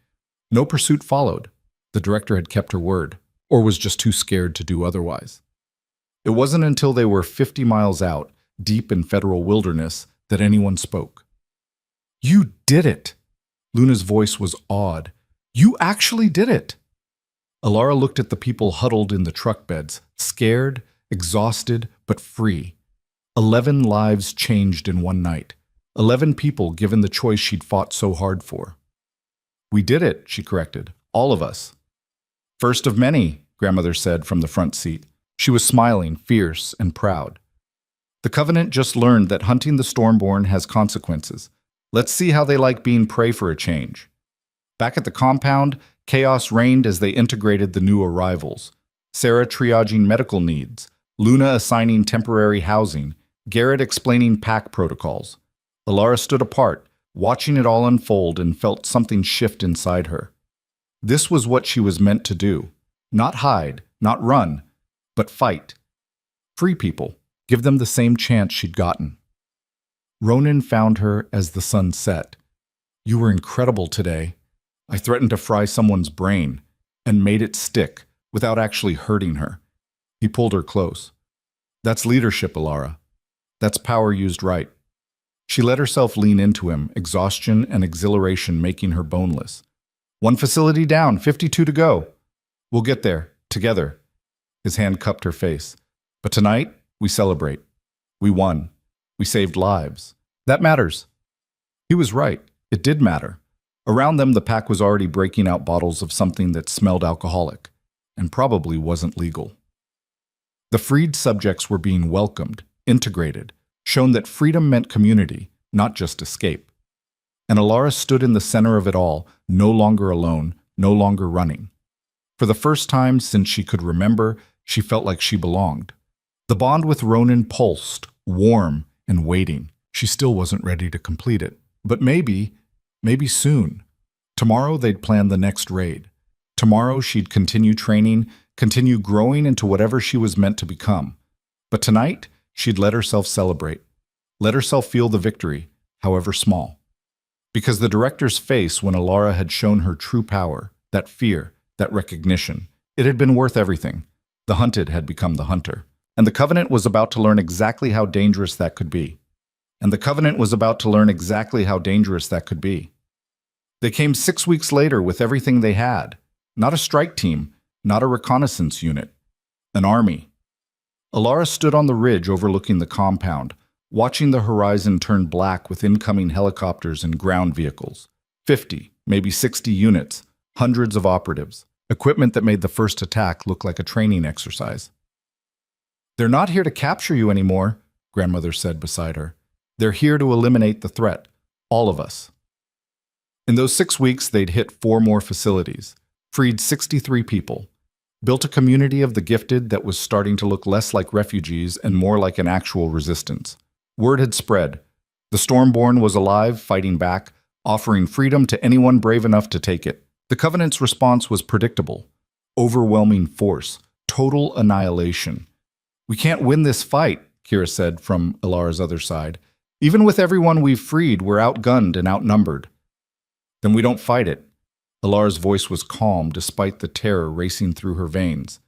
No pursuit followed. The director had kept her word, or was just too scared to do otherwise. It wasn't until they were 50 miles out, deep in federal wilderness, that anyone spoke. You did it! Luna's voice was awed. You actually did it! Alara looked at the people huddled in the truck beds, scared, exhausted, but free. 11 lives changed in one night. 11 people given the choice she'd fought so hard for. We did it, she corrected. All of us. First of many, grandmother said from the front seat. She was smiling, fierce and proud. The Covenant just learned that hunting the Stormborn has consequences. Let's see how they like being prey for a change. Back at the compound, chaos reigned as they integrated the new arrivals. Sarah triaging medical needs, Luna assigning temporary housing, Garrett explaining pack protocols. Alara stood apart, watching it all unfold, and felt something shift inside her. This was what she was meant to do. Not hide, not run, but fight. Free people, give them the same chance she'd gotten. Ronan found her as the sun set. You were incredible today. I threatened to fry someone's brain and made it stick without actually hurting her. He pulled her close. That's leadership, Alara. That's power used right. She let herself lean into him, exhaustion and exhilaration making her boneless. 1 facility down, 52 to go. We'll get there, together. His hand cupped her face. But tonight, we celebrate. We won. We saved lives. That matters. He was right. It did matter. Around them, the pack was already breaking out bottles of something that smelled alcoholic, and probably wasn't legal. The freed subjects were being welcomed, integrated, shown that freedom meant community, not just escape. And Alara stood in the center of it all, no longer alone, no longer running. For the first time since she could remember, she felt like she belonged. The bond with Ronan pulsed, warm and waiting. She still wasn't ready to complete it. But maybe soon. Tomorrow they'd plan the next raid. Tomorrow she'd continue training, continue growing into whatever she was meant to become. But tonight, she'd let herself celebrate. Let herself feel the victory, however small. Because the director's face when Alara had shown her true power, that fear, that recognition, It had been worth everything. The hunted had become the hunter. And the Covenant was about to learn exactly how dangerous that could be. And the Covenant was about to learn exactly how dangerous that could be. They came 6 weeks later with everything they had. Not a strike team, not a reconnaissance unit. An army. Alara stood on the ridge overlooking the compound, watching the horizon turn black with incoming helicopters and ground vehicles. 50, maybe 60 units, hundreds of operatives, equipment that made the first attack look like a training exercise. "They're not here to capture you anymore," Grandmother said beside her. "They're here to eliminate the threat, all of us." In those 6 weeks, they'd hit 4 more facilities, freed 63 people, built a community of the gifted that was starting to look less like refugees and more like an actual resistance. Word had spread. The Stormborn was alive, fighting back, offering freedom to anyone brave enough to take it. The Covenant's response was predictable. Overwhelming force, total annihilation. "We can't win this fight," Kira said from Alara's other side. "Even with everyone we've freed, we're outgunned and outnumbered." "Then we don't fight it." Alara's voice was calm despite the terror racing through her veins.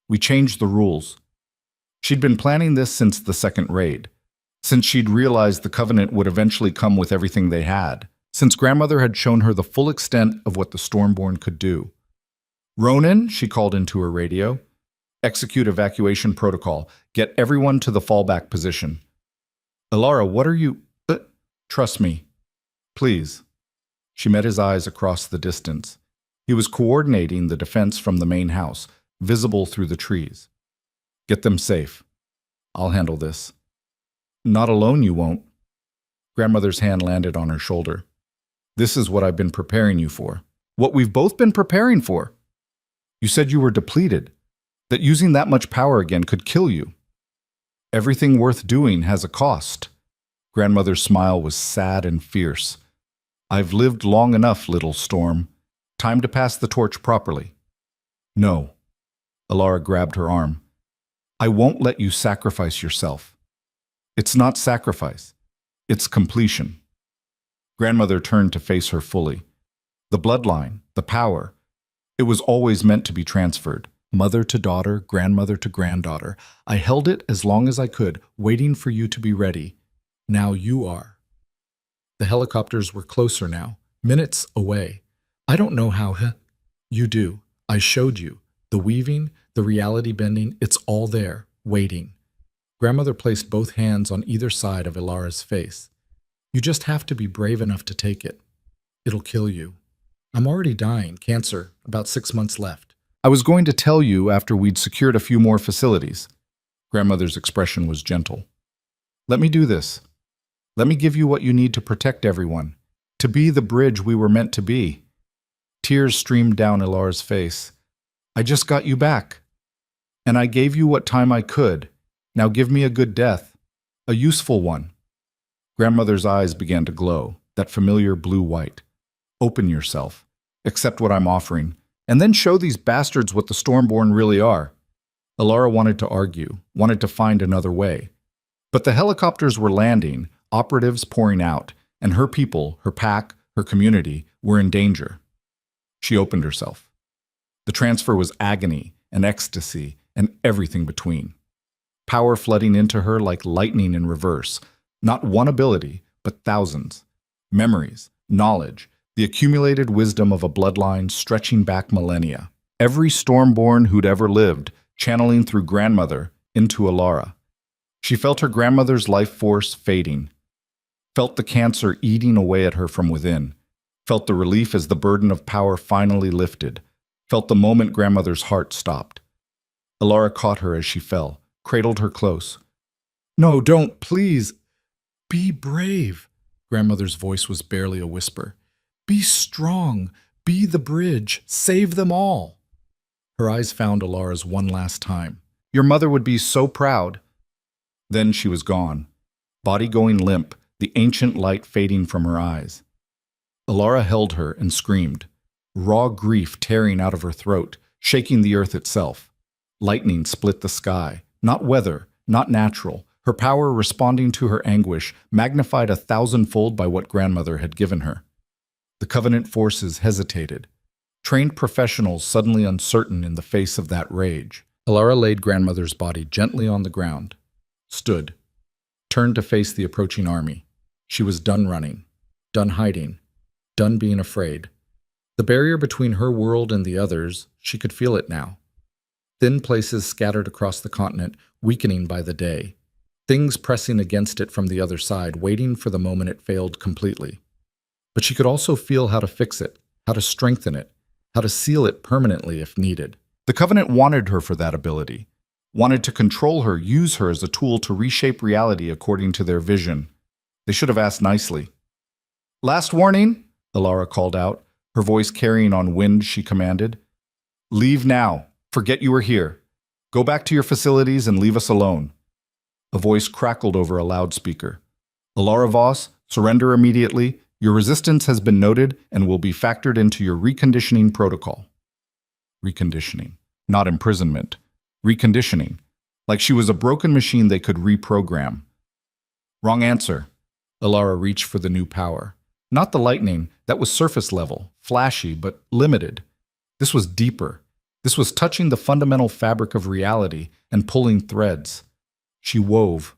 "We changed the rules." She'd been planning this since the second raid, since she'd realized the Covenant would eventually come with everything they had, since Grandmother had shown her the full extent of what the Stormborn could do. "Ronan," she called into her radio, "execute evacuation protocol. Get everyone to the fallback position." "Alara, what are you— Trust me. Please." She met his eyes across the distance. He was coordinating the defense from the main house, visible through the trees. "Get them safe. I'll handle this." "Not alone you won't." Grandmother's hand landed on her shoulder. "This is what I've been preparing you for. What we've both been preparing for. You said you were depleted, that using that much power again could kill you. Everything worth doing has a cost." Grandmother's smile was sad and fierce. "I've lived long enough, little Storm. Time to pass the torch properly." "No." Alara grabbed her arm. "I won't let you sacrifice yourself. It's not sacrifice. It's completion." Grandmother turned to face her fully. The bloodline, the power, it was always meant to be transferred. Mother to daughter, grandmother to granddaughter. I held it as long as I could, waiting for you to be ready. Now you are. The helicopters were closer now, minutes away. "I don't know how, You do. I showed you. The weaving, the reality bending, it's all there, waiting." Grandmother placed both hands on either side of Alara's face. "You just have to be brave enough to take it. It'll kill you. I'm already dying, cancer, about 6 months left. I was going to tell you after we'd secured a few more facilities." Grandmother's expression was gentle. "Let me do this. Let me give you what you need to protect everyone, to be the bridge we were meant to be." Tears streamed down Alara's face. "I just got you back. And I gave you what time I could. Now give me a good death, a useful one." Grandmother's eyes began to glow, that familiar blue-white. "Open yourself. Accept what I'm offering. And then show these bastards what the Stormborn really are." Alara wanted to argue, wanted to find another way. But the helicopters were landing, operatives pouring out, and her people, her pack, her community, were in danger. She opened herself. The transfer was agony and ecstasy and everything between. Power flooding into her like lightning in reverse. Not one ability, but thousands. Memories, knowledge, the accumulated wisdom of a bloodline stretching back millennia. Every Stormborn who'd ever lived, channeling through Grandmother into Alara. She felt her grandmother's life force fading. Felt the cancer eating away at her from within. Felt the relief as the burden of power finally lifted. Felt the moment Grandmother's heart stopped. Alara caught her as she fell, cradled her close. "No, don't, please. Be brave." Grandmother's voice was barely a whisper. "Be strong. Be the bridge. Save them all." Her eyes found Alara's one last time. "Your mother would be so proud." Then she was gone, body going limp, the ancient light fading from her eyes. Alara held her and screamed, raw grief tearing out of her throat, shaking the earth itself. Lightning split the sky, not weather, not natural, her power responding to her anguish, magnified 1,000-fold by what Grandmother had given her. The Covenant forces hesitated. Trained professionals suddenly uncertain in the face of that rage. Alara laid grandmother's body gently on the ground, stood, turned to face the approaching army. She was done running, done hiding, done being afraid. The barrier between her world and the others, she could feel it now. Thin places scattered across the continent, weakening by the day. Things pressing against it from the other side, waiting for the moment it failed completely. But she could also feel how to fix it, how to strengthen it, how to seal it permanently if needed. The Covenant wanted her for that ability, wanted to control her, use her as a tool to reshape reality according to their vision. They should have asked nicely. "Last warning," Alara called out, her voice carrying on wind. She commanded. "Leave now. Forget you were here. Go back to your facilities and leave us alone." A voice crackled over a loudspeaker. "Alara Voss, surrender immediately. Your resistance has been noted and will be factored into your reconditioning protocol." Reconditioning. Not imprisonment. Reconditioning. Like she was a broken machine they could reprogram. Wrong answer. Alara reached for the new power. Not the lightning. That was surface level, flashy, but limited. This was deeper. This was touching the fundamental fabric of reality and pulling threads. She wove.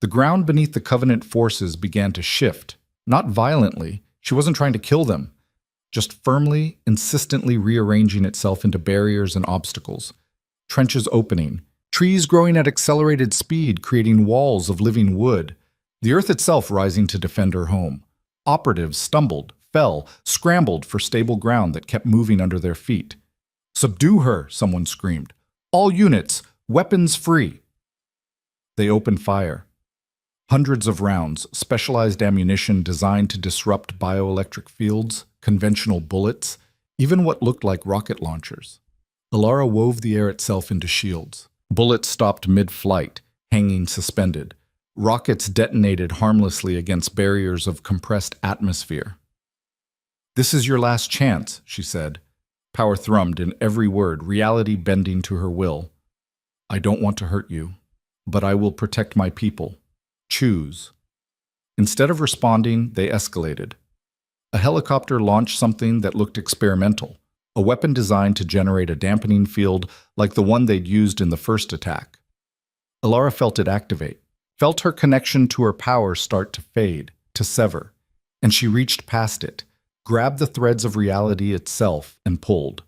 The ground beneath the Covenant forces began to shift. Not violently. She wasn't trying to kill them. Just firmly, insistently rearranging itself into barriers and obstacles. Trenches opening. Trees growing at accelerated speed, creating walls of living wood. The earth itself rising to defend her home. Operatives stumbled, fell, scrambled for stable ground that kept moving under their feet. "Subdue her," someone screamed. "All units, weapons free." They opened fire. Hundreds of rounds, specialized ammunition designed to disrupt bioelectric fields, conventional bullets, even what looked like rocket launchers. Alara wove the air itself into shields. Bullets stopped mid-flight, hanging suspended. Rockets detonated harmlessly against barriers of compressed atmosphere. "This is your last chance," she said. Power thrummed in every word, reality bending to her will. "I don't want to hurt you, but I will protect my people. Choose." Instead of responding, they escalated. A helicopter launched something that looked experimental, a weapon designed to generate a dampening field like the one they'd used in the first attack. Alara felt it activate, felt her connection to her power start to fade, to sever, and she reached past it, grabbed the threads of reality itself, and pulled.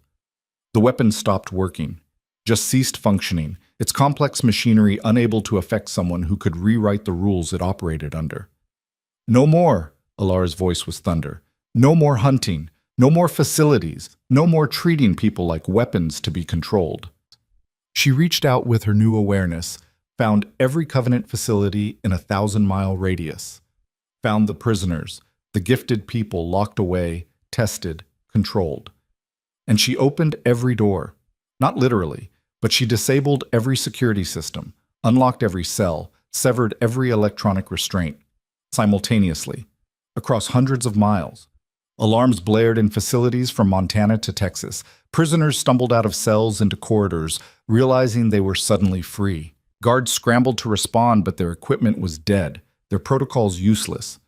The weapon stopped working, just ceased functioning, its complex machinery unable to affect someone who could rewrite the rules it operated under. "No more," Alara's voice was thunder. "No more hunting, no more facilities, no more treating people like weapons to be controlled." She reached out with her new awareness, found every Covenant facility in a 1,000-mile radius, found the prisoners, the gifted people locked away, tested, controlled. And she opened every door, not literally, but she disabled every security system, unlocked every cell, severed every electronic restraint, simultaneously, across hundreds of miles. Alarms blared in facilities from Montana to Texas. Prisoners stumbled out of cells into corridors, realizing they were suddenly free. Guards scrambled to respond, but their equipment was dead, their protocols useless.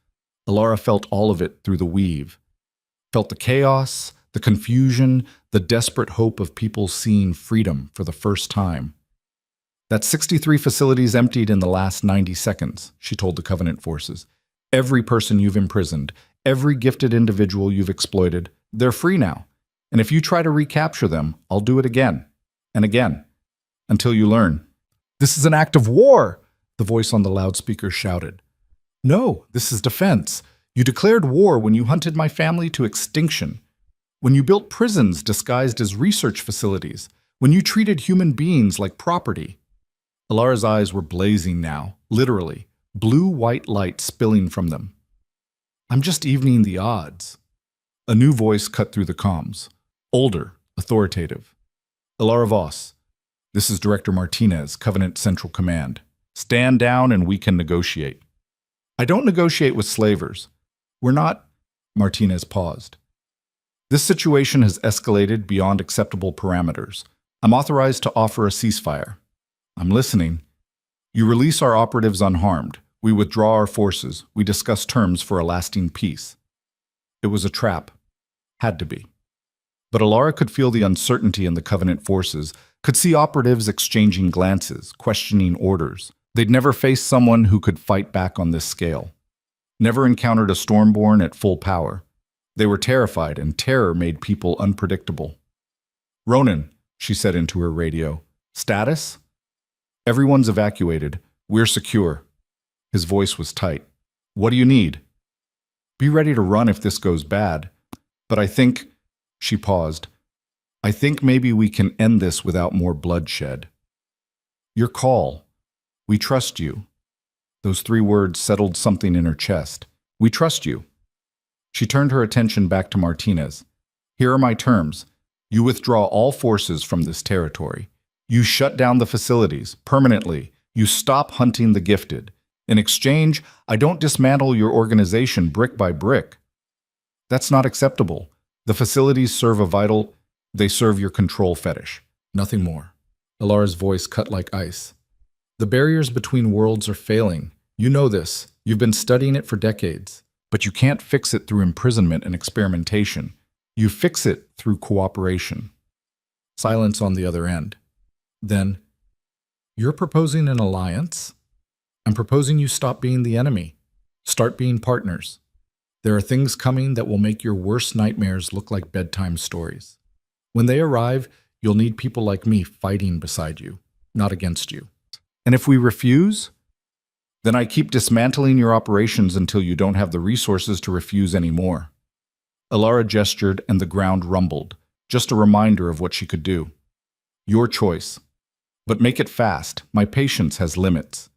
Alara felt all of it through the weave. Felt the chaos, the confusion, the desperate hope of people seeing freedom for the first time. "That's 63 facilities emptied in the last 90 seconds, she told the Covenant forces. "Every person you've imprisoned, every gifted individual you've exploited, they're free now. And if you try to recapture them, I'll do it again and again, until you learn." "This is an act of war," the voice on the loudspeaker shouted. "No, this is defense. You declared war when you hunted my family to extinction. When you built prisons disguised as research facilities, when you treated human beings like property." Alara's eyes were blazing now, literally, blue-white light spilling from them. "I'm just evening the odds." A new voice cut through the comms, older, authoritative. "Alara Voss, this is Director Martinez, Covenant Central Command. Stand down and we can negotiate." "I don't negotiate with slavers. We're not—" Martinez paused. "This situation has escalated beyond acceptable parameters. I'm authorized to offer a ceasefire." "I'm listening." "You release our operatives unharmed. We withdraw our forces. We discuss terms for a lasting peace." It was a trap. Had to be. But Alara could feel the uncertainty in the Covenant forces, could see operatives exchanging glances, questioning orders. They'd never faced someone who could fight back on this scale. Never encountered a Stormborn at full power. They were terrified, and terror made people unpredictable. "Ronan," she said into her radio. "Status?" "Everyone's evacuated. We're secure." His voice was tight. "What do you need?" "Be ready to run if this goes bad. But I think—" She paused. "I think maybe we can end this without more bloodshed." "Your call. We trust you." Those 3 words settled something in her chest. "We trust you." She turned her attention back to Martinez. "Here are my terms. You withdraw all forces from this territory. You shut down the facilities, permanently. You stop hunting the gifted. In exchange, I don't dismantle your organization brick by brick." "That's not acceptable. The facilities serve a vital— They serve your control fetish. Nothing more." Alara's voice cut like ice. "The barriers between worlds are failing. You know this. You've been studying it for decades. But you can't fix it through imprisonment and experimentation. You fix it through cooperation." Silence on the other end. Then, "You're proposing an alliance? I'm proposing you stop being the enemy. Start being partners. There are things coming that will make your worst nightmares look like bedtime stories. When they arrive, you'll need people like me fighting beside you, not against you. And if we refuse, then I keep dismantling your operations until you don't have the resources to refuse anymore." Alara gestured and the ground rumbled, just a reminder of what she could do. "Your choice. But make it fast. My patience has limits."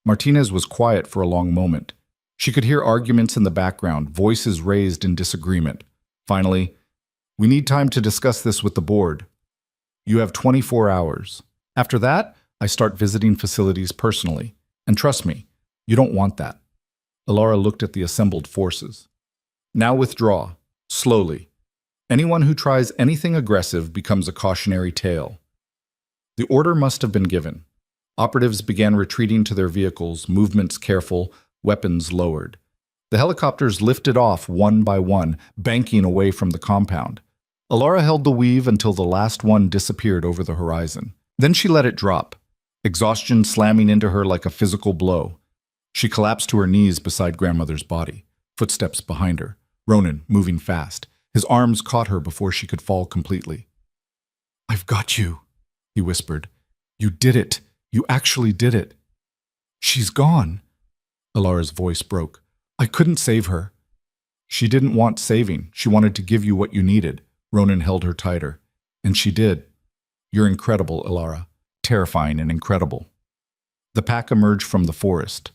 Martinez was quiet for a long moment. She could hear arguments in the background, voices raised in disagreement. Finally, "We need time to discuss this with the board. You have 24 hours. After that, I start visiting facilities personally. And trust me, you don't want that." Alara looked at the assembled forces. "Now withdraw, slowly. Anyone who tries anything aggressive becomes a cautionary tale." The order must have been given. Operatives began retreating to their vehicles, movements careful, weapons lowered. The helicopters lifted off one by one, banking away from the compound. Alara held the weave until the last one disappeared over the horizon. Then she let it drop, exhaustion slamming into her like a physical blow. She collapsed to her knees beside grandmother's body, footsteps behind her. Ronan, moving fast. His arms caught her before she could fall completely. "I've got you," he whispered. "You did it. You actually did it." "She's gone." Alara's voice broke. "I couldn't save her." "She didn't want saving. She wanted to give you what you needed." Ronan held her tighter. "And she did. You're incredible, Alara. Terrifying and incredible." The pack emerged from the forest.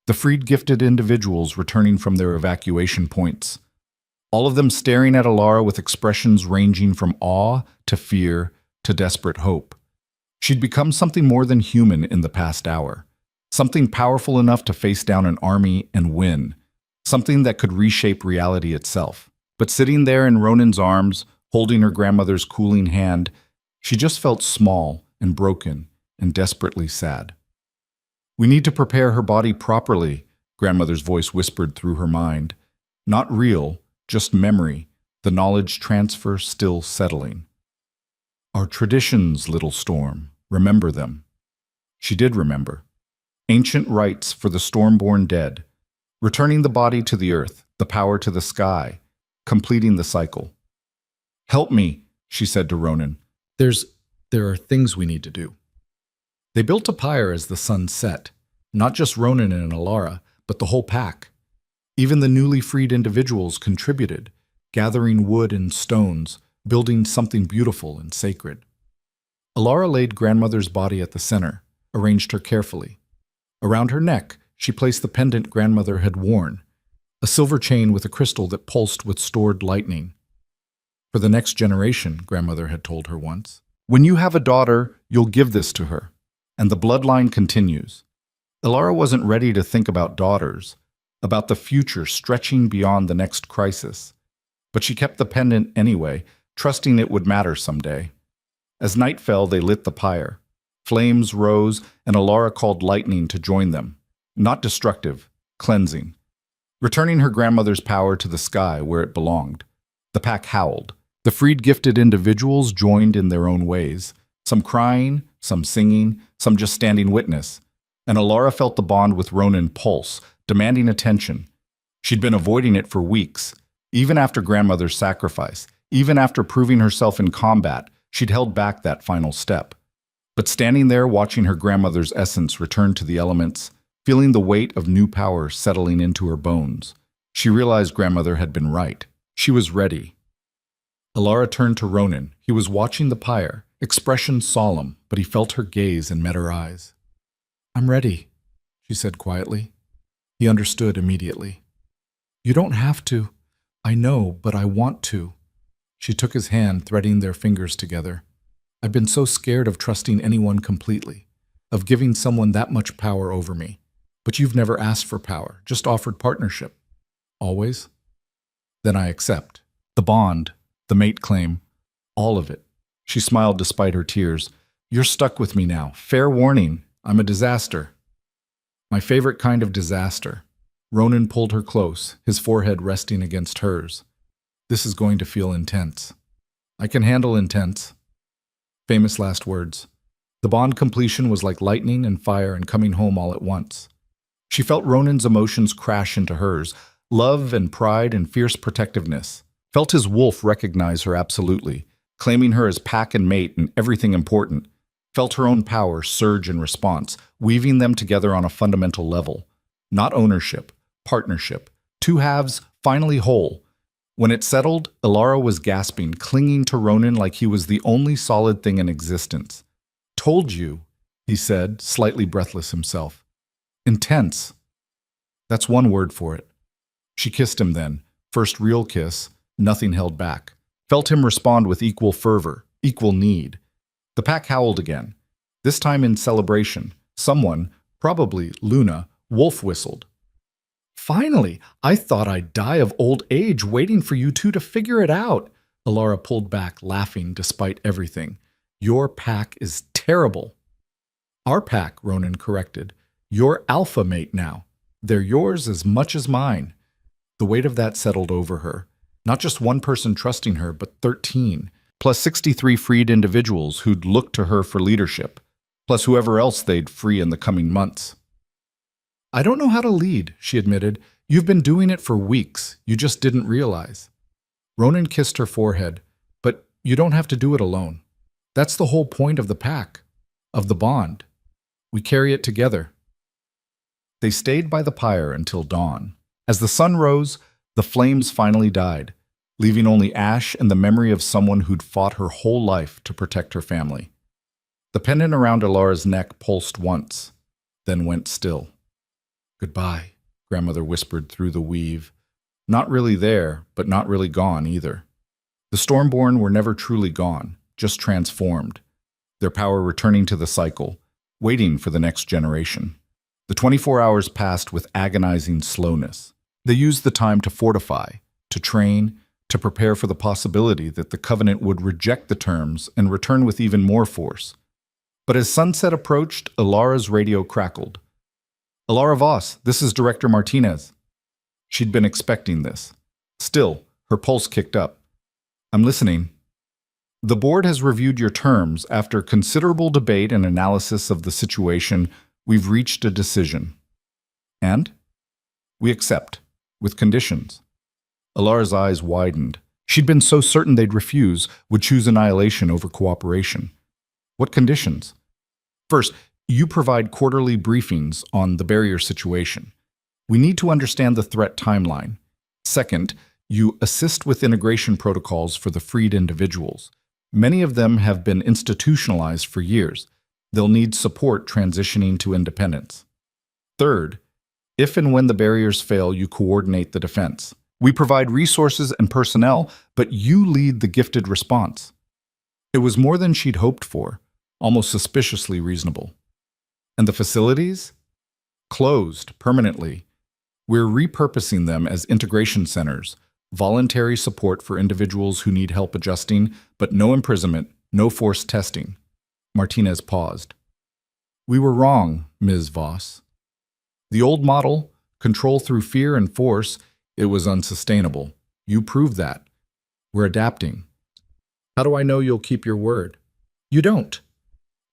The freed gifted individuals returning from their evacuation points. All of them staring at Alara with expressions ranging from awe to fear to desperate hope. She'd become something more than human in the past hour. Something powerful enough to face down an army and win. Something that could reshape reality itself. But sitting there in Ronan's arms, holding her grandmother's cooling hand, she just felt small and broken and desperately sad. "We need to prepare her body properly," grandmother's voice whispered through her mind. Not real, just memory, the knowledge transfer still settling. "Our traditions, little storm, remember them." She did remember. Ancient rites for the storm-born dead, returning the body to the earth, the power to the sky, completing the cycle. "Help me," she said to Ronan. There are things we need to do." They built a pyre as the sun set, not just Ronan and Alara, but the whole pack. Even the newly freed individuals contributed, gathering wood and stones, building something beautiful and sacred. Alara laid grandmother's body at the center, arranged her carefully. Around her neck, she placed the pendant grandmother had worn, a silver chain with a crystal that pulsed with stored lightning. "For the next generation," grandmother had told her once. "When you have a daughter, you'll give this to her." And the bloodline continues. Alara wasn't ready to think about daughters, about the future stretching beyond the next crisis. But she kept the pendant anyway, trusting it would matter someday. As night fell, they lit the pyre. Flames rose, and Alara called lightning to join them. Not destructive, cleansing. Returning her grandmother's power to the sky where it belonged. The pack howled. The freed gifted individuals joined in their own ways, some crying, some singing, some just standing witness. And Alara felt the bond with Ronan pulse, demanding attention. She'd been avoiding it for weeks. Even after grandmother's sacrifice, even after proving herself in combat, she'd held back that final step. But standing there watching her grandmother's essence return to the elements, feeling the weight of new power settling into her bones, she realized grandmother had been right. She was ready. Alara turned to Ronan. He was watching the pyre, expression solemn, but he felt her gaze and met her eyes. "I'm ready," she said quietly. He understood immediately. "You don't have to. I know, but I want to." She took his hand, threading their fingers together. "I've been so scared of trusting anyone completely, of giving someone that much power over me. But you've never asked for power, just offered partnership. Always? Then I accept. The bond, the mate claim, all of it." She smiled despite her tears. "You're stuck with me now. Fair warning, I'm a disaster." "My favorite kind of disaster." Ronan pulled her close, his forehead resting against hers. "This is going to feel intense." "I can handle intense." Famous last words. The bond completion was like lightning and fire and coming home all at once. She felt Ronan's emotions crash into hers, love and pride and fierce protectiveness. Felt his wolf recognize her absolutely, claiming her as pack and mate and everything important. Felt her own power surge in response, weaving them together on a fundamental level. Not ownership, partnership. Two halves, finally whole. When it settled, Alara was gasping, clinging to Ronan like he was the only solid thing in existence. "Told you," he said, slightly breathless himself. "Intense. That's one word for it." She kissed him then, first real kiss, nothing held back. Felt him respond with equal fervor, equal need. The pack howled again, this time in celebration. Someone, probably Luna, wolf whistled. "Finally! I thought I'd die of old age waiting for you two to figure it out." Alara pulled back, laughing despite everything. "Your pack is terrible." "Our pack," Ronan corrected. "You're alpha mate now. They're yours as much as mine." The weight of that settled over her. Not just one person trusting her, but 13, plus 63 freed individuals who'd look to her for leadership, plus whoever else they'd free in the coming months. "I don't know how to lead," she admitted. "You've been doing it for weeks. You just didn't realize." Ronan kissed her forehead. "But you don't have to do it alone. That's the whole point of the pack, of the bond. We carry it together." They stayed by the pyre until dawn. As the sun rose, the flames finally died, leaving only ash and the memory of someone who'd fought her whole life to protect her family. The pendant around Alara's neck pulsed once, then went still. "Goodbye," grandmother whispered through the weave. Not really there, but not really gone either. The Stormborn were never truly gone, just transformed, their power returning to the cycle, waiting for the next generation. The 24 hours passed with agonizing slowness. They used the time to fortify, to train, to prepare for the possibility that the Covenant would reject the terms and return with even more force. But as sunset approached, Alara's radio crackled. "Alara Voss, this is Director Martinez." She'd been expecting this. Still, her pulse kicked up. "I'm listening." "The board has reviewed your terms. After considerable debate and analysis of the situation, we've reached a decision." "And?" "We accept, with conditions." Alara's eyes widened. She'd been so certain they'd refuse, would choose annihilation over cooperation. "What conditions?" "First, you provide quarterly briefings on the barrier situation. We need to understand the threat timeline. Second, you assist with integration protocols for the freed individuals. Many of them have been institutionalized for years. They'll need support transitioning to independence. Third, if and when the barriers fail, you coordinate the defense. We provide resources and personnel, but you lead the gifted response." It was more than she'd hoped for, almost suspiciously reasonable. "And the facilities?" "Closed, permanently. We're repurposing them as integration centers, voluntary support for individuals who need help adjusting, but no imprisonment, no forced testing." Martinez paused. "We were wrong, Ms. Voss. The old model, control through fear and force, it was unsustainable. You proved that. We're adapting. How do I know you'll keep your word? You don't.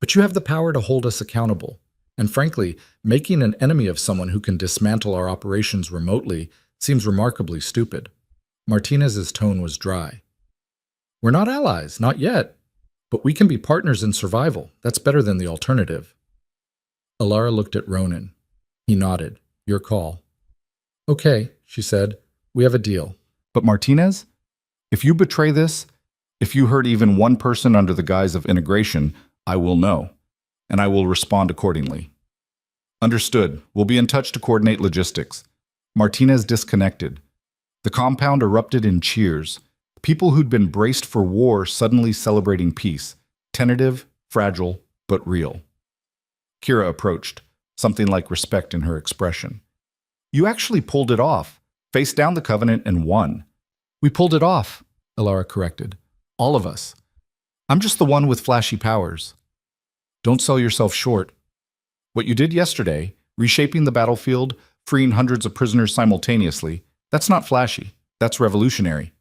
But you have the power to hold us accountable. And frankly, making an enemy of someone who can dismantle our operations remotely seems remarkably stupid. Martinez's tone was dry. We're not allies, not yet. But we can be partners in survival. That's better than the alternative. Alara looked at Ronan. He nodded. Your call. Okay, she said. We have a deal. But Martinez, if you betray this, if you hurt even one person under the guise of integration, I will know, and I will respond accordingly. Understood. We'll be in touch to coordinate logistics. Martinez disconnected. The compound erupted in cheers. People who'd been braced for war suddenly celebrating peace. Tentative, fragile, but real. Kira approached, something like respect in her expression. You actually pulled it off, faced down the Covenant and won. We pulled it off, Alara corrected. All of us. I'm just the one with flashy powers. Don't sell yourself short. What you did yesterday, reshaping the battlefield, freeing hundreds of prisoners simultaneously, that's not flashy. That's revolutionary.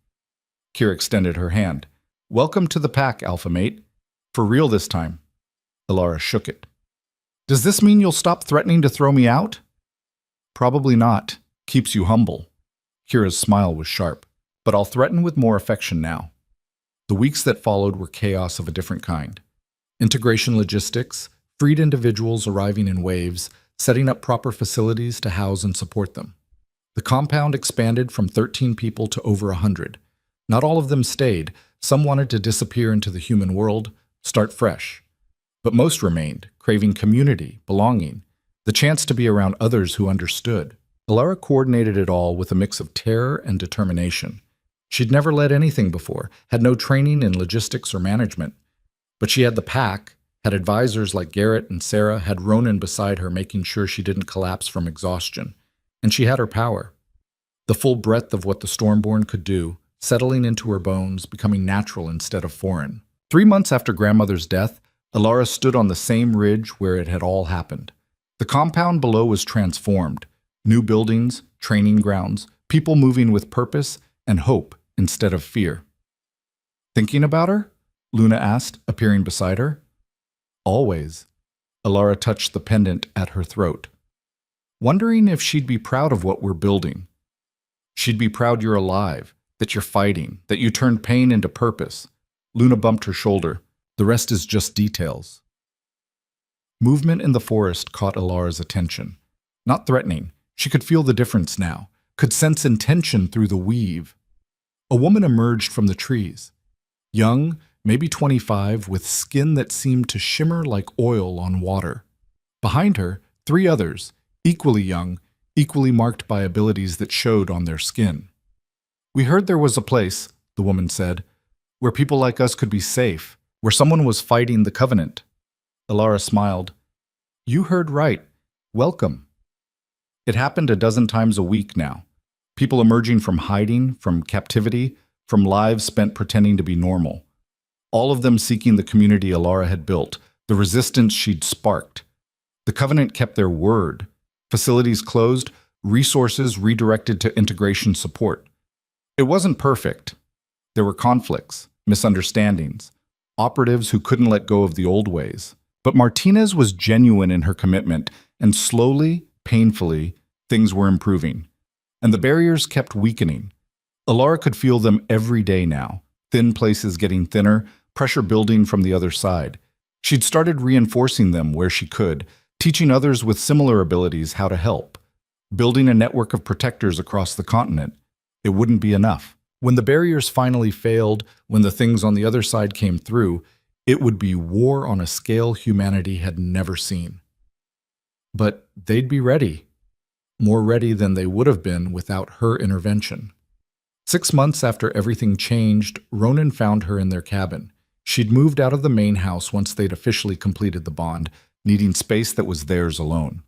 Kira extended her hand. Welcome to the pack, Alpha Mate. For real this time. Alara shook it. Does this mean you'll stop threatening to throw me out? Probably not. Keeps you humble. Kira's smile was sharp. But I'll threaten with more affection now. The weeks that followed were chaos of a different kind. Integration logistics, freed individuals arriving in waves, setting up proper facilities to house and support them. The compound expanded from 13 people to over 100. Not all of them stayed. Some wanted to disappear into the human world, start fresh. But most remained, craving community, belonging, the chance to be around others who understood. Alara coordinated it all with a mix of terror and determination. She'd never led anything before, had no training in logistics or management. But she had the pack, had advisors like Garrett and Sarah, had Ronan beside her making sure she didn't collapse from exhaustion. And she had her power. The full breadth of what the Stormborn could do, settling into her bones, becoming natural instead of foreign. 3 months after Grandmother's death, Alara stood on the same ridge where it had all happened. The compound below was transformed. New buildings, training grounds, people moving with purpose and hope instead of fear. Thinking about her? Luna asked, appearing beside her. Always. Alara touched the pendant at her throat. Wondering if she'd be proud of what we're building. She'd be proud you're alive, that you're fighting, that you turned pain into purpose. Luna bumped her shoulder. The rest is just details. Movement in the forest caught Alara's attention. Not threatening. She could feel the difference now, could sense intention through the weave. A woman emerged from the trees. Young, maybe 25, with skin that seemed to shimmer like oil on water. Behind her, 3 others, equally young, equally marked by abilities that showed on their skin. We heard there was a place, the woman said, where people like us could be safe, where someone was fighting the Covenant. Alara smiled. You heard right. Welcome. It happened a dozen times a week now. People emerging from hiding, from captivity, from lives spent pretending to be normal. All of them seeking the community Alara had built, the resistance she'd sparked. The Covenant kept their word. Facilities closed, resources redirected to integration support. It wasn't perfect. There were conflicts, misunderstandings, operatives who couldn't let go of the old ways. But Martinez was genuine in her commitment, and slowly, painfully, things were improving. And the barriers kept weakening. Alara could feel them every day now, thin places getting thinner, pressure building from the other side. She'd started reinforcing them where she could, teaching others with similar abilities how to help. Building a network of protectors across the continent. It wouldn't be enough. When the barriers finally failed, when the things on the other side came through, it would be war on a scale humanity had never seen. But they'd be ready. More ready than they would have been without her intervention. 6 months after everything changed, Ronan found her in their cabin. She'd moved out of the main house once they'd officially completed the bond, needing space that was theirs alone.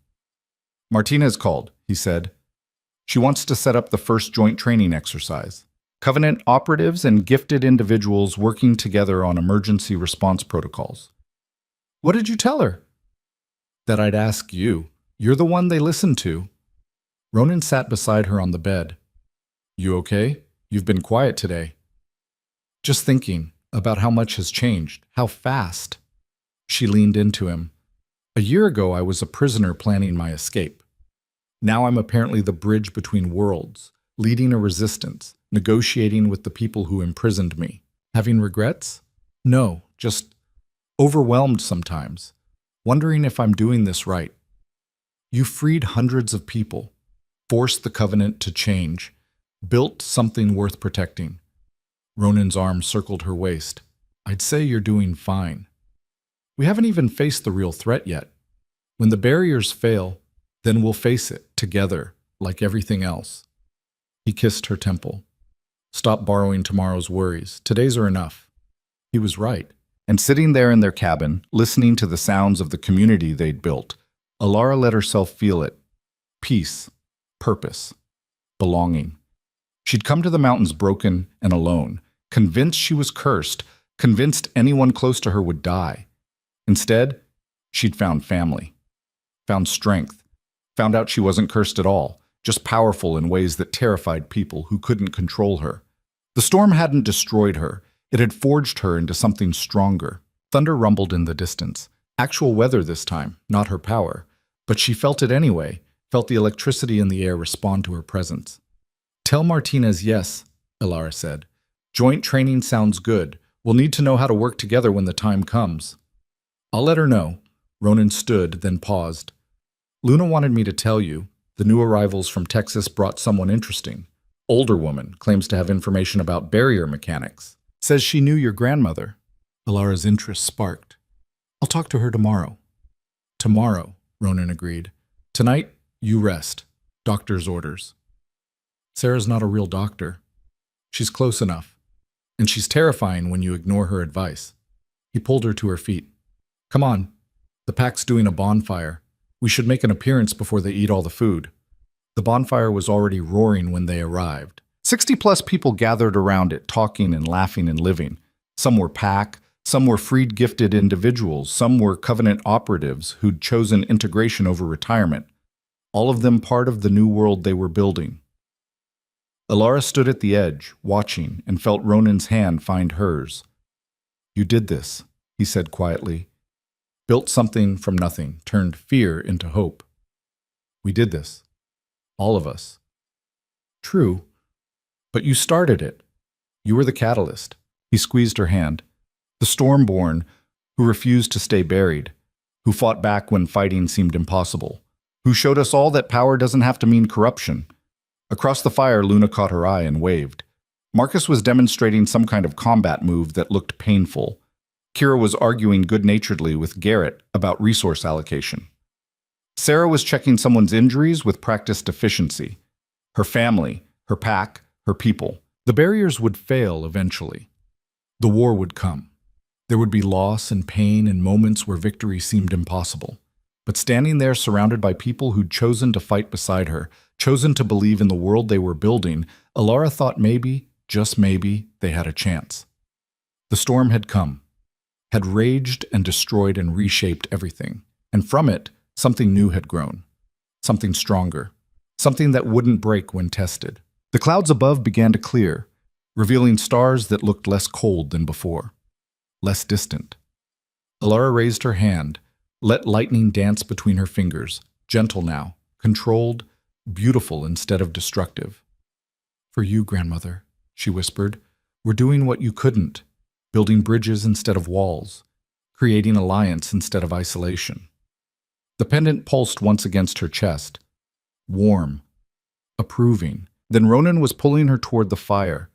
Martinez called, he said. She wants to set up the first joint training exercise. Covenant operatives and gifted individuals working together on emergency response protocols. What did you tell her? That I'd ask you. You're the one they listened to. Ronan sat beside her on the bed. You okay? You've been quiet today. Just thinking. about how much has changed, how fast. She leaned into him. A year ago, I was a prisoner planning my escape. Now I'm apparently the bridge between worlds, leading a resistance, negotiating with the people who imprisoned me. Having regrets? No, just overwhelmed sometimes, wondering if I'm doing this right. You freed hundreds of people, forced the Covenant to change, built something worth protecting. Ronan's arm circled her waist. I'd say you're doing fine. We haven't even faced the real threat yet. When the barriers fail, then we'll face it together, like everything else. He kissed her temple. Stop borrowing tomorrow's worries. Today's are enough. He was right. And sitting there in their cabin, listening to the sounds of the community they'd built, Alara let herself feel it. Peace, purpose, belonging. She'd come to the mountains broken and alone, convinced she was cursed, convinced anyone close to her would die. Instead, she'd found family, found strength, found out she wasn't cursed at all, just powerful in ways that terrified people who couldn't control her. The storm hadn't destroyed her. It had forged her into something stronger. Thunder rumbled in the distance. Actual weather this time, not her power. But she felt it anyway, felt the electricity in the air respond to her presence. Tell Martinez yes, Alara said. Joint training sounds good. We'll need to know how to work together when the time comes. I'll let her know. Ronan stood, then paused. Luna wanted me to tell you. The new arrivals from Texas brought someone interesting. Older woman, claims to have information about barrier mechanics. Says she knew your grandmother. Alara's interest sparked. I'll talk to her tomorrow. Tomorrow, Ronan agreed. Tonight, you rest. Doctor's orders. Sarah's not a real doctor. She's close enough. And she's terrifying when you ignore her advice. He pulled her to her feet. Come on. The pack's doing a bonfire. We should make an appearance before they eat all the food. The bonfire was already roaring when they arrived. 60-plus people gathered around it, talking and laughing and living. Some were pack, some were freed gifted individuals, some were Covenant operatives who'd chosen integration over retirement. All of them part of the new world they were building. Alara stood at the edge, watching, and felt Ronan's hand find hers. You did this, he said quietly. Built something from nothing, turned fear into hope. We did this. All of us. True. But you started it. You were the catalyst. He squeezed her hand. The Stormborn, who refused to stay buried, who fought back when fighting seemed impossible, who showed us all that power doesn't have to mean corruption. Across the fire, Luna caught her eye and waved. Marcus was demonstrating some kind of combat move that looked painful. Kira was arguing good-naturedly with Garrett about resource allocation. Sarah was checking someone's injuries with practiced efficiency. Her family, her pack, her people. The barriers would fail eventually. The war would come. There would be loss and pain and moments where victory seemed impossible. But standing there surrounded by people who'd chosen to fight beside her, chosen to believe in the world they were building, Alara thought maybe, just maybe, they had a chance. The storm had come, had raged and destroyed and reshaped everything. And from it, something new had grown. Something stronger. Something that wouldn't break when tested. The clouds above began to clear, revealing stars that looked less cold than before. Less distant. Alara raised her hand, let lightning dance between her fingers, gentle now, controlled, beautiful instead of destructive. For you, grandmother, she whispered, we're doing what you couldn't, building bridges instead of walls, creating alliance instead of isolation. The pendant pulsed once against her chest, warm, approving. Then Ronan was pulling her toward the fire,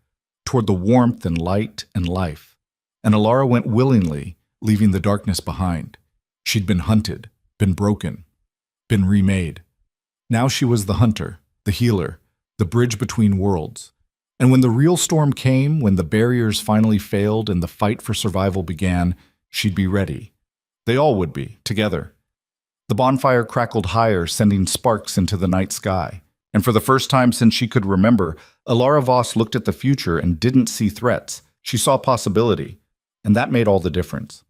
toward the warmth and light and life. And Alara went willingly, leaving the darkness behind. She'd been hunted, been broken, been remade. Now she was the hunter, the healer, the bridge between worlds. And when the real storm came, when the barriers finally failed and the fight for survival began, she'd be ready. They all would be, together. The bonfire crackled higher, sending sparks into the night sky. And for the first time since she could remember, Alara Voss looked at the future and didn't see threats. She saw possibility, and that made all the difference.